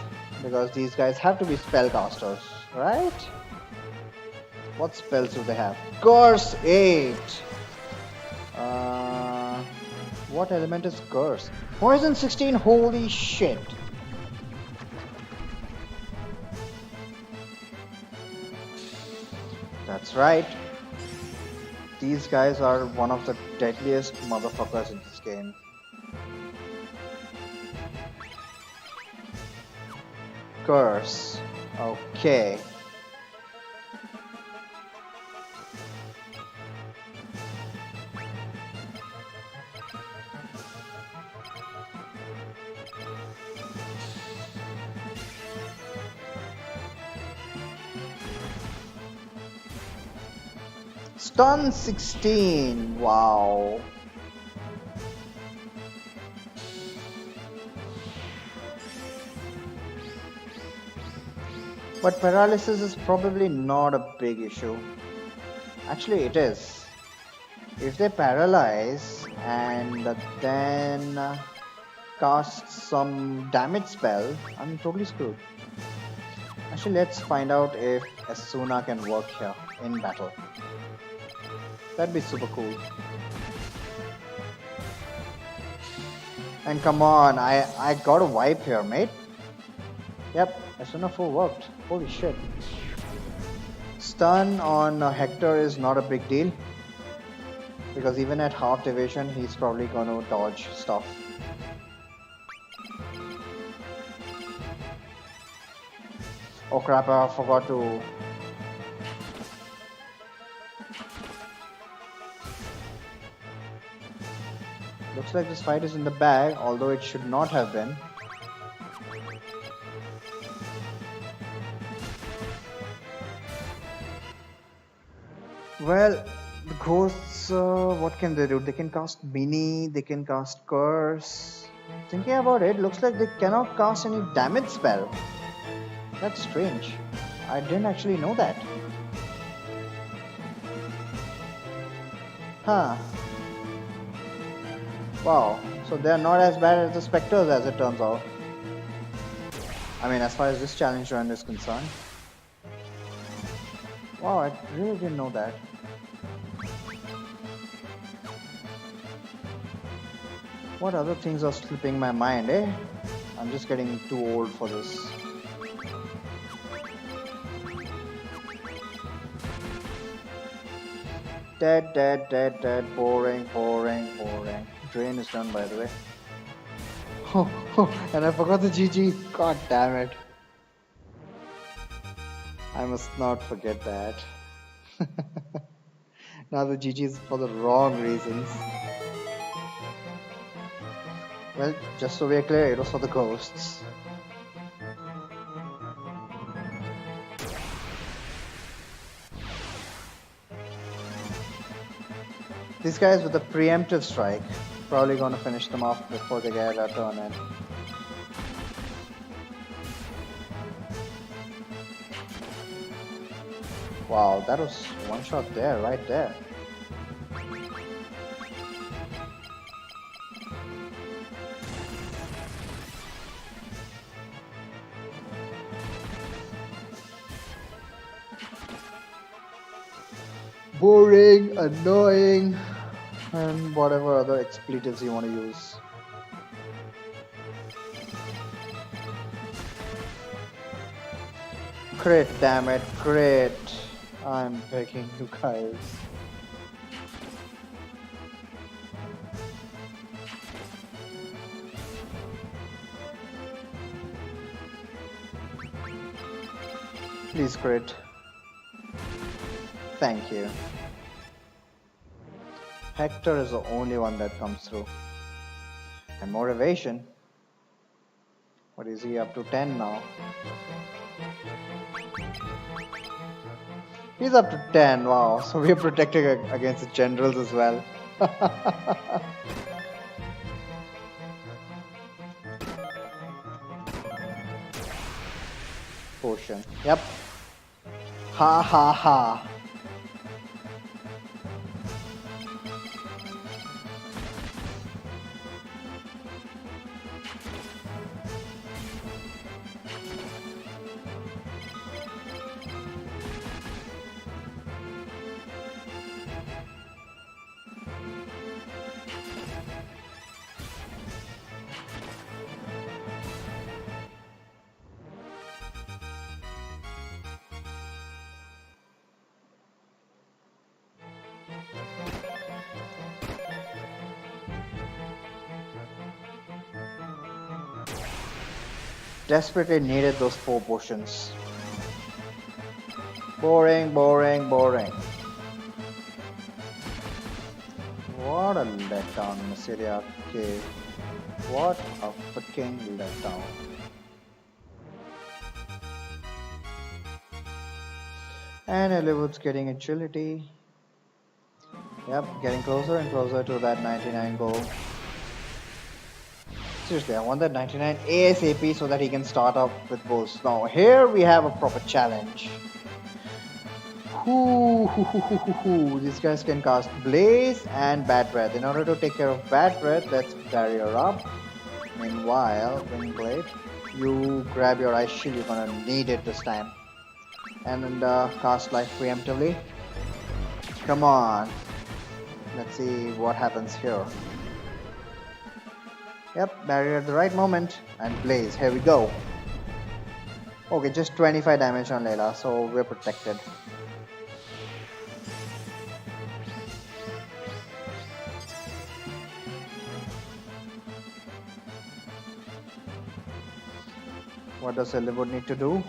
Speaker 1: because these guys have to be spellcasters, right? What spells do they have? Curse 8! What element is Curse? Poison 16, holy shit! That's right. These guys are one of the deadliest motherfuckers in this game. Curse. Okay. Stun 16. Wow. But paralysis is probably not a big issue. Actually, it is. If they paralyze and then cast some damage spell, I'm totally screwed. Actually, let's find out if Esuna can work here in battle. That'd be super cool. And come on, I got a wipe here, mate. Yep, Esuna 4 worked. Holy shit. Stun on Hector is not a big deal. Because even at half division, he's probably gonna dodge stuff. Oh crap, I forgot to... Looks like this fight is in the bag, although it should not have been. Well, the ghosts, what can they do? They can cast Mini, they can cast Curse. Thinking about it, looks like they cannot cast any damage spell. That's strange. I didn't actually know that. Huh. Wow, so they are not as bad as the Spectres as it turns out. I mean, as far as this challenge run is concerned. Wow, I really didn't know that. What other things are slipping my mind, eh? I'm just getting too old for this. Dead, dead, dead, dead, boring, boring, boring. Drain is done, by the way. And I forgot the GG. God damn it. I must not forget that. Now the GG is for the wrong reasons. Well, just so we're clear, it was for the ghosts. These guys with a preemptive strike, probably gonna finish them off before they get a turn in. Wow, that was one shot there, right there. Boring, annoying, and whatever other expletives you want to use. Crit, damn it, crit. I'm begging you guys. Please crit. thank you. Hector is the only one that comes through. And more evasion. What is he up to? 10 now. He's up to 10, wow. So we're protecting against the generals as well. Potion. Yep. Ha ha ha. Desperately needed those 4 potions. Boring, boring, boring. What a letdown, Mysteria Cave. What a fucking letdown. And Hollywood's getting agility. Yep, getting closer and closer to that 99 goal. Seriously, I want that 99 ASAP so that he can start up with bows. Now, here we have a proper challenge. These guys can cast Blaze and Bad Breath. In order to take care of Bad Breath, let's Barrier up. Meanwhile, Windblade, you grab your Ice Shield, you're gonna need it this time. And cast Life preemptively. Come on. Let's see what happens here. Yep, barrier at the right moment and Blaze. Here we go. Okay, just 25 damage on Layla, so we're protected. What does Hollywood need to do?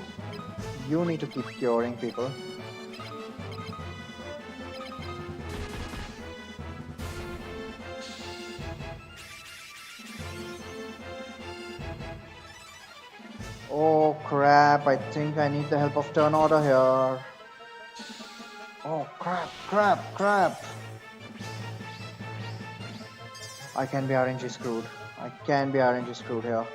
Speaker 1: You need to keep curing people. Oh crap, I think I need the help of Turn Order here. Oh crap. I can be RNG screwed. I can be RNG screwed here.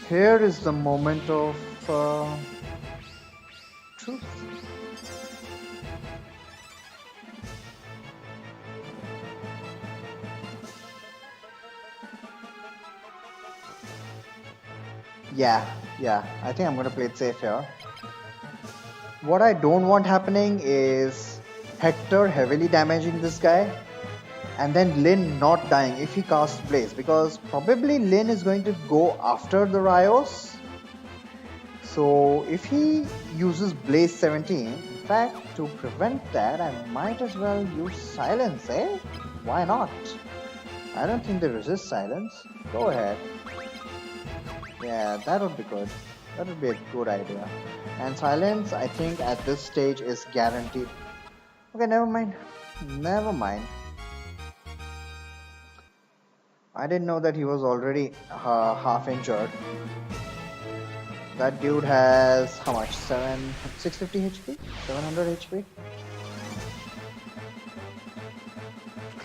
Speaker 1: Here is the moment of truth. Yeah, I think I'm gonna play it safe here. What I don't want happening is Hector heavily damaging this guy and then Lyn not dying if he casts Blaze, because probably Lyn is going to go after the Rios. So if he uses Blaze 17, in fact, to prevent that, I might as well use Silence, eh? Why not? I don't think they resist Silence. Go ahead. Yeah, that would be good. That would be a good idea. And Silence, I think at this stage is guaranteed. Okay, never mind. I didn't know that he was already half injured. That dude has how much? 650 HP? 700 HP?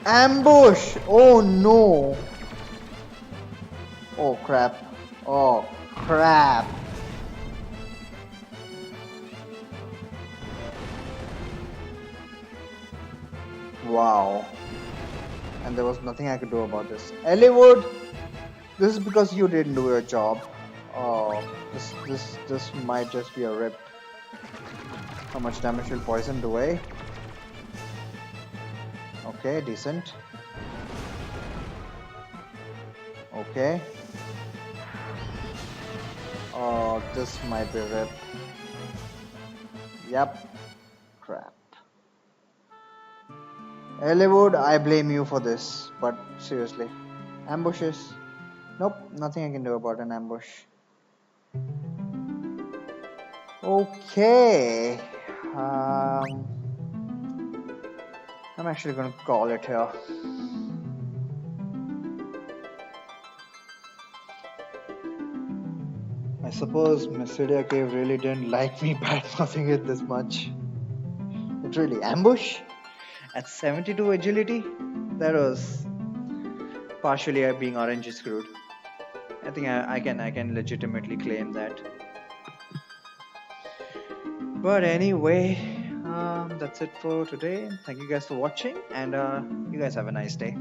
Speaker 1: Ambush! Oh no! Oh crap. Oh crap. Wow. And there was nothing I could do about this. Hollywood, this is because you didn't do your job. Oh, this might just be a rip. How much damage will poison do I? Okay, decent. Okay. Oh, this might be a rip. Yep. Crap. Hollywood, I blame you for this, but seriously. Ambushes? Nope, nothing I can do about an ambush. Okay. I'm actually gonna call it here. I suppose Mysidia Cave really didn't like me bad mouthing it this much. But really, ambush? At 72 agility? That was partially being orange screwed. I think I can legitimately claim that. But anyway, that's it for today. Thank you guys for watching, and you guys have a nice day.